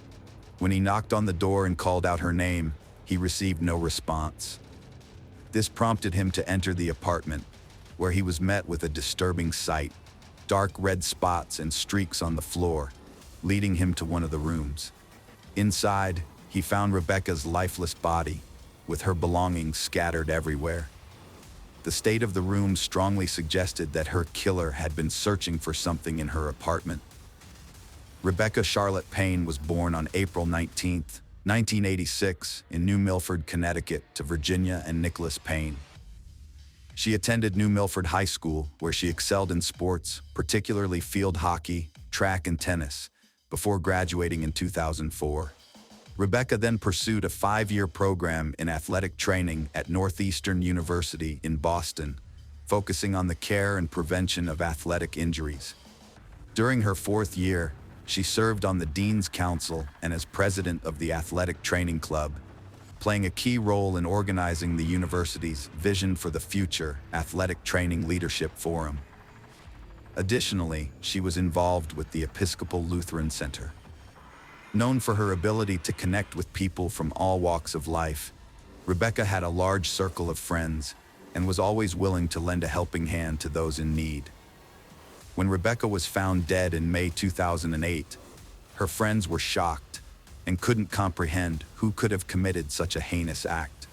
When he knocked on the door and called out her name, he received no response. This prompted him to enter the apartment, where he was met with a disturbing sight: dark red spots and streaks on the floor, leading him to one of the rooms. Inside, he found Rebecca's lifeless body, with her belongings scattered everywhere. The state of the room strongly suggested that her killer had been searching for something in her apartment. Rebecca Charlotte Payne was born on April 19, 1986, in New Milford, Connecticut, to Virginia and Nicholas Payne. She attended New Milford High School, where she excelled in sports, particularly field hockey, track, and tennis, before graduating in 2004. Rebecca then pursued a 5-year program in athletic training at Northeastern University in Boston, focusing on the care and prevention of athletic injuries. During her 4th year, she served on the Dean's Council and as president of the Athletic Training Club, playing a key role in organizing the university's Vision for the Future Athletic Training Leadership Forum. Additionally, she was involved with the Episcopal Lutheran Center. Known for her ability to connect with people from all walks of life, Rebecca had a large circle of friends and was always willing to lend a helping hand to those in need. When Rebecca was found dead in May 2008, her friends were shocked and couldn't comprehend who could have committed such a heinous act.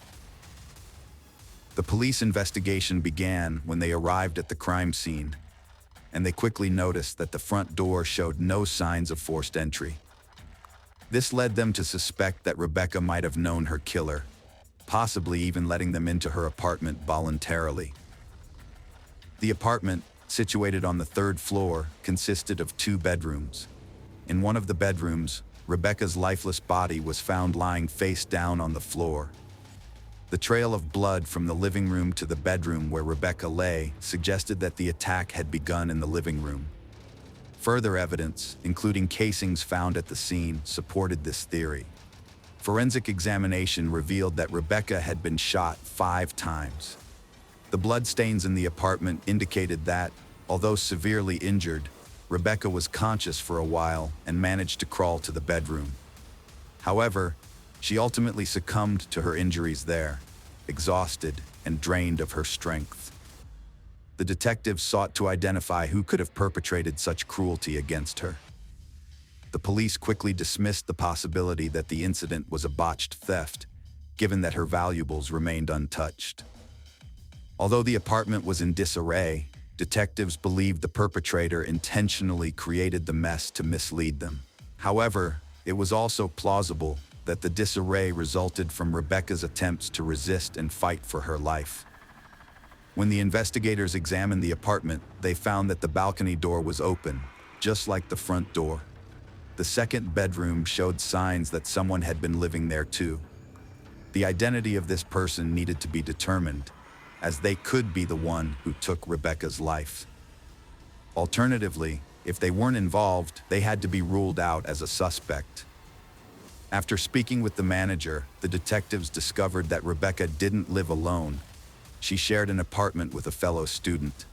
The police investigation began when they arrived at the crime scene, and they quickly noticed that the front door showed no signs of forced entry. This led them to suspect that Rebecca might have known her killer, possibly even letting them into her apartment voluntarily. The apartment, situated on the 3rd floor, consisted of 2 bedrooms. In one of the bedrooms, Rebecca's lifeless body was found lying face down on the floor. The trail of blood from the living room to the bedroom where Rebecca lay suggested that the attack had begun in the living room. Further evidence, including casings found at the scene, supported this theory. Forensic examination revealed that Rebecca had been shot 5 times. The bloodstains in the apartment indicated that, although severely injured, Rebecca was conscious for a while and managed to crawl to the bedroom. However, she ultimately succumbed to her injuries there, exhausted and drained of her strength. The detectives sought to identify who could have perpetrated such cruelty against her. The police quickly dismissed the possibility that the incident was a botched theft, given that her valuables remained untouched. Although the apartment was in disarray, detectives believed the perpetrator intentionally created the mess to mislead them. However, it was also plausible that the disarray resulted from Rebecca's attempts to resist and fight for her life. When the investigators examined the apartment, they found that the balcony door was open, just like the front door. The second bedroom showed signs that someone had been living there too. The identity of this person needed to be determined, as they could be the one who took Rebecca's life. Alternatively, if they weren't involved, they had to be ruled out as a suspect. After speaking with the manager, the detectives discovered that Rebecca didn't live alone. She shared an apartment with a fellow student.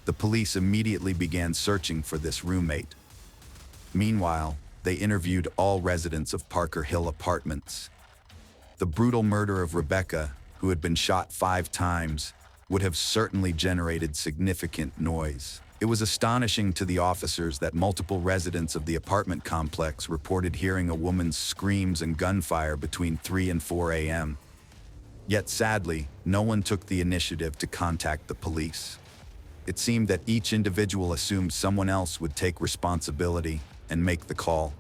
The police immediately began searching for this roommate. Meanwhile, they interviewed all residents of Parker Hill Apartments. The brutal murder of Rebecca, who had been shot 5 times, would have certainly generated significant noise. It was astonishing to the officers that multiple residents of the apartment complex reported hearing a woman's screams and gunfire between 3 and 4 a.m. Yet sadly, no one took the initiative to contact the police. It seemed that each individual assumed someone else would take responsibility and make the call.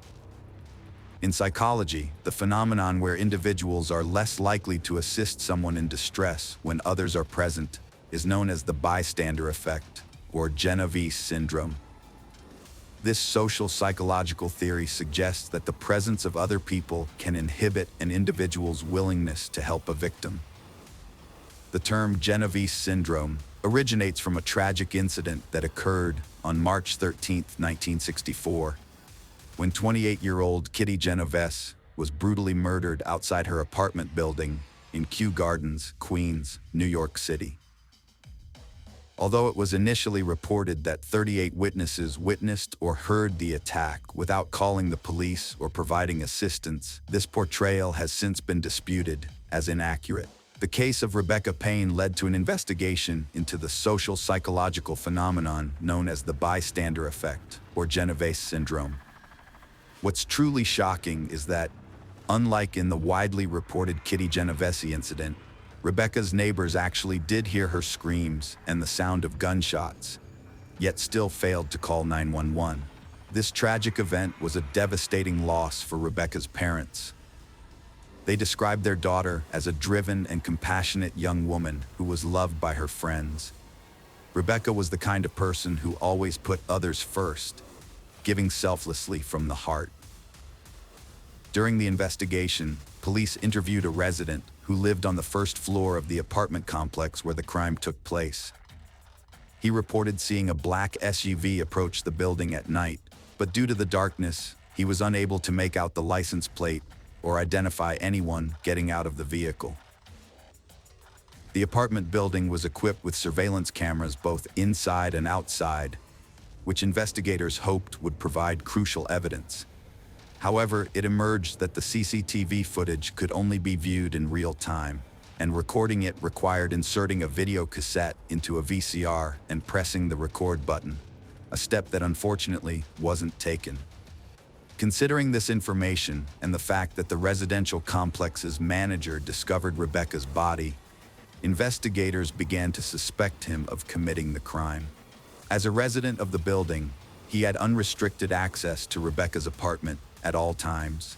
In psychology, the phenomenon where individuals are less likely to assist someone in distress when others are present is known as the bystander effect, or Genovese syndrome. This social psychological theory suggests that the presence of other people can inhibit an individual's willingness to help a victim. The term Genovese syndrome originates from a tragic incident that occurred on March 13, 1964, when 28-year-old Kitty Genovese was brutally murdered outside her apartment building in Kew Gardens, Queens, New York City. Although it was initially reported that 38 witnesses witnessed or heard the attack without calling the police or providing assistance, this portrayal has since been disputed as inaccurate. The case of Rebecca Payne led to an investigation into the social psychological phenomenon known as the bystander effect, or Genovese syndrome. What's truly shocking is that, unlike in the widely reported Kitty Genovese incident, Rebecca's neighbors actually did hear her screams and the sound of gunshots, yet still failed to call 911. This tragic event was a devastating loss for Rebecca's parents. They described their daughter as a driven and compassionate young woman who was loved by her friends. Rebecca was the kind of person who always put others first, giving selflessly from the heart. During the investigation, police interviewed a resident who lived on the first floor of the apartment complex where the crime took place. He reported seeing a black SUV approach the building at night, but due to the darkness, he was unable to make out the license plate or identify anyone getting out of the vehicle. The apartment building was equipped with surveillance cameras both inside and outside, which investigators hoped would provide crucial evidence. However, it emerged that the CCTV footage could only be viewed in real time, and recording it required inserting a video cassette into a VCR and pressing the record button, a step that unfortunately wasn't taken. Considering this information and the fact that the residential complex's manager discovered Rebecca's body, investigators began to suspect him of committing the crime. As a resident of the building, he had unrestricted access to Rebecca's apartment at all times.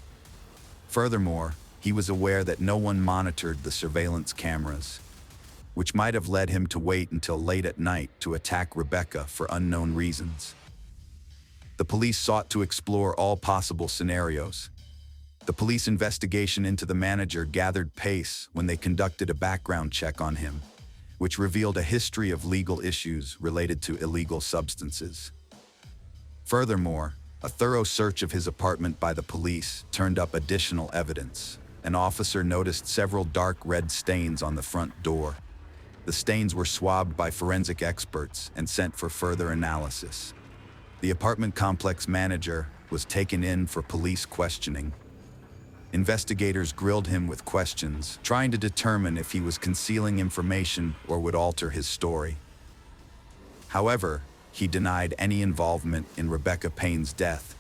Furthermore, he was aware that no one monitored the surveillance cameras, which might have led him to wait until late at night to attack Rebecca for unknown reasons. The police sought to explore all possible scenarios. The police investigation into the manager gathered pace when they conducted a background check on him, which revealed a history of legal issues related to illegal substances. Furthermore, a thorough search of his apartment by the police turned up additional evidence. An officer noticed several dark red stains on the front door. The stains were swabbed by forensic experts and sent for further analysis. The apartment complex manager was taken in for police questioning. Investigators grilled him with questions, trying to determine if he was concealing information or would alter his story. However, he denied any involvement in Rebecca Payne's death,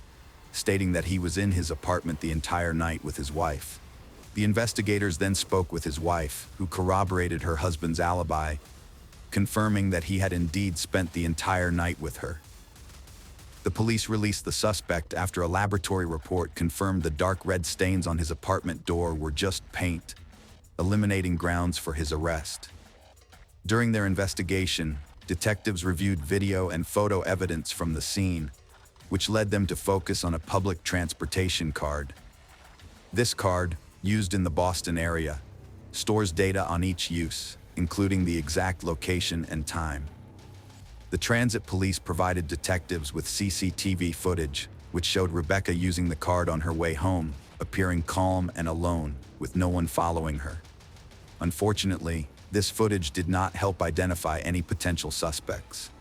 stating that he was in his apartment the entire night with his wife. The investigators then spoke with his wife, who corroborated her husband's alibi, confirming that he had indeed spent the entire night with her. The police released the suspect after a laboratory report confirmed the dark red stains on his apartment door were just paint, eliminating grounds for his arrest. During their investigation, detectives reviewed video and photo evidence from the scene, which led them to focus on a public transportation card. This card, used in the Boston area, stores data on each use, including the exact location and time. The transit police provided detectives with CCTV footage, which showed Rebecca using the card on her way home, appearing calm and alone, with no one following her. Unfortunately, this footage did not help identify any potential suspects.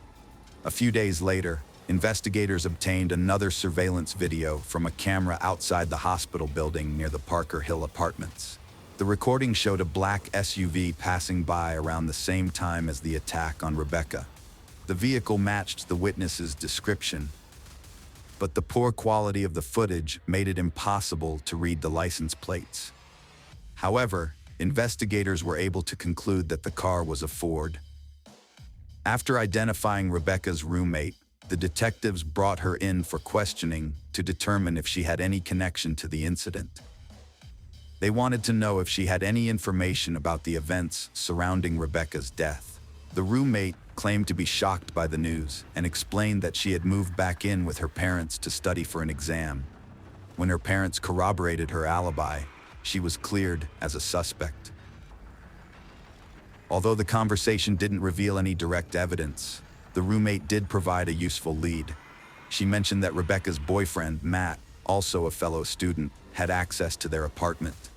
A few days later, investigators obtained another surveillance video from a camera outside the hospital building near the Parker Hill Apartments. The recording showed a black SUV passing by around the same time as the attack on Rebecca. The vehicle matched the witness's description, but the poor quality of the footage made it impossible to read the license plates. However, investigators were able to conclude that the car was a Ford. After identifying Rebecca's roommate, the detectives brought her in for questioning to determine if she had any connection to the incident. They wanted to know if she had any information about the events surrounding Rebecca's death. The roommate claimed to be shocked by the news and explained that she had moved back in with her parents to study for an exam. When her parents corroborated her alibi, she was cleared as a suspect. Although the conversation didn't reveal any direct evidence, the roommate did provide a useful lead. She mentioned that Rebecca's boyfriend, Matt, also a fellow student, had access to their apartment.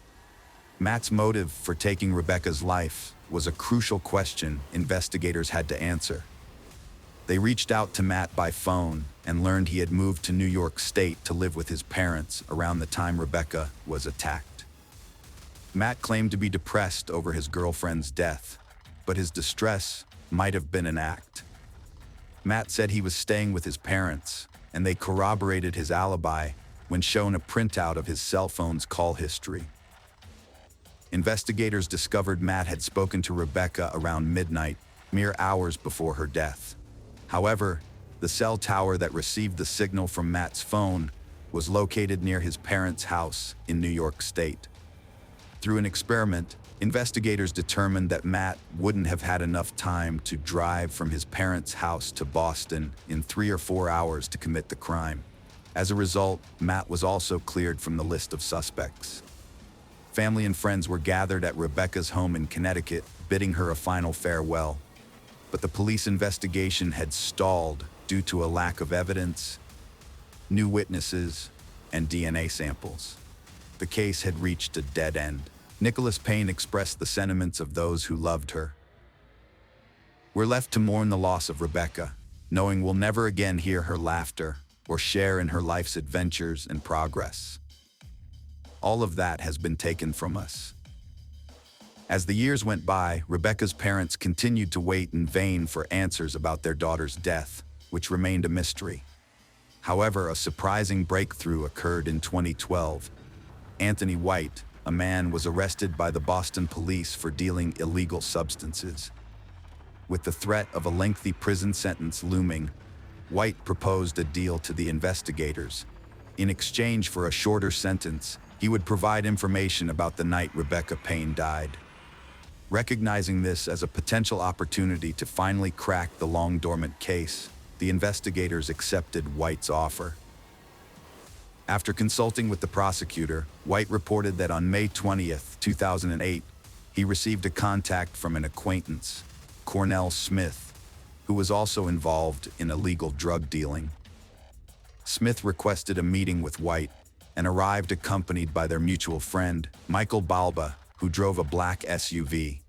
Matt's motive for taking Rebecca's life was a crucial question investigators had to answer. They reached out to Matt by phone and learned he had moved to New York State to live with his parents around the time Rebecca was attacked. Matt claimed to be depressed over his girlfriend's death, but his distress might have been an act. Matt said he was staying with his parents, and they corroborated his alibi when shown a printout of his cell phone's call history. Investigators discovered Matt had spoken to Rebecca around midnight, mere hours before her death. However, the cell tower that received the signal from Matt's phone was located near his parents' house in New York State. Through an experiment, investigators determined that Matt wouldn't have had enough time to drive from his parents' house to Boston in 3 or 4 hours to commit the crime. As a result, Matt was also cleared from the list of suspects. Family and friends were gathered at Rebecca's home in Connecticut, bidding her a final farewell. But the police investigation had stalled due to a lack of evidence, new witnesses, and DNA samples. The case had reached a dead end. Nicholas Payne expressed the sentiments of those who loved her. "We're left to mourn the loss of Rebecca, knowing we'll never again hear her laughter or share in her life's adventures and progress. All of that has been taken from us." As the years went by, Rebecca's parents continued to wait in vain for answers about their daughter's death, which remained a mystery. However, a surprising breakthrough occurred in 2012. Anthony White, a man, was arrested by the Boston police for dealing illegal substances. With the threat of a lengthy prison sentence looming, White proposed a deal to the investigators. In exchange for a shorter sentence, he would provide information about the night Rebecca Payne died. Recognizing this as a potential opportunity to finally crack the long-dormant case, the investigators accepted White's offer. After consulting with the prosecutor, White reported that on May 20th, 2008, he received a contact from an acquaintance, Cornell Smith, who was also involved in illegal drug dealing. Smith requested a meeting with White and arrived accompanied by their mutual friend, Michael Balba, who drove a black SUV.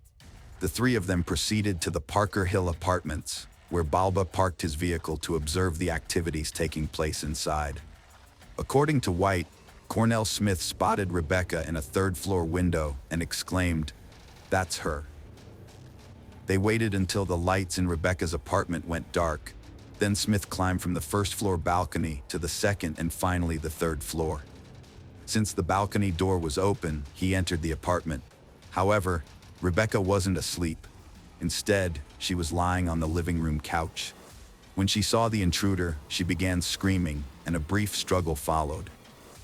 The three of them proceeded to the Parker Hill Apartments, where Balba parked his vehicle to observe the activities taking place inside. According to White, Cornell Smith spotted Rebecca in a third-floor window and exclaimed, "That's her." They waited until the lights in Rebecca's apartment went dark. Then Smith climbed from the first-floor balcony to the second and finally the third floor. Since the balcony door was open, he entered the apartment. However, Rebecca wasn't asleep. Instead, she was lying on the living room couch. When she saw the intruder, she began screaming, and a brief struggle followed.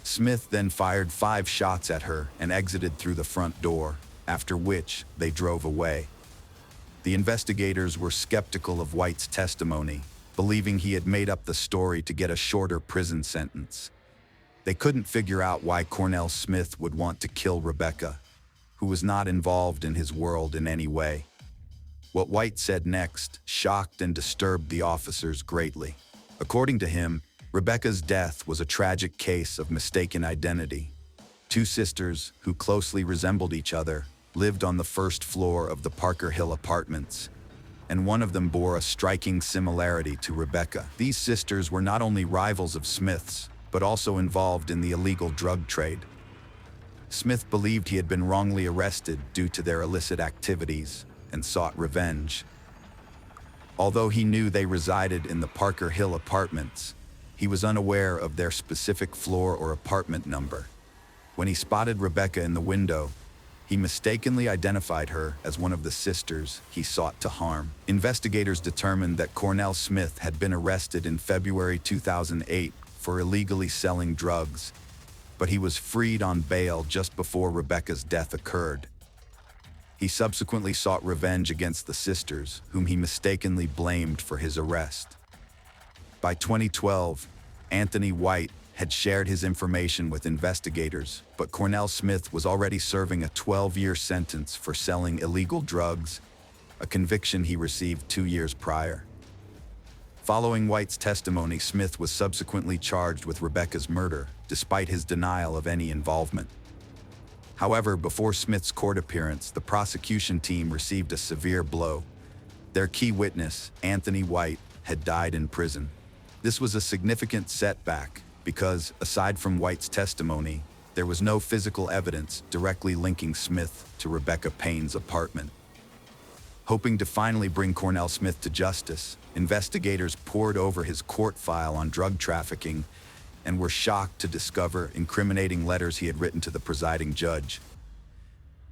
Smith then fired 5 shots at her and exited through the front door, after which they drove away. The investigators were skeptical of White's testimony, believing he had made up the story to get a shorter prison sentence. They couldn't figure out why Cornell Smith would want to kill Rebecca, who was not involved in his world in any way. What White said next shocked and disturbed the officers greatly. According to him, Rebecca's death was a tragic case of mistaken identity. 2 sisters, who closely resembled each other, lived on the first floor of the Parker Hill Apartments, and one of them bore a striking similarity to Rebecca. These sisters were not only rivals of Smith's, but also involved in the illegal drug trade. Smith believed he had been wrongly arrested due to their illicit activities and sought revenge. Although he knew they resided in the Parker Hill Apartments, he was unaware of their specific floor or apartment number. When he spotted Rebecca in the window, he mistakenly identified her as one of the sisters he sought to harm. Investigators determined that Cornell Smith had been arrested in February 2008 for illegally selling drugs, but he was freed on bail just before Rebecca's death occurred. He subsequently sought revenge against the sisters, whom he mistakenly blamed for his arrest. By 2012, Anthony White had shared his information with investigators, but Cornell Smith was already serving a 12-year sentence for selling illegal drugs, a conviction he received 2 years prior. Following White's testimony, Smith was subsequently charged with Rebecca's murder, despite his denial of any involvement. However, before Smith's court appearance, the prosecution team received a severe blow. Their key witness, Anthony White, had died in prison. This was a significant setback because, aside from White's testimony, there was no physical evidence directly linking Smith to Rebecca Payne's apartment. Hoping to finally bring Cornell Smith to justice, investigators pored over his court file on drug trafficking and were shocked to discover incriminating letters he had written to the presiding judge.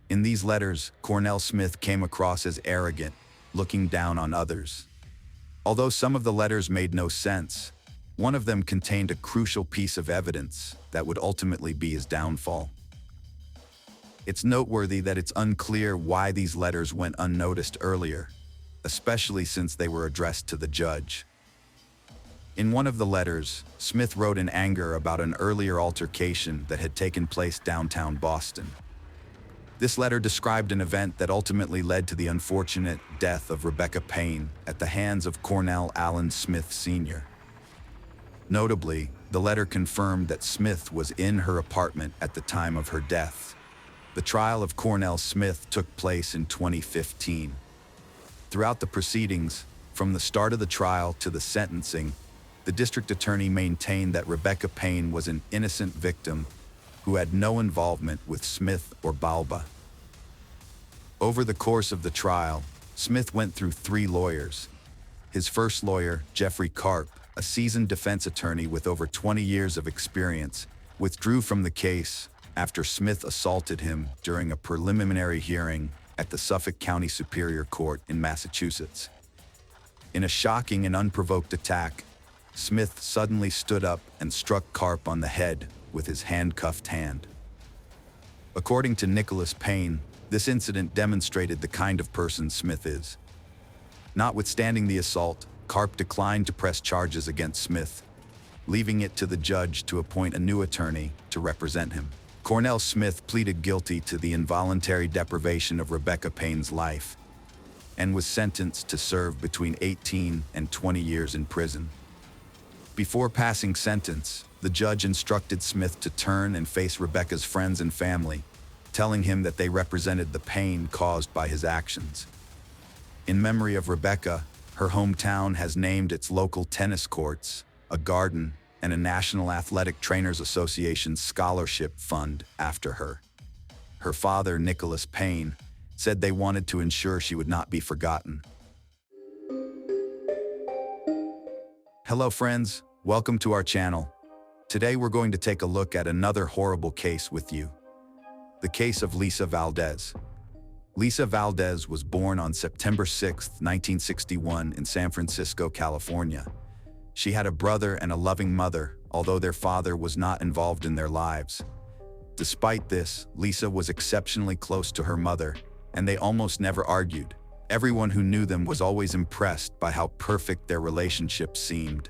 In these letters, Cornell Smith came across as arrogant, looking down on others. Although some of the letters made no sense, one of them contained a crucial piece of evidence that would ultimately be his downfall. It's noteworthy that it's unclear why these letters went unnoticed earlier, especially since they were addressed to the judge. In one of the letters, Smith wrote in anger about an earlier altercation that had taken place downtown Boston. This letter described an event that ultimately led to the unfortunate death of Rebecca Payne at the hands of Cornell Allen Smith Sr. Notably, the letter confirmed that Smith was in her apartment at the time of her death. The trial of Cornell Smith took place in 2015. Throughout the proceedings, from the start of the trial to the sentencing, the district attorney maintained that Rebecca Payne was an innocent victim who had no involvement with Smith or Balba. Over the course of the trial, Smith went through 3 lawyers. His first lawyer, Jeffrey Karp, a seasoned defense attorney with over 20 years of experience, withdrew from the case after Smith assaulted him during a preliminary hearing at the Suffolk County Superior Court in Massachusetts. In a shocking and unprovoked attack, Smith suddenly stood up and struck Karp on the head with his handcuffed hand. According to Nicholas Payne, this incident demonstrated the kind of person Smith is. Notwithstanding the assault, Karp declined to press charges against Smith, leaving it to the judge to appoint a new attorney to represent him. Cornell Smith pleaded guilty to the involuntary deprivation of Rebecca Payne's life and was sentenced to serve between 18 and 20 years in prison. Before passing sentence, the judge instructed Smith to turn and face Rebecca's friends and family, telling him that they represented the pain caused by his actions. In memory of Rebecca, her hometown has named its local tennis courts, a garden, and a National Athletic Trainers Association scholarship fund after her. Her father, Nicholas Payne, said they wanted to ensure she would not be forgotten. Hello friends, welcome to our channel. Today we're going to take a look at another horrible case with you. The case of Lisa Valdez. Lisa Valdez was born on September 6, 1961 in San Francisco, California. She had a brother and a loving mother, although their father was not involved in their lives. Despite this, Lisa was exceptionally close to her mother, and they almost never argued. Everyone who knew them was always impressed by how perfect their relationship seemed.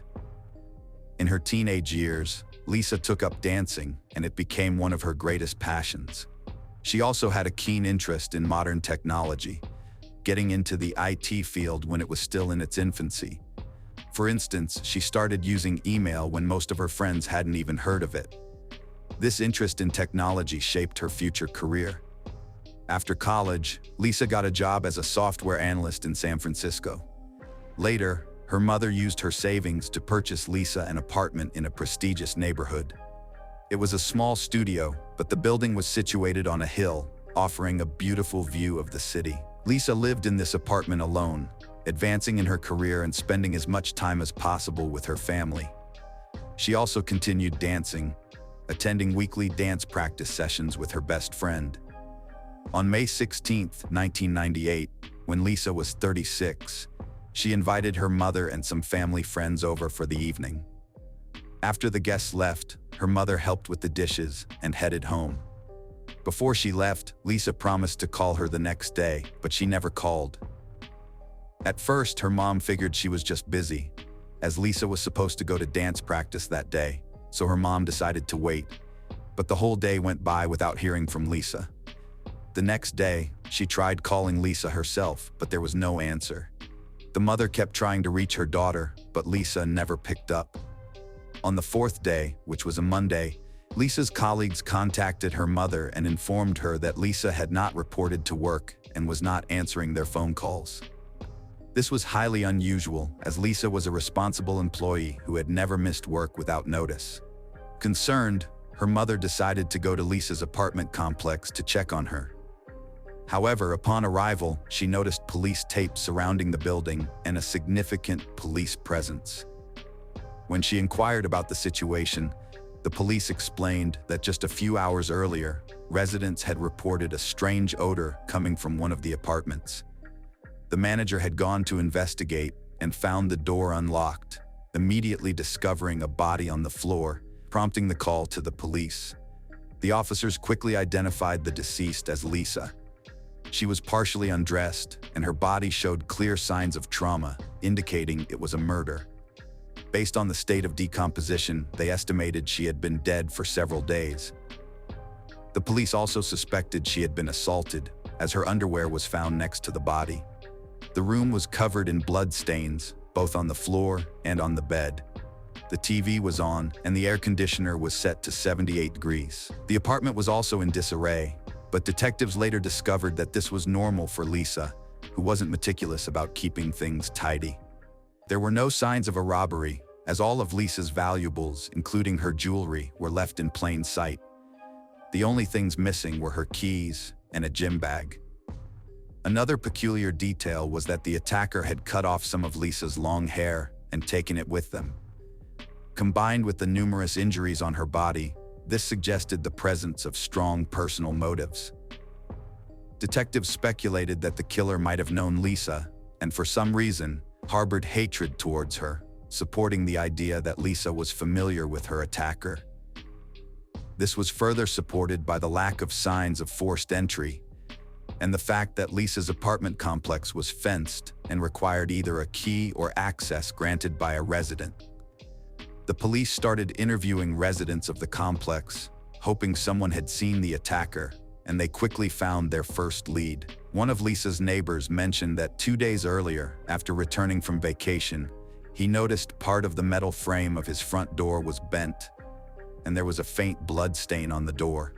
In her teenage years, Lisa took up dancing, and it became one of her greatest passions. She also had a keen interest in modern technology, getting into the IT field when it was still in its infancy. For instance, she started using email when most of her friends hadn't even heard of it. This interest in technology shaped her future career. After college, Lisa got a job as a software analyst in San Francisco. Later, her mother used her savings to purchase Lisa an apartment in a prestigious neighborhood. It was a small studio, but the building was situated on a hill, offering a beautiful view of the city. Lisa lived in this apartment alone, advancing in her career and spending as much time as possible with her family. She also continued dancing, attending weekly dance practice sessions with her best friend. On May 16, 1998, when Lisa was 36, she invited her mother and some family friends over for the evening. After the guests left, her mother helped with the dishes and headed home. Before she left, Lisa promised to call her the next day, but she never called. At first, her mom figured she was just busy, as Lisa was supposed to go to dance practice that day, so her mom decided to wait. But the whole day went by without hearing from Lisa. The next day, she tried calling Lisa herself, but there was no answer. The mother kept trying to reach her daughter, but Lisa never picked up. On the fourth day, which was a Monday, Lisa's colleagues contacted her mother and informed her that Lisa had not reported to work and was not answering their phone calls. This was highly unusual, as Lisa was a responsible employee who had never missed work without notice. Concerned, her mother decided to go to Lisa's apartment complex to check on her. However, upon arrival, she noticed police tape surrounding the building and a significant police presence. When she inquired about the situation, the police explained that just a few hours earlier, residents had reported a strange odor coming from one of the apartments. The manager had gone to investigate and found the door unlocked, immediately discovering a body on the floor, prompting the call to the police. The officers quickly identified the deceased as Lisa. She was partially undressed, and her body showed clear signs of trauma, indicating it was a murder. Based on the state of decomposition, they estimated she had been dead for several days. The police also suspected she had been assaulted, as her underwear was found next to the body. The room was covered in blood stains, both on the floor and on the bed. The TV was on, and the air conditioner was set to 78 degrees. The apartment was also in disarray, but detectives later discovered that this was normal for Lisa, who wasn't meticulous about keeping things tidy. There were no signs of a robbery, as all of Lisa's valuables, including her jewelry, were left in plain sight. The only things missing were her keys and a gym bag. Another peculiar detail was that the attacker had cut off some of Lisa's long hair and taken it with them. Combined with the numerous injuries on her body, this suggested the presence of strong personal motives. Detectives speculated that the killer might have known Lisa, and for some reason, harbored hatred towards her, supporting the idea that Lisa was familiar with her attacker. This was further supported by the lack of signs of forced entry, and the fact that Lisa's apartment complex was fenced and required either a key or access granted by a resident. The police started interviewing residents of the complex, hoping someone had seen the attacker, and they quickly found their first lead. One of Lisa's neighbors mentioned that 2 days earlier, after returning from vacation, he noticed part of the metal frame of his front door was bent, and there was a faint blood stain on the door.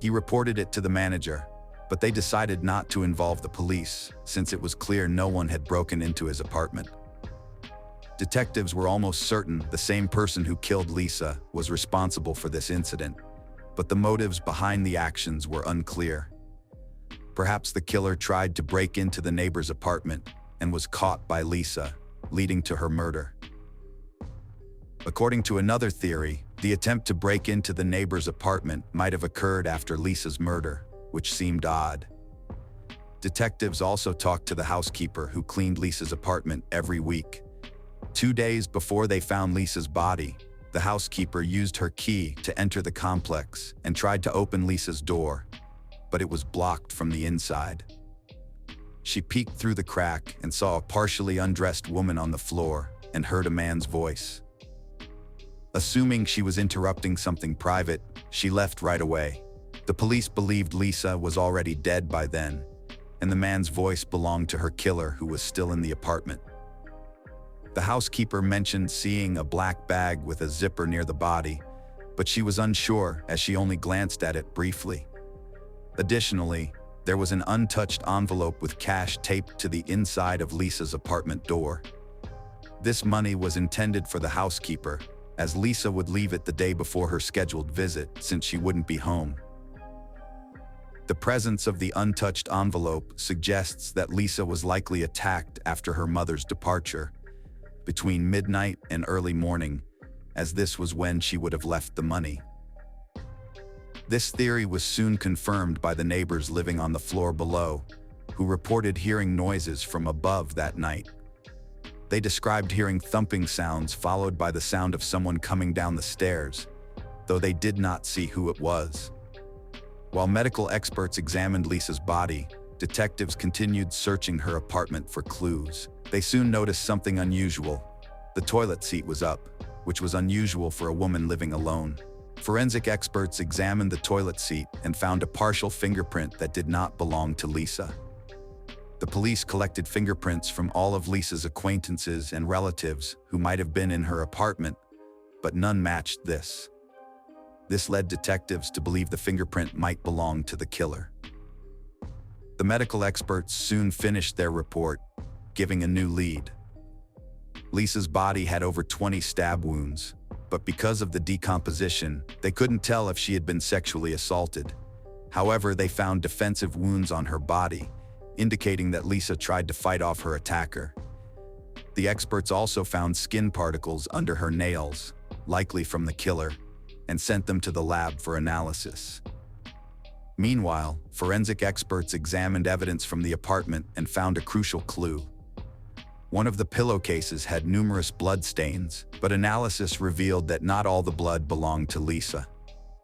He reported it to the manager, but they decided not to involve the police since it was clear no one had broken into his apartment. Detectives were almost certain the same person who killed Lisa was responsible for this incident, but the motives behind the actions were unclear. Perhaps the killer tried to break into the neighbor's apartment and was caught by Lisa, leading to her murder. According to another theory, the attempt to break into the neighbor's apartment might have occurred after Lisa's murder, which seemed odd. Detectives also talked to the housekeeper who cleaned Lisa's apartment every week. 2 days before they found Lisa's body, the housekeeper used her key to enter the complex and tried to open Lisa's door, but it was blocked from the inside. She peeked through the crack and saw a partially undressed woman on the floor and heard a man's voice. Assuming she was interrupting something private, she left right away. The police believed Lisa was already dead by then, and the man's voice belonged to her killer who was still in the apartment. The housekeeper mentioned seeing a black bag with a zipper near the body, but she was unsure as she only glanced at it briefly. Additionally, there was an untouched envelope with cash taped to the inside of Lisa's apartment door. This money was intended for the housekeeper, as Lisa would leave it the day before her scheduled visit since she wouldn't be home. The presence of the untouched envelope suggests that Lisa was likely attacked after her mother's departure, between midnight and early morning, as this was when she would have left the money. This theory was soon confirmed by the neighbors living on the floor below, who reported hearing noises from above that night. They described hearing thumping sounds followed by the sound of someone coming down the stairs, though they did not see who it was. While medical experts examined Lisa's body, detectives continued searching her apartment for clues. They soon noticed something unusual. The toilet seat was up, which was unusual for a woman living alone. Forensic experts examined the toilet seat and found a partial fingerprint that did not belong to Lisa. The police collected fingerprints from all of Lisa's acquaintances and relatives who might have been in her apartment, but none matched this. This led detectives to believe the fingerprint might belong to the killer. The medical experts soon finished their report, giving a new lead. Lisa's body had over 20 stab wounds, but because of the decomposition, they couldn't tell if she had been sexually assaulted. However, they found defensive wounds on her body, indicating that Lisa tried to fight off her attacker. The experts also found skin particles under her nails, likely from the killer, and sent them to the lab for analysis. Meanwhile, forensic experts examined evidence from the apartment and found a crucial clue. One of the pillowcases had numerous blood stains, but analysis revealed that not all the blood belonged to Lisa.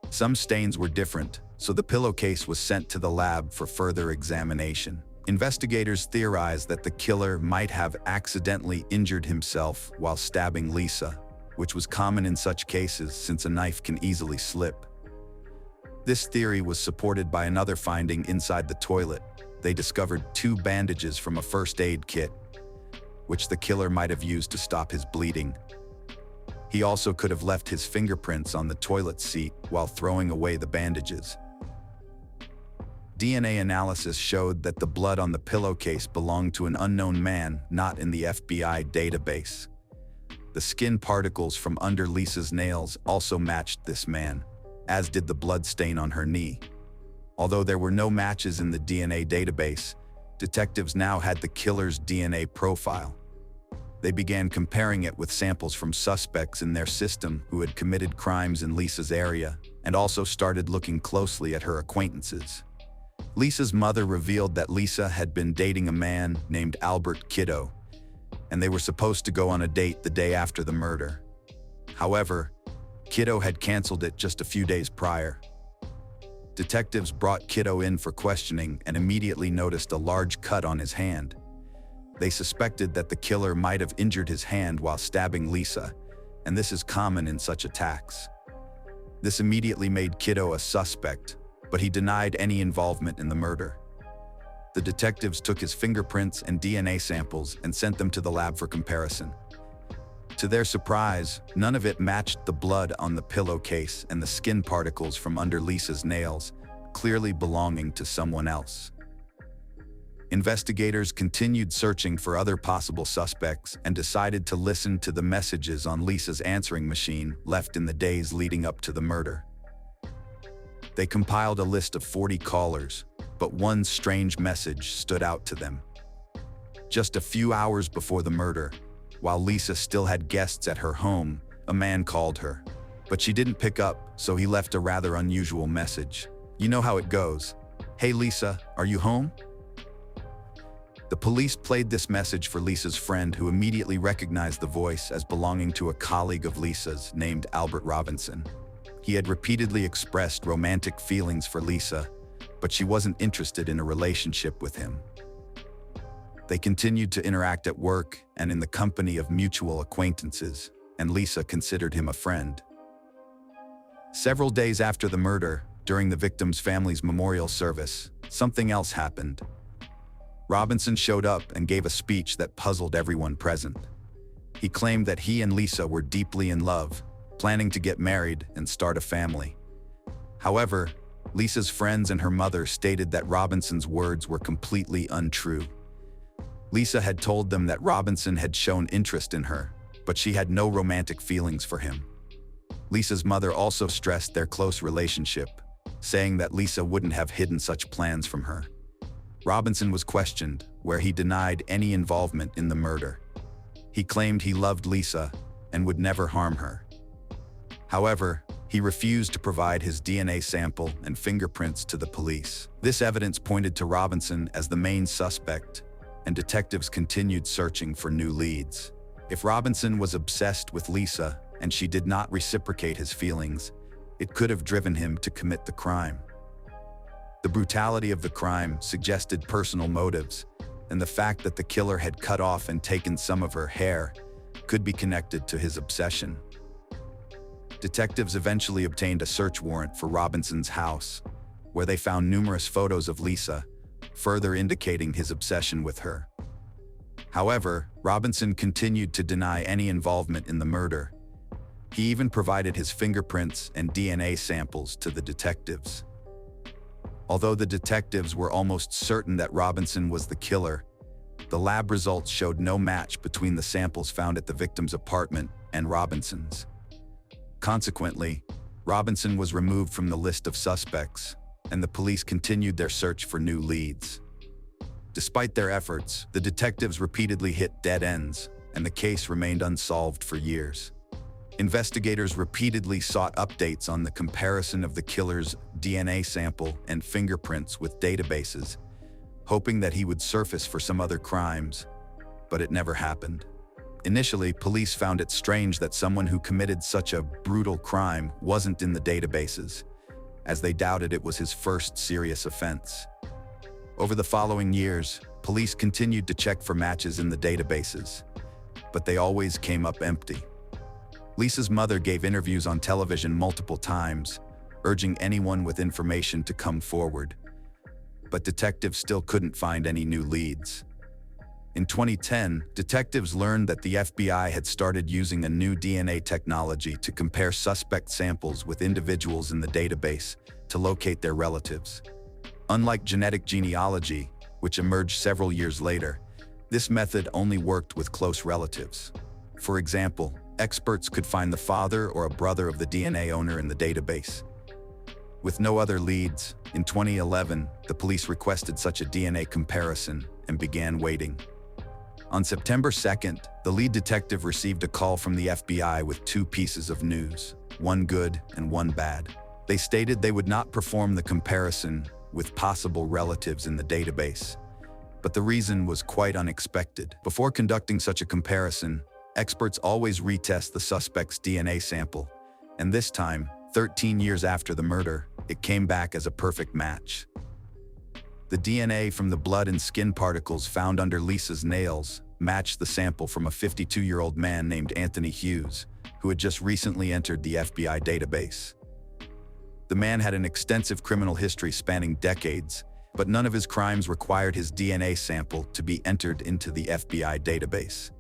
Some stains were different, so the pillowcase was sent to the lab for further examination. Investigators theorized that the killer might have accidentally injured himself while stabbing Lisa, which was common in such cases since a knife can easily slip. This theory was supported by another finding inside the toilet. They discovered 2 bandages from a first aid kit, which the killer might have used to stop his bleeding. He also could have left his fingerprints on the toilet seat while throwing away the bandages. DNA analysis showed that the blood on the pillowcase belonged to an unknown man not in the FBI database. The skin particles from under Lisa's nails also matched this man, as did the blood stain on her knee. Although there were no matches in the DNA database, detectives now had the killer's DNA profile. They began comparing it with samples from suspects in their system who had committed crimes in Lisa's area, and also started looking closely at her acquaintances. Lisa's mother revealed that Lisa had been dating a man named Albert Kiddo, and they were supposed to go on a date the day after the murder. However, Kiddo had canceled it just a few days prior. Detectives brought Kiddo in for questioning and immediately noticed a large cut on his hand. They suspected that the killer might have injured his hand while stabbing Lisa, and this is common in such attacks. This immediately made Kiddo a suspect, but he denied any involvement in the murder. The detectives took his fingerprints and DNA samples and sent them to the lab for comparison. To their surprise, none of it matched the blood on the pillowcase and the skin particles from under Lisa's nails, clearly belonging to someone else. Investigators continued searching for other possible suspects and decided to listen to the messages on Lisa's answering machine left in the days leading up to the murder. They compiled a list of 40 callers, but one strange message stood out to them. Just a few hours before the murder, while Lisa still had guests at her home, a man called her. But she didn't pick up, so he left a rather unusual message. You know how it goes. Hey Lisa, are you home? The police played this message for Lisa's friend, who immediately recognized the voice as belonging to a colleague of Lisa's named Albert Robinson. He had repeatedly expressed romantic feelings for Lisa, but she wasn't interested in a relationship with him. They continued to interact at work and in the company of mutual acquaintances, and Lisa considered him a friend. Several days after the murder, during the victim's family's memorial service, something else happened. Robinson showed up and gave a speech that puzzled everyone present. He claimed that he and Lisa were deeply in love, planning to get married and start a family. However, Lisa's friends and her mother stated that Robinson's words were completely untrue. Lisa had told them that Robinson had shown interest in her, but she had no romantic feelings for him. Lisa's mother also stressed their close relationship, saying that Lisa wouldn't have hidden such plans from her. Robinson was questioned, where he denied any involvement in the murder. He claimed he loved Lisa and would never harm her. However, he refused to provide his DNA sample and fingerprints to the police. This evidence pointed to Robinson as the main suspect, and detectives continued searching for new leads. If Robinson was obsessed with Lisa and she did not reciprocate his feelings, it could have driven him to commit the crime. The brutality of the crime suggested personal motives, and the fact that the killer had cut off and taken some of her hair could be connected to his obsession. Detectives eventually obtained a search warrant for Robinson's house, where they found numerous photos of Lisa, further indicating his obsession with her. However, Robinson continued to deny any involvement in the murder. He even provided his fingerprints and DNA samples to the detectives. Although the detectives were almost certain that Robinson was the killer, the lab results showed no match between the samples found at the victim's apartment and Robinson's. Consequently, Robinson was removed from the list of suspects, and the police continued their search for new leads. Despite their efforts, the detectives repeatedly hit dead ends, and the case remained unsolved for years. Investigators repeatedly sought updates on the comparison of the killer's DNA sample and fingerprints with databases, hoping that he would surface for some other crimes, but it never happened. Initially, police found it strange that someone who committed such a brutal crime wasn't in the databases, as they doubted it was his first serious offense. Over the following years, police continued to check for matches in the databases, but they always came up empty. Lisa's mother gave interviews on television multiple times, urging anyone with information to come forward, but detectives still couldn't find any new leads. In 2010, detectives learned that the FBI had started using a new DNA technology to compare suspect samples with individuals in the database to locate their relatives. Unlike genetic genealogy, which emerged several years later, this method only worked with close relatives. For example, experts could find the father or a brother of the DNA owner in the database. With no other leads, in 2011, the police requested such a DNA comparison and began waiting. On September 2nd, the lead detective received a call from the FBI with two pieces of news, one good and one bad. They stated they would not perform the comparison with possible relatives in the database, but the reason was quite unexpected. Before conducting such a comparison, experts always retest the suspect's DNA sample, and this time, 13 years after the murder, it came back as a perfect match. The DNA from the blood and skin particles found under Lisa's nails matched the sample from a 52-year-old man named Anthony Hughes, who had just recently entered the FBI database. The man had an extensive criminal history spanning decades, but none of his crimes required his DNA sample to be entered into the FBI database.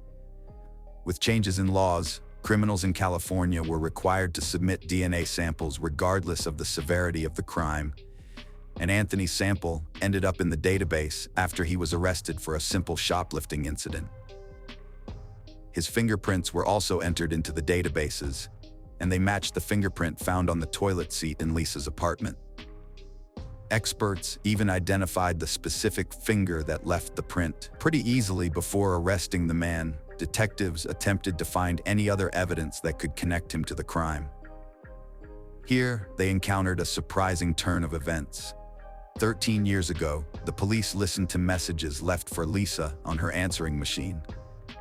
With changes in laws, criminals in California were required to submit DNA samples regardless of the severity of the crime, and Anthony's sample ended up in the database after he was arrested for a simple shoplifting incident. His fingerprints were also entered into the databases, and they matched the fingerprint found on the toilet seat in Lisa's apartment. Experts even identified the specific finger that left the print. Pretty easily before arresting the man, detectives attempted to find any other evidence that could connect him to the crime. Here, they encountered a surprising turn of events. 13 years ago, the police listened to messages left for Lisa on her answering machine.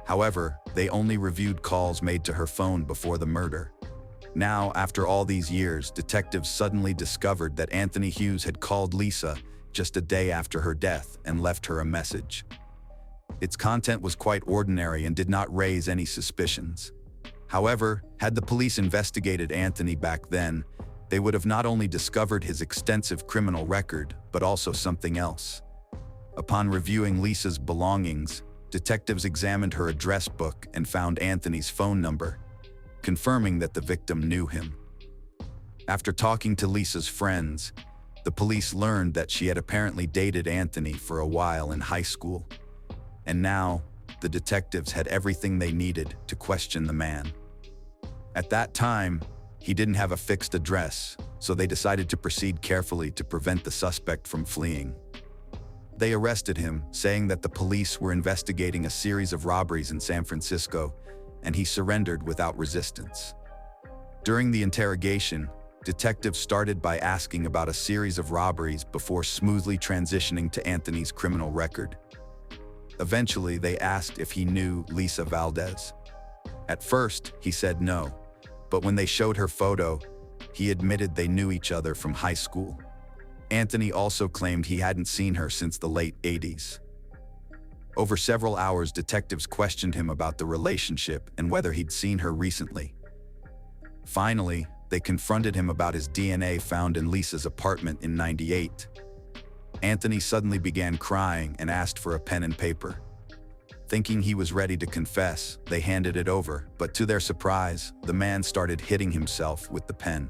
However, they only reviewed calls made to her phone before the murder. Now, after all these years, detectives suddenly discovered that Anthony Hughes had called Lisa just a day after her death and left her a message. Its content was quite ordinary and did not raise any suspicions. However, had the police investigated Anthony back then, they would have not only discovered his extensive criminal record, but also something else. Upon reviewing Lisa's belongings, detectives examined her address book and found Anthony's phone number, confirming that the victim knew him. After talking to Lisa's friends, the police learned that she had apparently dated Anthony for a while in high school. And now, the detectives had everything they needed to question the man. At that time, he didn't have a fixed address, so they decided to proceed carefully to prevent the suspect from fleeing. They arrested him, saying that the police were investigating a series of robberies in San Francisco, and he surrendered without resistance. During the interrogation, detectives started by asking about a series of robberies before smoothly transitioning to Anthony's criminal record. Eventually, they asked if he knew Lisa Valdez. At first, he said no, but when they showed her photo, he admitted they knew each other from high school. Anthony also claimed he hadn't seen her since the late 80s. Over several hours, detectives questioned him about the relationship and whether he'd seen her recently. Finally, they confronted him about his DNA found in Lisa's apartment in '98. Anthony suddenly began crying and asked for a pen and paper. Thinking he was ready to confess, they handed it over, but to their surprise, the man started hitting himself with the pen.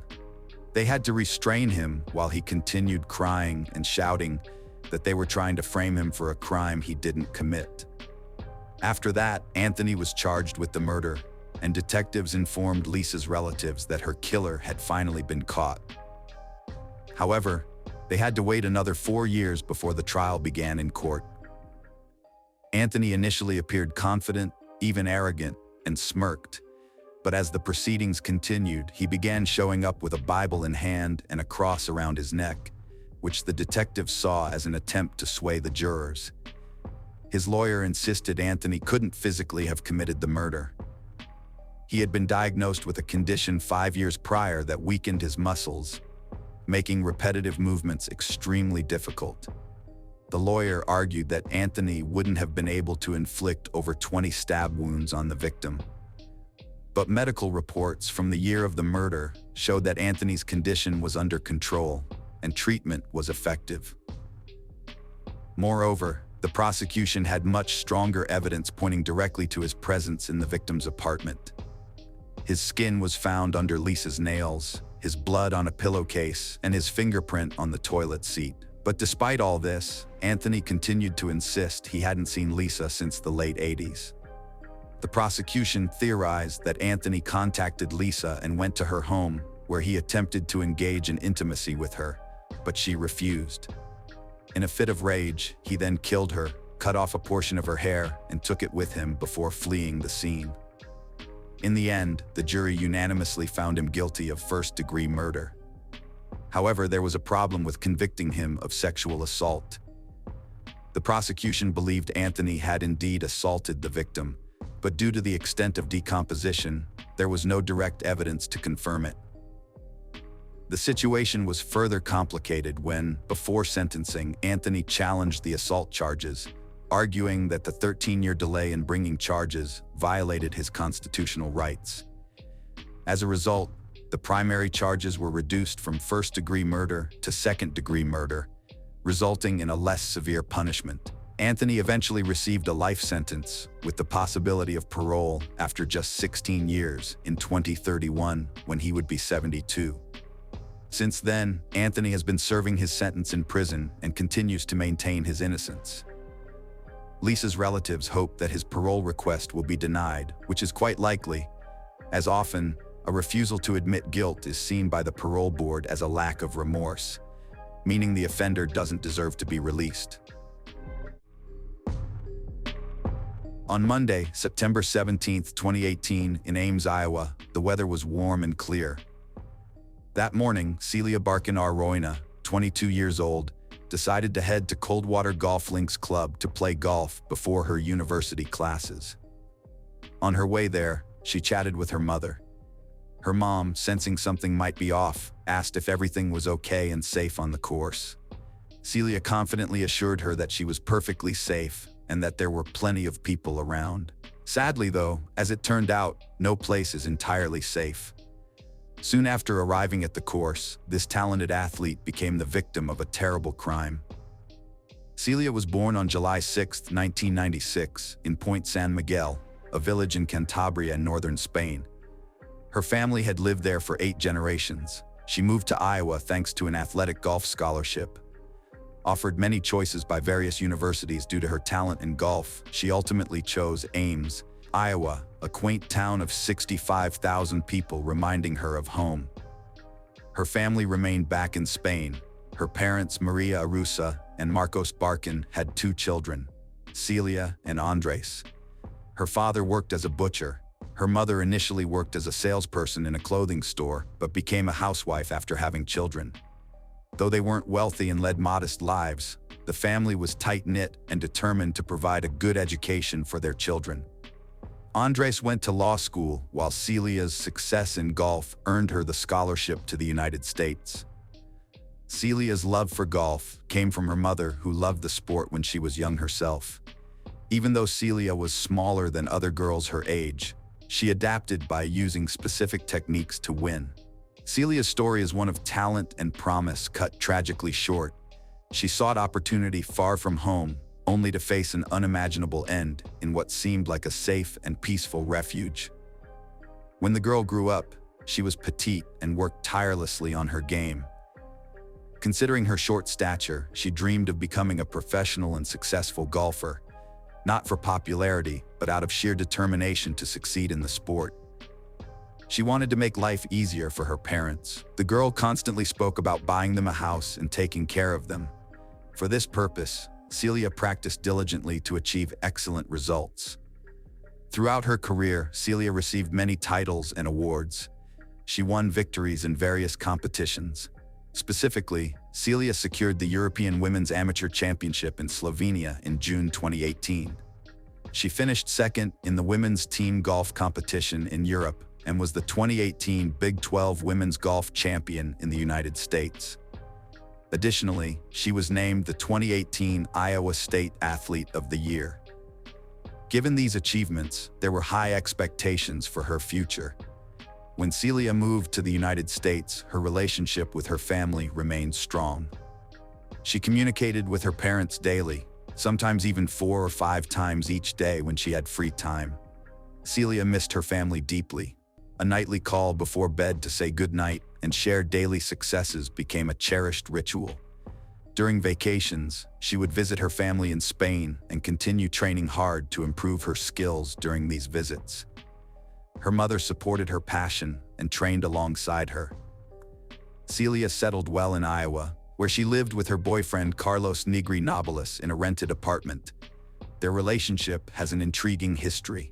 They had to restrain him while he continued crying and shouting that they were trying to frame him for a crime he didn't commit. After that, Anthony was charged with the murder, and detectives informed Lisa's relatives that her killer had finally been caught. However, they had to wait another 4 years before the trial began in court. Anthony initially appeared confident, even arrogant, and smirked. But as the proceedings continued, he began showing up with a Bible in hand and a cross around his neck, which the detectives saw as an attempt to sway the jurors. His lawyer insisted Anthony couldn't physically have committed the murder. He had been diagnosed with a condition 5 years prior that weakened his muscles, making repetitive movements extremely difficult. The lawyer argued that Anthony wouldn't have been able to inflict over 20 stab wounds on the victim. But medical reports from the year of the murder showed that Anthony's condition was under control and treatment was effective. Moreover, the prosecution had much stronger evidence pointing directly to his presence in the victim's apartment. His skin was found under Lisa's nails, his blood on a pillowcase, and his fingerprint on the toilet seat. But despite all this, Anthony continued to insist he hadn't seen Lisa since the late 80s. The prosecution theorized that Anthony contacted Lisa and went to her home, where he attempted to engage in intimacy with her, but she refused. In a fit of rage, he then killed her, cut off a portion of her hair, and took it with him before fleeing the scene. In the end, the jury unanimously found him guilty of first-degree murder. However, there was a problem with convicting him of sexual assault. The prosecution believed Anthony had indeed assaulted the victim, but due to the extent of decomposition, there was no direct evidence to confirm it. The situation was further complicated when, before sentencing, Anthony challenged the assault charges, arguing that the 13-year delay in bringing charges violated his constitutional rights. As a result, the primary charges were reduced from first-degree murder to second-degree murder, resulting in a less severe punishment. Anthony eventually received a life sentence, with the possibility of parole after just 16 years in 2031, when he would be 72. Since then, Anthony has been serving his sentence in prison and continues to maintain his innocence. Lisa's relatives hope that his parole request will be denied, which is quite likely. As often, a refusal to admit guilt is seen by the parole board as a lack of remorse, meaning the offender doesn't deserve to be released. On Monday, September 17, 2018, in Ames, Iowa, the weather was warm and clear. That morning, Celia Barkin Arroyna, 22 years old, decided to head to Coldwater Golf Links Club to play golf before her university classes. On her way there, she chatted with her mother. Her mom, sensing something might be off, asked if everything was okay and safe on the course. Celia confidently assured her that she was perfectly safe and that there were plenty of people around. Sadly though, as it turned out, no place is entirely safe. Soon after arriving at the course, this talented athlete became the victim of a terrible crime. Celia was born on July 6, 1996, in Point San Miguel, a village in Cantabria in northern Spain. Her family had lived there for 8 generations. She moved to Iowa thanks to an athletic golf scholarship. Offered many choices by various universities due to her talent in golf, she ultimately chose Ames, Iowa, a quaint town of 65,000 people reminding her of home. Her family remained back in Spain. Her parents, Maria Arusa and Marcos Barkin, had 2 children, Celia and Andres. Her father worked as a butcher. Her mother initially worked as a salesperson in a clothing store, but became a housewife after having children. Though they weren't wealthy and led modest lives, the family was tight-knit and determined to provide a good education for their children. Andres went to law school, while Celia's success in golf earned her the scholarship to the United States. Celia's love for golf came from her mother, who loved the sport when she was young herself. Even though Celia was smaller than other girls her age, she adapted by using specific techniques to win. Celia's story is one of talent and promise cut tragically short. She sought opportunity far from home, only to face an unimaginable end in what seemed like a safe and peaceful refuge. When the girl grew up, she was petite and worked tirelessly on her game. Considering her short stature, she dreamed of becoming a professional and successful golfer, not for popularity, but out of sheer determination to succeed in the sport. She wanted to make life easier for her parents. The girl constantly spoke about buying them a house and taking care of them. For this purpose, Celia practiced diligently to achieve excellent results. Throughout her career, Celia received many titles and awards. She won victories in various competitions. Specifically, Celia secured the European Women's Amateur Championship in Slovenia in June 2018. She finished second in the women's team golf competition in Europe and was the 2018 Big 12 Women's Golf Champion in the United States. Additionally, she was named the 2018 Iowa State Athlete of the Year. Given these achievements, there were high expectations for her future. When Celia moved to the United States, her relationship with her family remained strong. She communicated with her parents daily, sometimes even 4 or 5 times each day when she had free time. Celia missed her family deeply. A nightly call before bed to say goodnight and share daily successes became a cherished ritual. During vacations, she would visit her family in Spain and continue training hard to improve her skills during these visits. Her mother supported her passion and trained alongside her. Celia settled well in Iowa, where she lived with her boyfriend Carlos Negri Nobilis in a rented apartment. Their relationship has an intriguing history.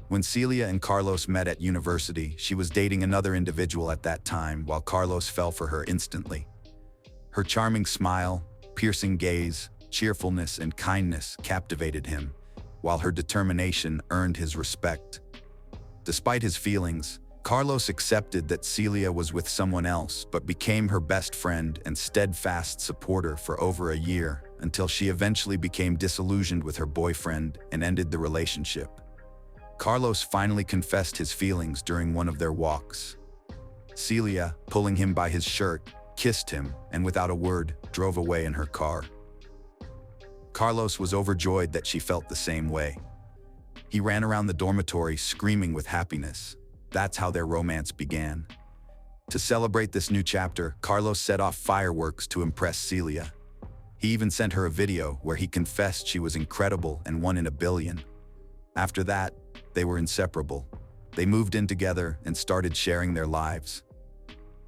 When Celia and Carlos met at university, she was dating another individual at that time, while Carlos fell for her instantly. Her charming smile, piercing gaze, cheerfulness, and kindness captivated him, while her determination earned his respect. Despite his feelings, Carlos accepted that Celia was with someone else, but became her best friend and steadfast supporter for over a year, until she eventually became disillusioned with her boyfriend and ended the relationship. Carlos finally confessed his feelings during one of their walks. Celia, pulling him by his shirt, kissed him, and without a word, drove away in her car. Carlos was overjoyed that she felt the same way. He ran around the dormitory screaming with happiness. That's how their romance began. To celebrate this new chapter, Carlos set off fireworks to impress Celia. He even sent her a video where he confessed she was incredible and one in a billion. After that, they were inseparable. They moved in together and started sharing their lives.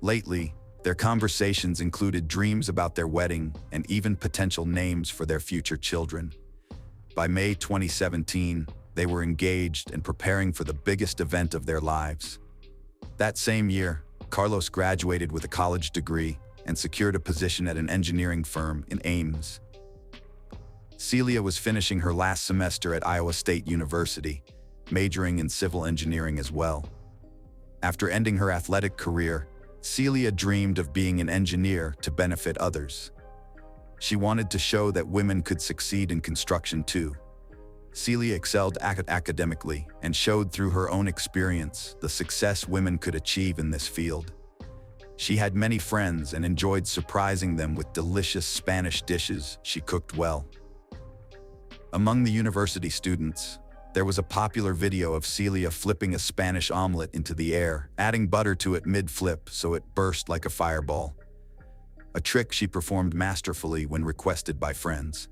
Lately, their conversations included dreams about their wedding and even potential names for their future children. By May 2017, they were engaged and preparing for the biggest event of their lives. That same year, Carlos graduated with a college degree and secured a position at an engineering firm in Ames. Celia was finishing her last semester at Iowa State University, majoring in civil engineering as well. After ending her athletic career, Celia dreamed of being an engineer to benefit others. She wanted to show that women could succeed in construction too. Celia excelled academically and showed through her own experience the success women could achieve in this field. She had many friends and enjoyed surprising them with delicious Spanish dishes she cooked well. Among the university students, there was a popular video of Celia flipping a Spanish omelet into the air, adding butter to it mid-flip so it burst like a fireball. A trick she performed masterfully when requested by friends.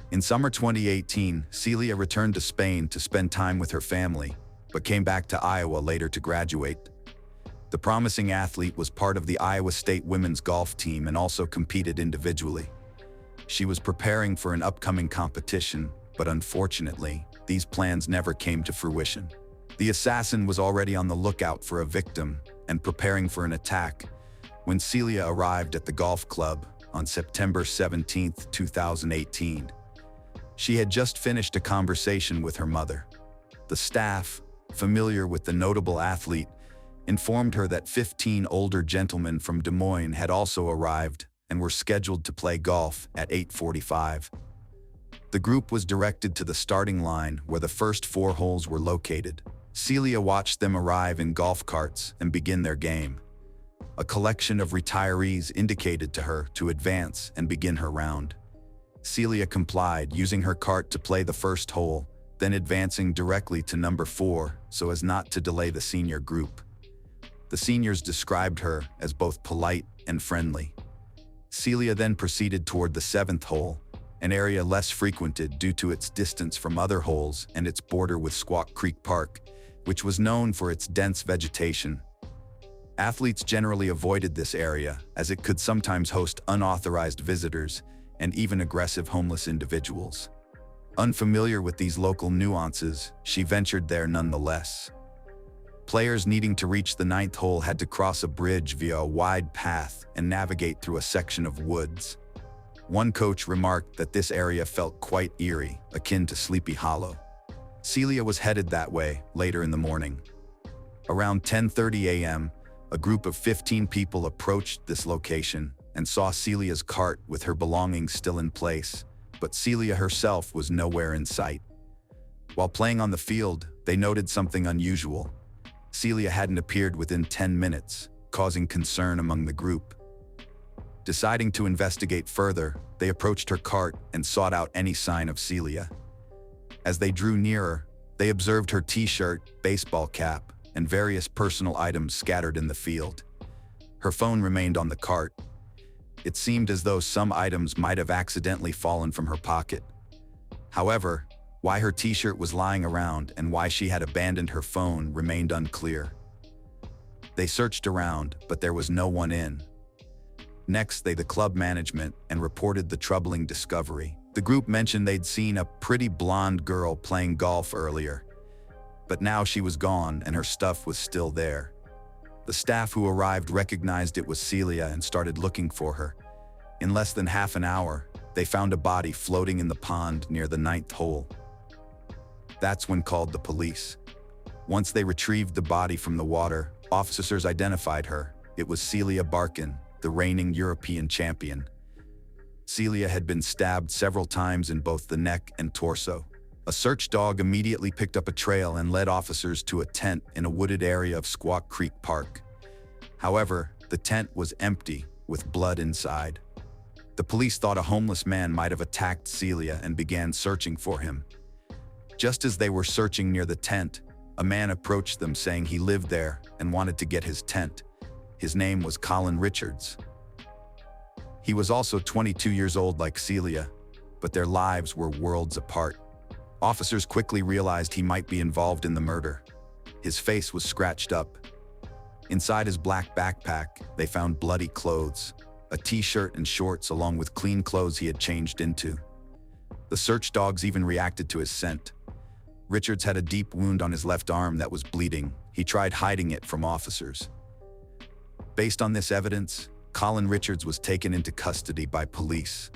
In summer 2018, Celia returned to Spain to spend time with her family, but came back to Iowa later to graduate. The promising athlete was part of the Iowa State women's golf team and also competed individually. She was preparing for an upcoming competition, but unfortunately, these plans never came to fruition. The assassin was already on the lookout for a victim and preparing for an attack when Celia arrived at the golf club on September 17, 2018. She had just finished a conversation with her mother. The staff, familiar with the notable athlete, informed her that 15 older gentlemen from Des Moines had also arrived and were scheduled to play golf at 8:45. The group was directed to the starting line where the first 4 holes were located. Celia watched them arrive in golf carts and begin their game. A collection of retirees indicated to her to advance and begin her round. Celia complied, using her cart to play the first hole, then advancing directly to number 4 so as not to delay the senior group. The seniors described her as both polite and friendly. Celia then proceeded toward the 7th hole, an area less frequented due to its distance from other holes and its border with Squaw Creek Park, which was known for its dense vegetation. Athletes generally avoided this area as it could sometimes host unauthorized visitors and even aggressive homeless individuals. Unfamiliar with these local nuances, she ventured there nonetheless. Players needing to reach the 9th hole had to cross a bridge via a wide path and navigate through a section of woods. One coach remarked that this area felt quite eerie, akin to Sleepy Hollow. Celia was headed that way later in the morning. Around 10:30 a.m., a group of 15 people approached this location and saw Celia's cart with her belongings still in place, but Celia herself was nowhere in sight. While playing on the field, they noted something unusual. Celia hadn't appeared within 10 minutes, causing concern among the group. Deciding to investigate further, they approached her cart and sought out any sign of Celia. As they drew nearer, they observed her t-shirt, baseball cap, and various personal items scattered in the field. Her phone remained on the cart. It seemed as though some items might have accidentally fallen from her pocket. However, why her t-shirt was lying around and why she had abandoned her phone remained unclear. They searched around, but there was no one in. Next, they the club management and reported the troubling discovery. The group mentioned they'd seen a pretty blonde girl playing golf earlier, but now she was gone and her stuff was still there. The staff who arrived recognized it was Celia and started looking for her. In less than half an hour, they found a body floating in the pond near the 9th hole. That's when called the police. Once they retrieved the body from the water, officers identified her. It was Celia Barkin, the reigning European champion. Celia had been stabbed several times in both the neck and torso. A search dog immediately picked up a trail and led officers to a tent in a wooded area of Squaw Creek Park. However, the tent was empty, with blood inside. The police thought a homeless man might have attacked Celia and began searching for him. Just as they were searching near the tent, a man approached them saying he lived there and wanted to get his tent. His name was Colin Richards. He was also 22 years old like Celia, but their lives were worlds apart. Officers quickly realized he might be involved in the murder. His face was scratched up. Inside his black backpack, they found bloody clothes, a t-shirt and shorts along with clean clothes he had changed into. The search dogs even reacted to his scent. Richards had a deep wound on his left arm that was bleeding. He tried hiding it from officers. Based on this evidence, Colin Richards was taken into custody by police.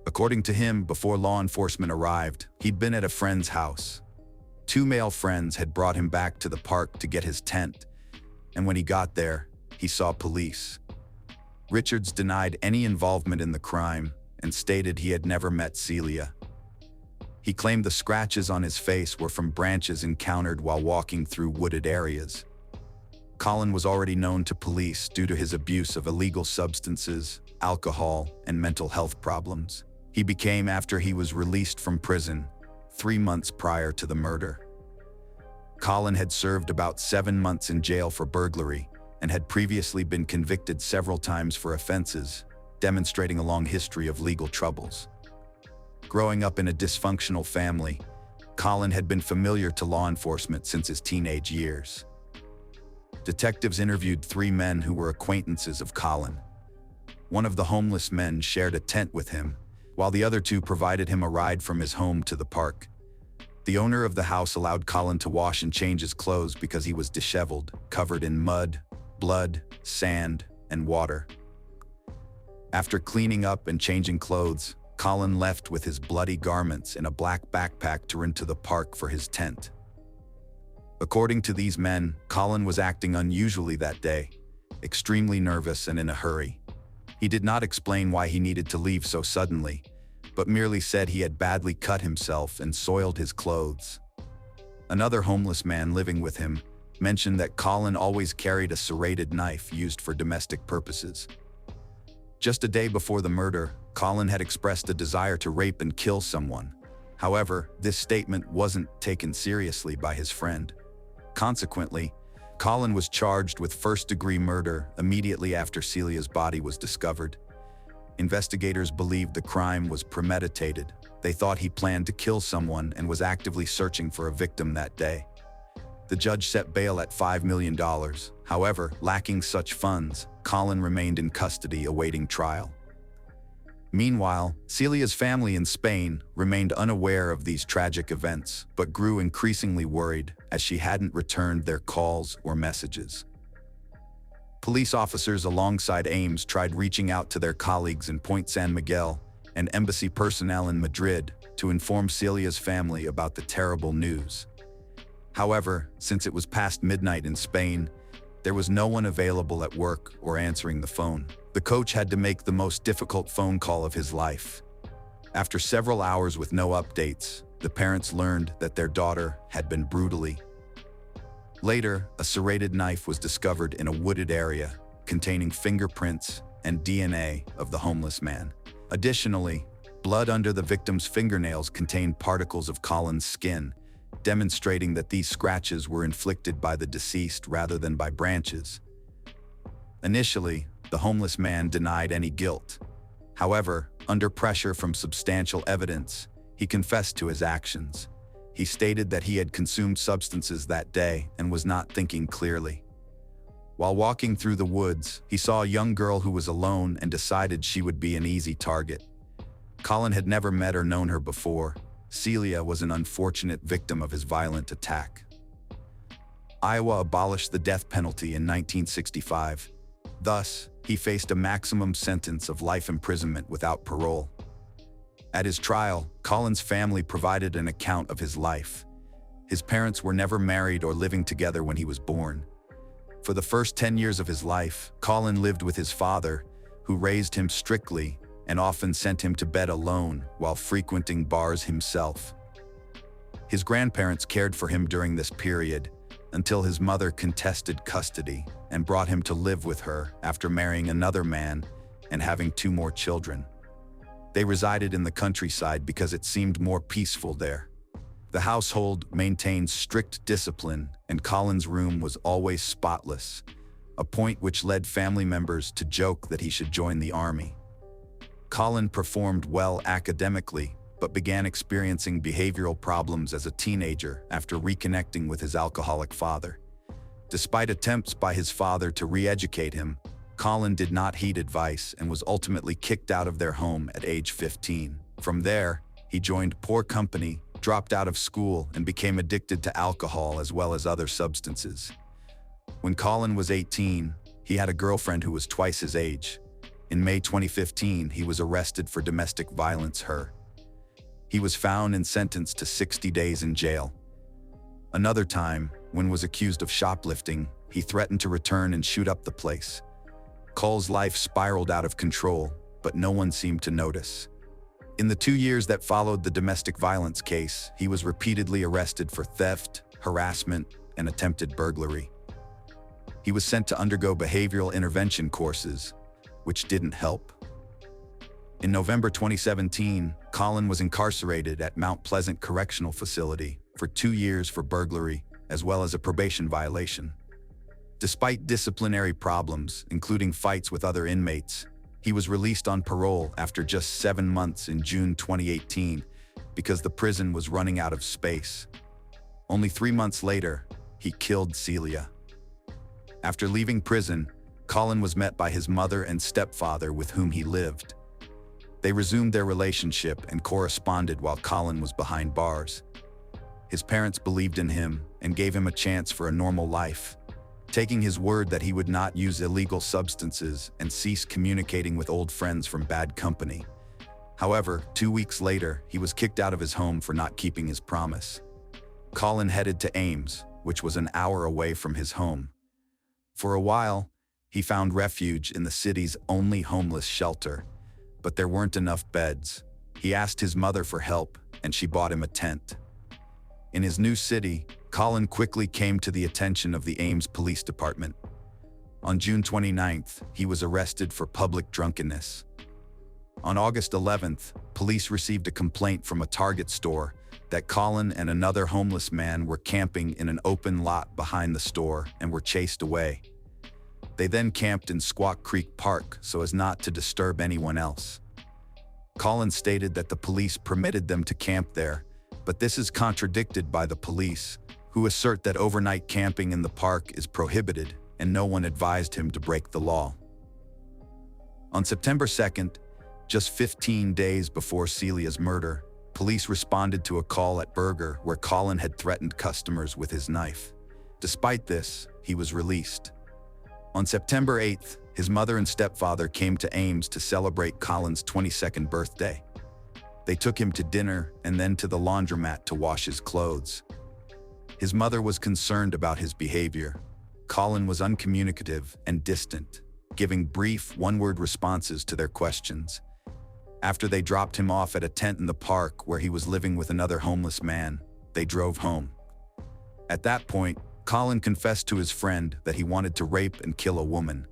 According to him, before law enforcement arrived, he'd been at a friend's house. Two male friends had brought him back to the park to get his tent, and when he got there, he saw police. Richards denied any involvement in the crime and stated he had never met Celia. He claimed the scratches on his face were from branches encountered while walking through wooded areas. Colin was already known to police due to his abuse of illegal substances, alcohol, and mental health problems. He became after he was released from prison 3 months prior to the murder. Colin had served about 7 months in jail for burglary and had previously been convicted several times for offenses, demonstrating a long history of legal troubles. Growing up in a dysfunctional family, Colin had been familiar to law enforcement since his teenage years. Detectives interviewed 3 men who were acquaintances of Colin. One of the homeless men shared a tent with him, while the other 2 provided him a ride from his home to the park. The owner of the house allowed Colin to wash and change his clothes because he was disheveled, covered in mud, blood, sand, and water. After cleaning up and changing clothes, Colin left with his bloody garments in a black backpack to run to the park for his tent. According to these men, Colin was acting unusually that day, extremely nervous and in a hurry. He did not explain why he needed to leave so suddenly, but merely said he had badly cut himself and soiled his clothes. Another homeless man living with him mentioned that Colin always carried a serrated knife used for domestic purposes. Just a day before the murder, Colin had expressed a desire to rape and kill someone. However, this statement wasn't taken seriously by his friend. Consequently, Colin was charged with first-degree murder immediately after Celia's body was discovered. Investigators believed the crime was premeditated. They thought he planned to kill someone and was actively searching for a victim that day. The judge set bail at $5 million. However, lacking such funds, Colin remained in custody awaiting trial. Meanwhile, Celia's family in Spain remained unaware of these tragic events, but grew increasingly worried as she hadn't returned their calls or messages. Police officers alongside Ames tried reaching out to their colleagues in Point San Miguel and embassy personnel in Madrid to inform Celia's family about the terrible news. However, since it was past midnight in Spain, there was no one available at work or answering the phone. The coach had to make the most difficult phone call of his life. After several hours with no updates, the parents learned that their daughter had been brutally. Later, a serrated knife was discovered in a wooded area containing fingerprints and DNA of the homeless man. Additionally, blood under the victim's fingernails contained particles of Colin's skin, demonstrating that these scratches were inflicted by the deceased rather than by branches. Initially, the homeless man denied any guilt. However, under pressure from substantial evidence, he confessed to his actions. He stated that he had consumed substances that day and was not thinking clearly. While walking through the woods, he saw a young girl who was alone and decided she would be an easy target. Colin had never met or known her before. Celia was an unfortunate victim of his violent attack. Iowa abolished the death penalty in 1965. Thus, he faced a maximum sentence of life imprisonment without parole. At his trial, Colin's family provided an account of his life. His parents were never married or living together when he was born. For the first 10 years of his life, Colin lived with his father, who raised him strictly and often sent him to bed alone while frequenting bars himself. His grandparents cared for him during this period until his mother contested custody and brought him to live with her after marrying another man and having 2 more children. They resided in the countryside because it seemed more peaceful there. The household maintained strict discipline, and Colin's room was always spotless, a point which led family members to joke that he should join the army. Colin performed well academically, but began experiencing behavioral problems as a teenager after reconnecting with his alcoholic father. Despite attempts by his father to re-educate him, Colin did not heed advice and was ultimately kicked out of their home at age 15. From there, he joined poor company, dropped out of school, and became addicted to alcohol as well as other substances. When Colin was 18, he had a girlfriend who was twice his age. In May 2015, he was arrested for domestic violence. He was found and sentenced to 60 days in jail. Another time, when was accused of shoplifting, he threatened to return and shoot up the place. Cole's life spiraled out of control, but no one seemed to notice. In the 2 years that followed the domestic violence case, he was repeatedly arrested for theft, harassment, and attempted burglary. He was sent to undergo behavioral intervention courses, which didn't help. In November 2017, Colin was incarcerated at Mount Pleasant Correctional Facility for 2 years for burglary, as well as a probation violation. Despite disciplinary problems, including fights with other inmates, he was released on parole after just 7 months in June 2018 because the prison was running out of space. Only 3 months later, he killed Celia. After leaving prison, Colin was met by his mother and stepfather with whom he lived. They resumed their relationship and corresponded while Colin was behind bars. His parents believed in him and gave him a chance for a normal life, taking his word that he would not use illegal substances and cease communicating with old friends from bad company. However, 2 weeks later, he was kicked out of his home for not keeping his promise. Colin headed to Ames, which was an hour away from his home. For a while, he found refuge in the city's only homeless shelter, but there weren't enough beds. He asked his mother for help, and she bought him a tent. In his new city, Colin quickly came to the attention of the Ames Police Department. On June 29th, he was arrested for public drunkenness. On August 11th, police received a complaint from a Target store that Colin and another homeless man were camping in an open lot behind the store and were chased away. They then camped in Squaw Creek Park so as not to disturb anyone else. Colin stated that the police permitted them to camp there, but this is contradicted by the police, who assert that overnight camping in the park is prohibited and no one advised him to break the law. On September 2nd, just 15 days before Celia's murder, police responded to a call at Burger where Colin had threatened customers with his knife. Despite this, he was released. On September 8th, his mother and stepfather came to Ames to celebrate Colin's 22nd birthday. They took him to dinner and then to the laundromat to wash his clothes. His mother was concerned about his behavior. Colin was uncommunicative and distant, giving brief, one-word responses to their questions. After they dropped him off at a tent in the park where he was living with another homeless man, they drove home. At that point, Colin confessed to his friend that he wanted to rape and kill a woman.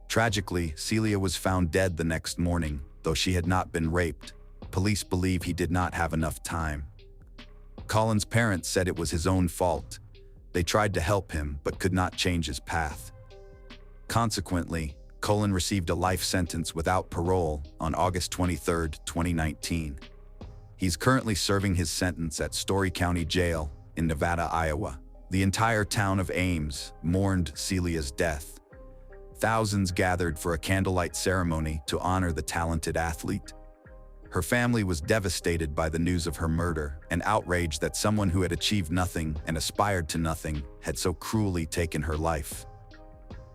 Tragically, Celia was found dead the next morning, though she had not been raped. Police believe he did not have enough time. Colin's parents said it was his own fault. They tried to help him, but could not change his path. Consequently, Colin received a life sentence without parole on August 23, 2019. He's currently serving his sentence at Story County Jail in Nevada, Iowa. The entire town of Ames mourned Celia's death. Thousands gathered for a candlelight ceremony to honor the talented athlete. Her family was devastated by the news of her murder and outraged that someone who had achieved nothing and aspired to nothing had so cruelly taken her life.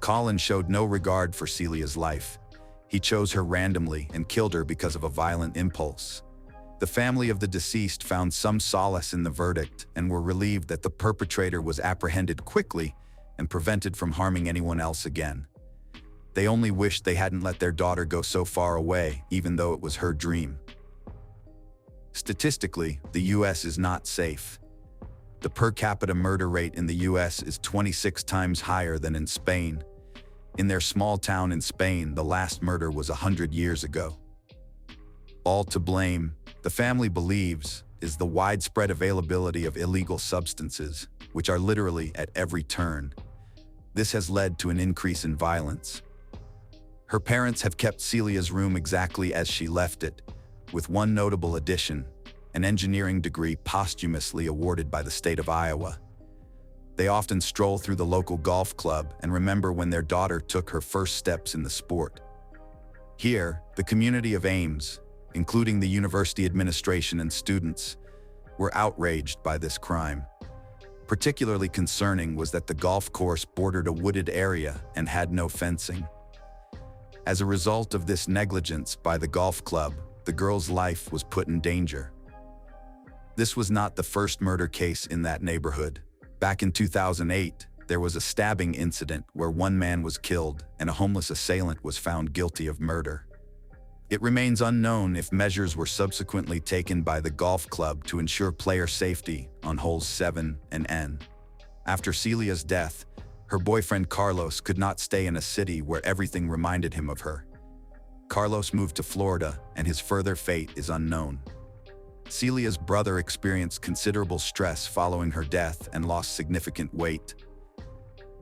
Colin showed no regard for Celia's life. He chose her randomly and killed her because of a violent impulse. The family of the deceased found some solace in the verdict and were relieved that the perpetrator was apprehended quickly and prevented from harming anyone else again. They only wished they hadn't let their daughter go so far away, even though it was her dream. Statistically, the US is not safe. The per capita murder rate in the US is 26 times higher than in Spain. In their small town in Spain, the last murder was 100 years ago. All to blame, the family believes, is the widespread availability of illegal substances, which are literally at every turn. This has led to an increase in violence. Her parents have kept Celia's room exactly as she left it, with one notable addition: an engineering degree posthumously awarded by the state of Iowa. They often stroll through the local golf club and remember when their daughter took her first steps in the sport. Here, the community of Ames, including the university administration and students, were outraged by this crime. Particularly concerning was that the golf course bordered a wooded area and had no fencing. As a result of this negligence by the golf club, the girl's life was put in danger. This was not the first murder case in that neighborhood. Back in 2008, there was a stabbing incident where one man was killed and a homeless assailant was found guilty of murder. It remains unknown if measures were subsequently taken by the golf club to ensure player safety on holes 7 and N. After Celia's death, her boyfriend Carlos could not stay in a city where everything reminded him of her. Carlos moved to Florida, and his further fate is unknown. Celia's brother experienced considerable stress following her death and lost significant weight.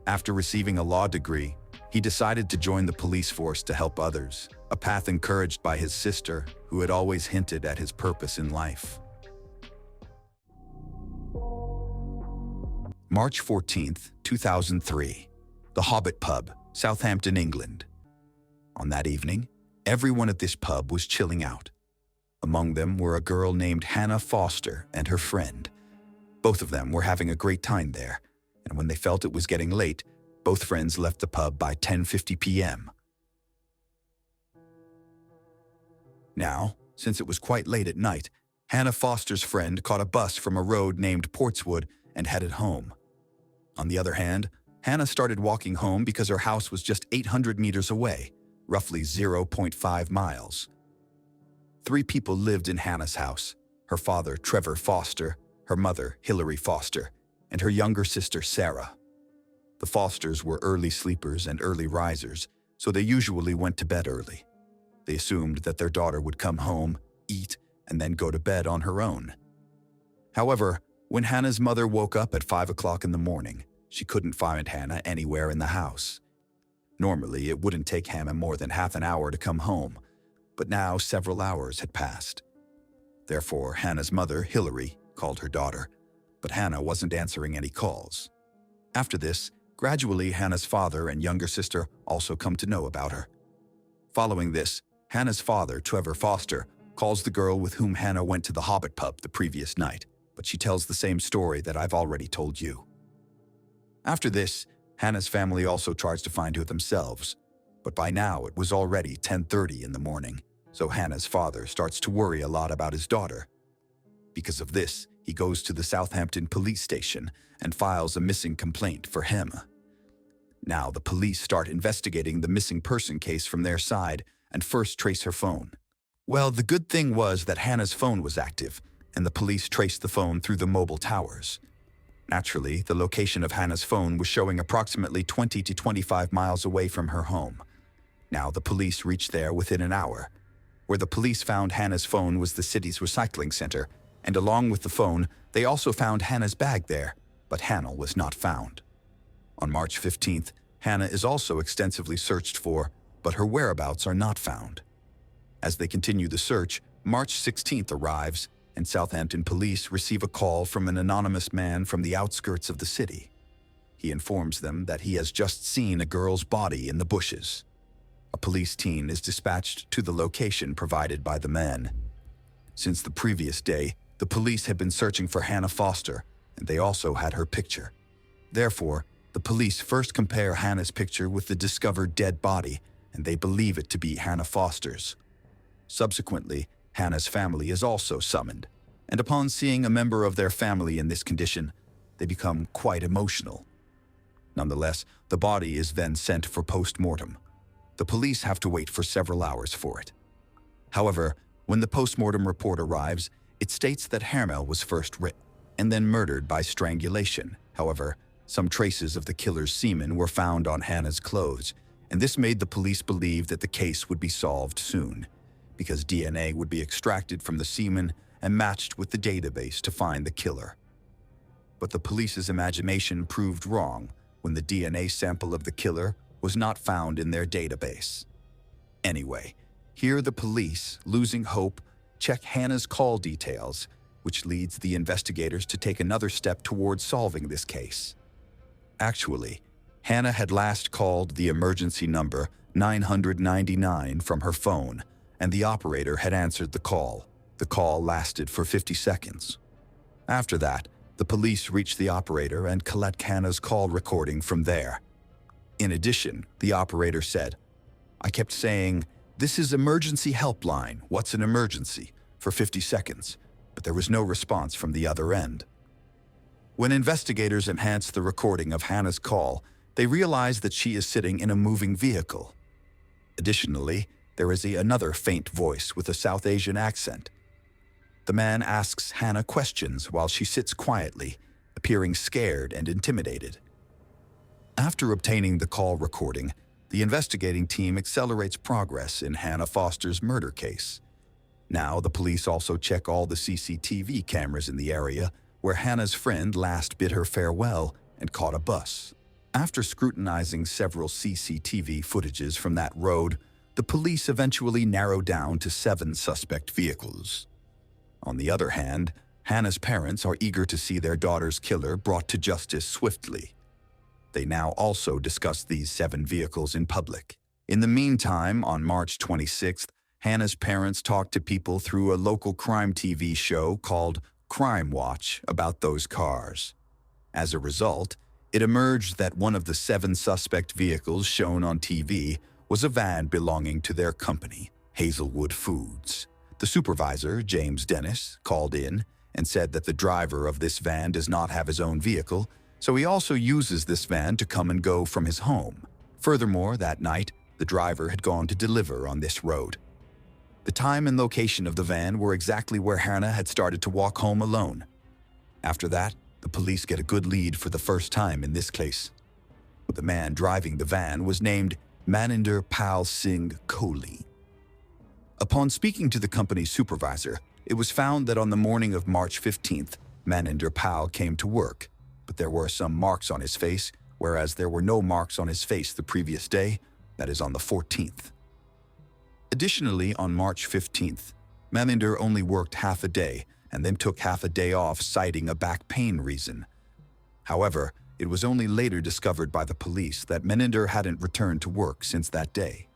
After receiving a law degree, he decided to join the police force to help others, a path encouraged by his sister, who had always hinted at his purpose in life. March 14, 2003. The Hobbit Pub, Southampton, England. On that evening, everyone at this pub was chilling out. Among them were a girl named Hannah Foster and her friend. Both of them were having a great time there, and when they felt it was getting late, both friends left the pub by 10:50 p.m. Now, since it was quite late at night, Hannah Foster's friend caught a bus from a road named Portswood and headed home. On the other hand, Hannah started walking home because her house was just 800 meters away, roughly 0.5 miles. 3 people lived in Hannah's house: her father, Trevor Foster, her mother, Hilary Foster, and her younger sister, Sarah. The Fosters were early sleepers and early risers, so they usually went to bed early. They assumed that their daughter would come home, eat, and then go to bed on her own. However, when Hannah's mother woke up at 5 o'clock in the morning, she couldn't find Hannah anywhere in the house. Normally, it wouldn't take Hannah more than half an hour to come home, but now several hours had passed. Therefore, Hannah's mother, Hilary, called her daughter, but Hannah wasn't answering any calls. After this, gradually Hannah's father and younger sister also come to know about her. Following this, Hannah's father, Trevor Foster, calls the girl with whom Hannah went to the Hobbit Pub the previous night, but she tells the same story that I've already told you. After this, Hannah's family also tries to find her themselves, but by now it was already 10:30 in the morning, so Hannah's father starts to worry a lot about his daughter. Because of this, he goes to the Southampton police station and files a missing complaint for Hannah. Now the police start investigating the missing person case from their side and first trace her phone. Well, the good thing was that Hannah's phone was active, and the police traced the phone through the mobile towers. Naturally, the location of Hannah's phone was showing approximately 20 to 25 miles away from her home. Now the police reached there within an hour. Where the police found Hannah's phone was the city's recycling center, and along with the phone, they also found Hannah's bag there, but Hannah was not found. On March 15th, Hannah is also extensively searched for, but her whereabouts are not found. As they continue the search, March 16th arrives, and Southampton police receive a call from an anonymous man from the outskirts of the city. He informs them that he has just seen a girl's body in the bushes. A police team is dispatched to the location provided by the man. Since the previous day, the police had been searching for Hannah Foster, and they also had her picture. Therefore, the police first compare Hannah's picture with the discovered dead body, and they believe it to be Hannah Foster's. Subsequently, Hannah's family is also summoned, and upon seeing a member of their family in this condition, they become quite emotional. Nonetheless, the body is then sent for post-mortem. The police have to wait for several hours for it. However, when the post-mortem report arrives, It states that Hannah was first raped and then murdered by strangulation. However, some traces of the killer's semen were found on Hannah's clothes, and this made the police believe that the case would be solved soon, because DNA would be extracted from the semen and matched with the database to find the killer. But the police's imagination proved wrong when the DNA sample of the killer was not found in their database. Anyway, here the police, losing hope, check Hannah's call details, which leads the investigators to take another step towards solving this case. Actually, Hannah had last called the emergency number 999 from her phone, and the operator had answered the call. The call lasted for 50 seconds. After that, the police reached the operator and collect Hannah's call recording from there. In addition, the operator said, "I kept saying, 'This is emergency helpline, what's an emergency?' for 50 seconds, but there was no response from the other end." When investigators enhanced the recording of Hannah's call, they realized that she is sitting in a moving vehicle. Additionally, there is another faint voice with a South Asian accent. The man asks Hannah questions while she sits quietly, appearing scared and intimidated. After obtaining the call recording, the investigating team accelerates progress in Hannah Foster's murder case. Now, the police also check all the CCTV cameras in the area where Hannah's friend last bid her farewell and caught a bus. After scrutinizing several CCTV footages from that road, the police eventually narrowed down to 7 suspect vehicles. On the other hand, Hannah's parents are eager to see their daughter's killer brought to justice swiftly. They now also discuss these 7 vehicles in public. In the meantime, on March 26th, Hannah's parents talked to people through a local crime TV show called Crime Watch about those cars. As a result, it emerged that one of the 7 suspect vehicles shown on TV was a van belonging to their company, Hazelwood Foods. The supervisor, James Dennis, called in and said that the driver of this van does not have his own vehicle, so he also uses this van to come and go from his home. Furthermore, that night, the driver had gone to deliver on this road. The time and location of the van were exactly where Hannah had started to walk home alone. After that, the police get a good lead for the first time in this case. The man driving the van was named Maninder Pal Singh Kohli. Upon speaking to the company's supervisor, it was found that on the morning of March 15th, Maninder Pal came to work, but there were some marks on his face, whereas there were no marks on his face the previous day, that is on the 14th. Additionally, on March 15th, Maninder only worked half a day and then took half a day off citing a back pain reason. However, it was only later discovered by the police that Maninder hadn't returned to work since that day.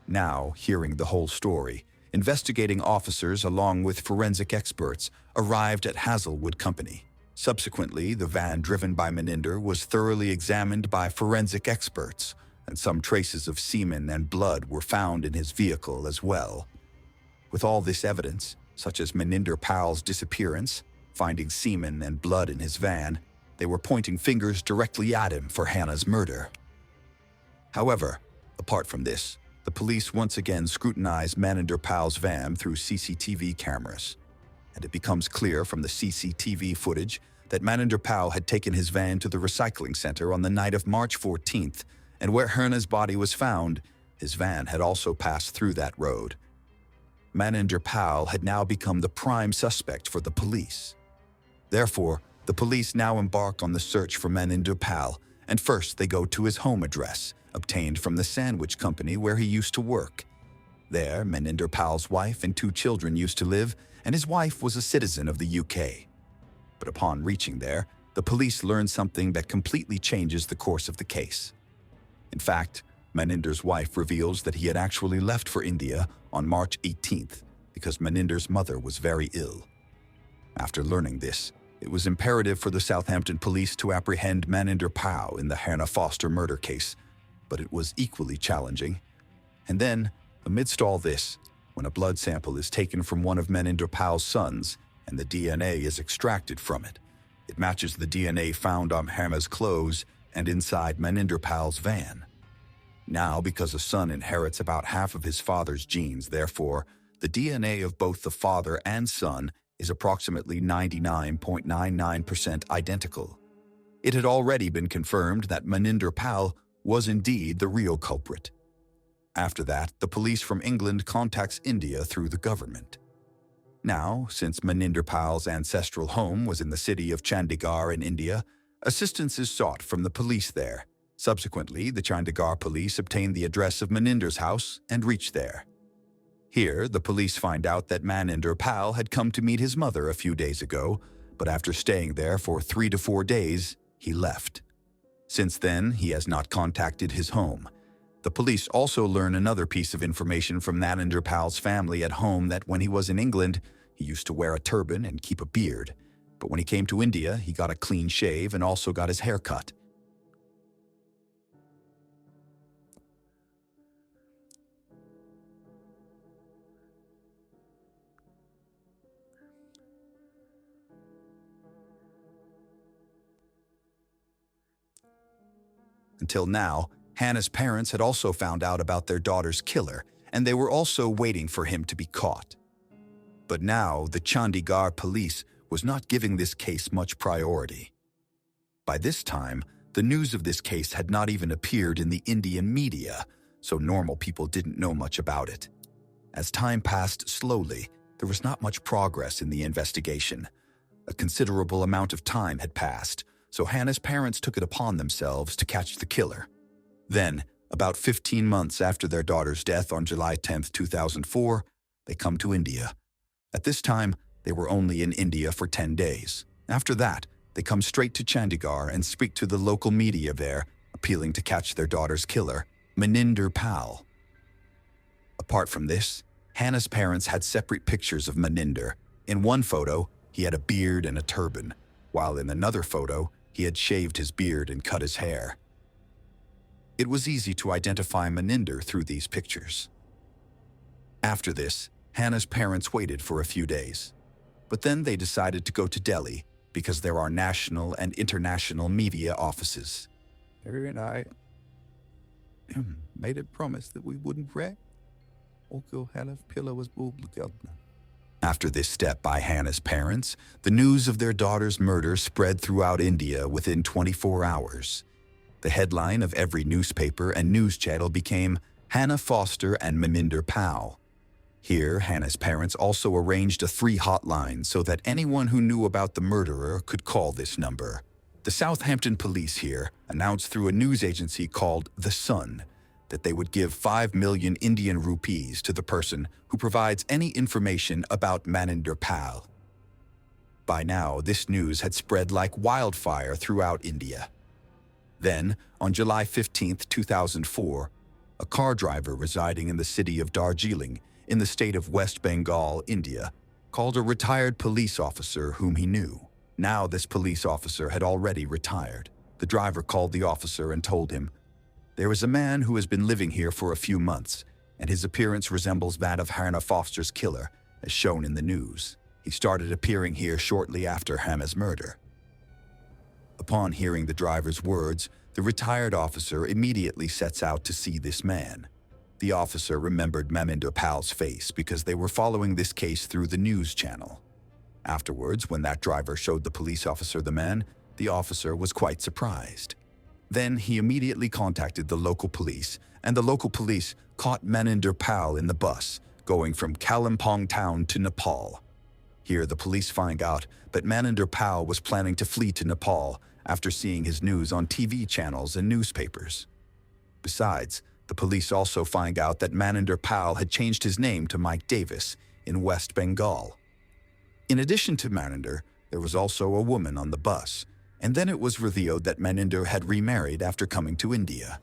Now, hearing the whole story, investigating officers along with forensic experts arrived at Hazelwood Company. Subsequently, the van driven by Maninder was thoroughly examined by forensic experts, and some traces of semen and blood were found in his vehicle as well. With all this evidence, such as Maninder Pal's disappearance, finding semen and blood in his van, they were pointing fingers directly at him for Hannah's murder. However, apart from this, the police once again scrutinized Maninder Pal's van through CCTV cameras, and it becomes clear from the CCTV footage that Maninder Pal had taken his van to the recycling center on the night of March 14th, and where Hannah's body was found, his van had also passed through that road. Maninder Pal had now become the prime suspect for the police. Therefore, the police now embark on the search for Maninder Pal, and first they go to his home address, obtained from the sandwich company where he used to work. There, Maninder Pal's wife and 2 children used to live, and his wife was a citizen of the UK. But upon reaching there, the police learn something that completely changes the course of the case. In fact, Maninder's wife reveals that he had actually left for India on March 18th because Maninder's mother was very ill. After learning this, it was imperative for the Southampton police to apprehend Maninder Pal in the Hannah Foster murder case, but it was equally challenging. And then, amidst all this, when a blood sample is taken from one of Maninder Pal's sons and the DNA is extracted from it, it matches the DNA found on Hannah's clothes and inside Maninder Pal's van. Now, because a son inherits about half of his father's genes, therefore, the DNA of both the father and son is approximately 99.99% identical. It had already been confirmed that Maninder Pal was indeed the real culprit. After that, the police from England contacts India through the government. Now, since Maninder Pal's ancestral home was in the city of Chandigarh in India, assistance is sought from the police there. Subsequently, the Chandigarh police obtained the address of Maninder's house and reached there. Here, the police find out that Maninder Pal had come to meet his mother a few days ago, but after staying there for 3 to 4 days, he left. Since then, he has not contacted his home. The police also learn another piece of information from Maninder Pal's family at home, that when he was in England, he used to wear a turban and keep a beard. But when he came to India, he got a clean shave and also got his hair cut. Until now, Hannah's parents had also found out about their daughter's killer, and they were also waiting for him to be caught. But now, the Chandigarh police was not giving this case much priority. By this time, the news of this case had not even appeared in the Indian media, so normal people didn't know much about it. As time passed slowly, there was not much progress in the investigation. A considerable amount of time had passed, so Hannah's parents took it upon themselves to catch the killer. Then, about 15 months after their daughter's death on July 10, 2004, they come to India. At this time, they were only in India for 10 days. After that, they come straight to Chandigarh and speak to the local media there, appealing to catch their daughter's killer, Maninder Pal. Apart from this, Hannah's parents had separate pictures of Maninder. In one photo, he had a beard and a turban, while in another photo, he had shaved his beard and cut his hair. It was easy to identify Maninder through these pictures. After this, Hannah's parents waited for a few days. But then they decided to go to Delhi because there are national and international media offices. Harry and I made a promise that we wouldn't wreck. After this step by Hannah's parents, the news of their daughter's murder spread throughout India within 24 hours. The headline of every newspaper and news channel became Hannah Foster and Maninder Pal. Here, Hannah's parents also arranged a 3 hotline so that anyone who knew about the murderer could call this number. The Southampton police here announced through a news agency called The Sun that they would give 5 million Indian rupees to the person who provides any information about Maninder Pal. By now, this news had spread like wildfire throughout India. Then, on July 15, 2004, a car driver residing in the city of Darjeeling, in the state of West Bengal, India, called a retired police officer whom he knew. Now this police officer had already retired. The driver called the officer and told him, "There is a man who has been living here for a few months, and his appearance resembles that of Hannah Foster's killer, as shown in the news. He started appearing here shortly after Hannah's murder." Upon hearing the driver's words, the retired officer immediately sets out to see this man. The officer remembered Maninder Pal's face because they were following this case through the news channel. Afterwards, when that driver showed the police officer the man, the officer was quite surprised. Then he immediately contacted the local police, and the local police caught Maninder Pal in the bus, going from Kalimpong town to Nepal. Here, the police find out that Maninder Pal was planning to flee to Nepal after seeing his news on TV channels and newspapers. Besides, the police also find out that Maninder Pal had changed his name to Mike Davis in West Bengal. In addition to Maninder, there was also a woman on the bus, and then it was revealed that Maninder had remarried after coming to India.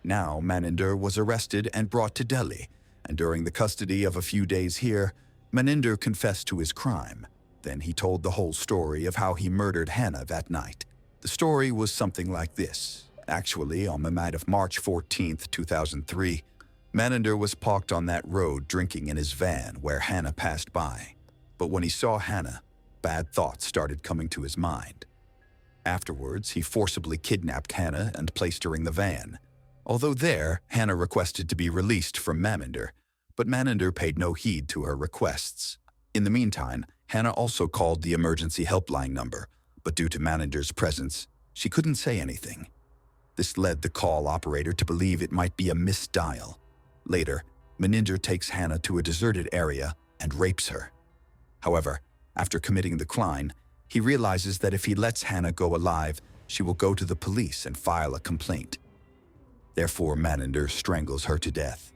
Now, Maninder was arrested and brought to Delhi, and during the custody of a few days here, Maninder confessed to his crime. Then he told the whole story of how he murdered Hannah that night. The story was something like this. Actually, on the night of March 14, 2003, Maninder was parked on that road drinking in his van where Hannah passed by. But when he saw Hannah, bad thoughts started coming to his mind. Afterwards, he forcibly kidnapped Hannah and placed her in the van. Although there, Hannah requested to be released from Maninder, but Maninder paid no heed to her requests. In the meantime, Hannah also called the emergency helpline number, but due to Maninder's presence, she couldn't say anything. This led the call operator to believe it might be a missed dial. Later, Maninder takes Hannah to a deserted area and rapes her. However, after committing the crime, he realizes that if he lets Hannah go alive, she will go to the police and file a complaint. Therefore, Maninder strangles her to death.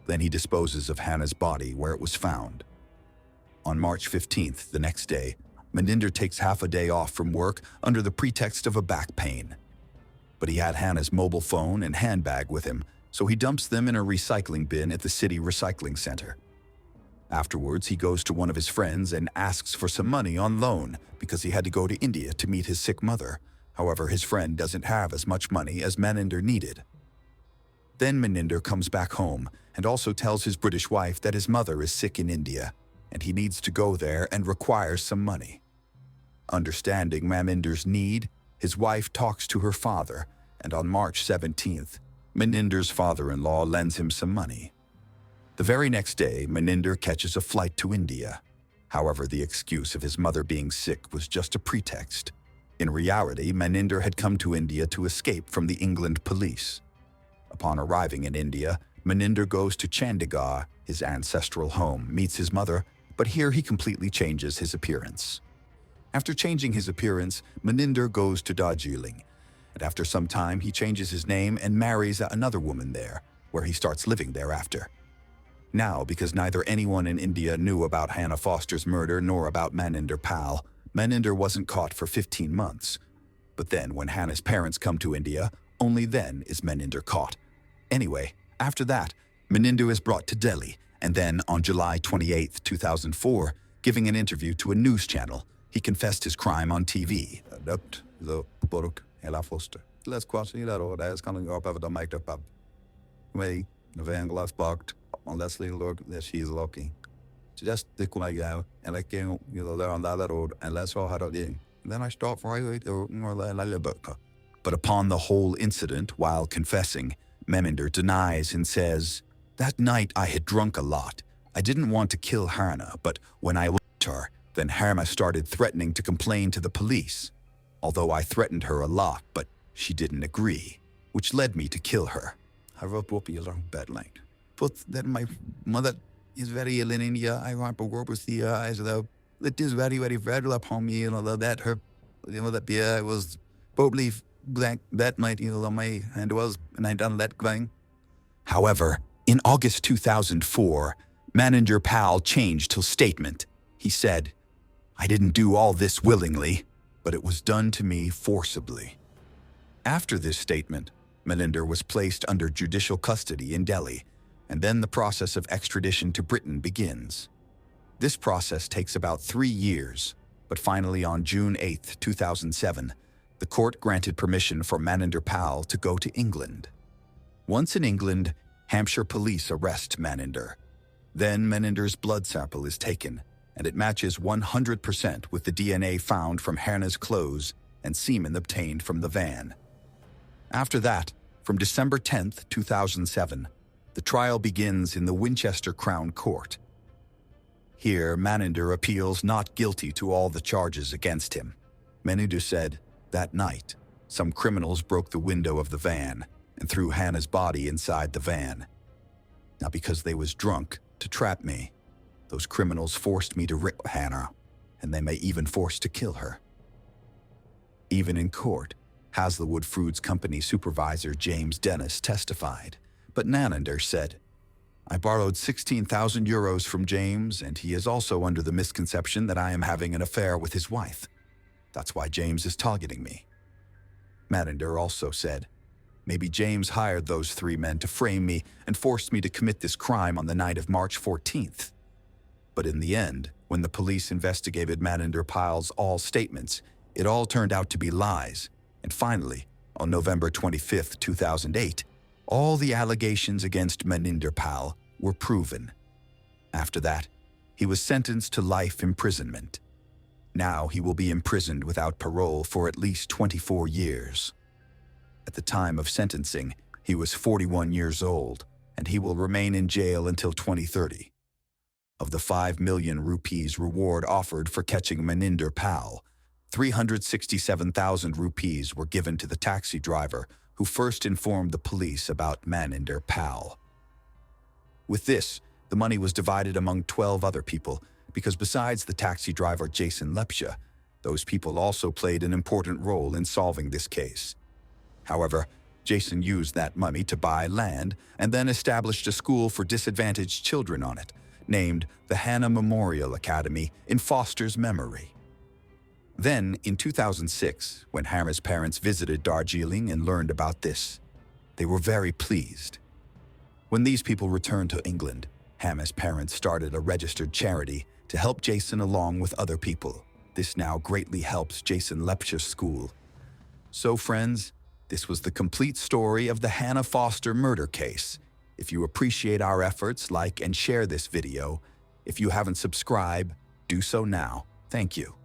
Then he disposes of Hannah's body where it was found. On March 15th, the next day, Maninder takes half a day off from work under the pretext of a back pain. But he had Hannah's mobile phone and handbag with him, so he dumps them in a recycling bin at the city recycling center. Afterwards, he goes to one of his friends and asks for some money on loan because he had to go to India to meet his sick mother. However, his friend doesn't have as much money as Maninder needed. Then Maninder comes back home and also tells his British wife that his mother is sick in India and he needs to go there and requires some money. Understanding Maninder's need, his wife talks to her father, and on March 17th, Maninder's father-in-law lends him some money. The very next day, Maninder catches a flight to India. However, the excuse of his mother being sick was just a pretext. In reality, Maninder had come to India to escape from the England police. Upon arriving in India, Maninder goes to Chandigarh, his ancestral home, meets his mother, but here he completely changes his appearance. After changing his appearance, Maninder goes to Darjeeling, and after some time he changes his name and marries another woman there, where he starts living thereafter. Now, because neither anyone in India knew about Hannah Foster's murder nor about Maninder Pal, Maninder wasn't caught for 15 months. But then, when Hannah's parents come to India, only then is Maninder caught. Anyway, after that, Maninder is brought to Delhi, and then on July 28, 2004, giving an interview to a news channel, he confessed his crime on TV. But upon the whole incident, while confessing, Maninder denies and says, "That night I had drunk a lot. I didn't want to kill Hannah, but when I left her, then Hannah started threatening to complain to the police. Although I threatened her a lot, but she didn't agree, which led me to kill her. I wrote up a long bed night. But then my mother is very ill in India. I want to work with the eyes though. It is very, very fragile upon me, that her, that beer was probably blank that night, my hand was, and I done that going." However, in August 2004, Maninder Pal changed his statement. He said, "I didn't do all this willingly, but it was done to me forcibly." After this statement, Maninder was placed under judicial custody in Delhi, and then the process of extradition to Britain begins. This process takes about 3 years, but finally on June 8, 2007, the court granted permission for Maninder Pal to go to England. Once in England, Hampshire police arrest Maninder. Then Maninder's blood sample is taken, and it matches 100% with the DNA found from Hannah's clothes and semen obtained from the van. After that, from December 10, 2007, the trial begins in the Winchester Crown Court. Here, Maninder appeals not guilty to all the charges against him. Maninder said, "That night, some criminals broke the window of the van and threw Hannah's body inside the van. Now, because they was drunk, to trap me, those criminals forced me to rape Hannah, and they may even force to kill her." Even in court, Haslewood Foods Company supervisor James Dennis testified, but Maninder said, "I borrowed 16,000 euros from James, and he is also under the misconception that I am having an affair with his wife. That's why James is targeting me." Maninder also said, "Maybe James hired those 3 men to frame me and forced me to commit this crime on the night of March 14th. But in the end, when the police investigated Maninder Pal's all statements, it all turned out to be lies. And finally, on November 25, 2008, all the allegations against Maninder Pal were proven. After that, he was sentenced to life imprisonment. Now he will be imprisoned without parole for at least 24 years. At the time of sentencing, he was 41 years old, and he will remain in jail until 2030. Of the 5 million rupees reward offered for catching Maninder Pal, 367,000 rupees were given to the taxi driver who first informed the police about Maninder Pal. With this, the money was divided among 12 other people because besides the taxi driver Jason Lepsha, those people also played an important role in solving this case. However, Jason used that money to buy land and then established a school for disadvantaged children on it, named the Hannah Memorial Academy in Foster's memory. Then, in 2006, when Hannah's parents visited Darjeeling and learned about this, they were very pleased. When these people returned to England, Hannah's parents started a registered charity to help Jason along with other people. This now greatly helps Jason Lepsha's school. So friends, this was the complete story of the Hannah Foster murder case. If you appreciate our efforts, like and share this video. If you haven't subscribed, do so now. Thank you.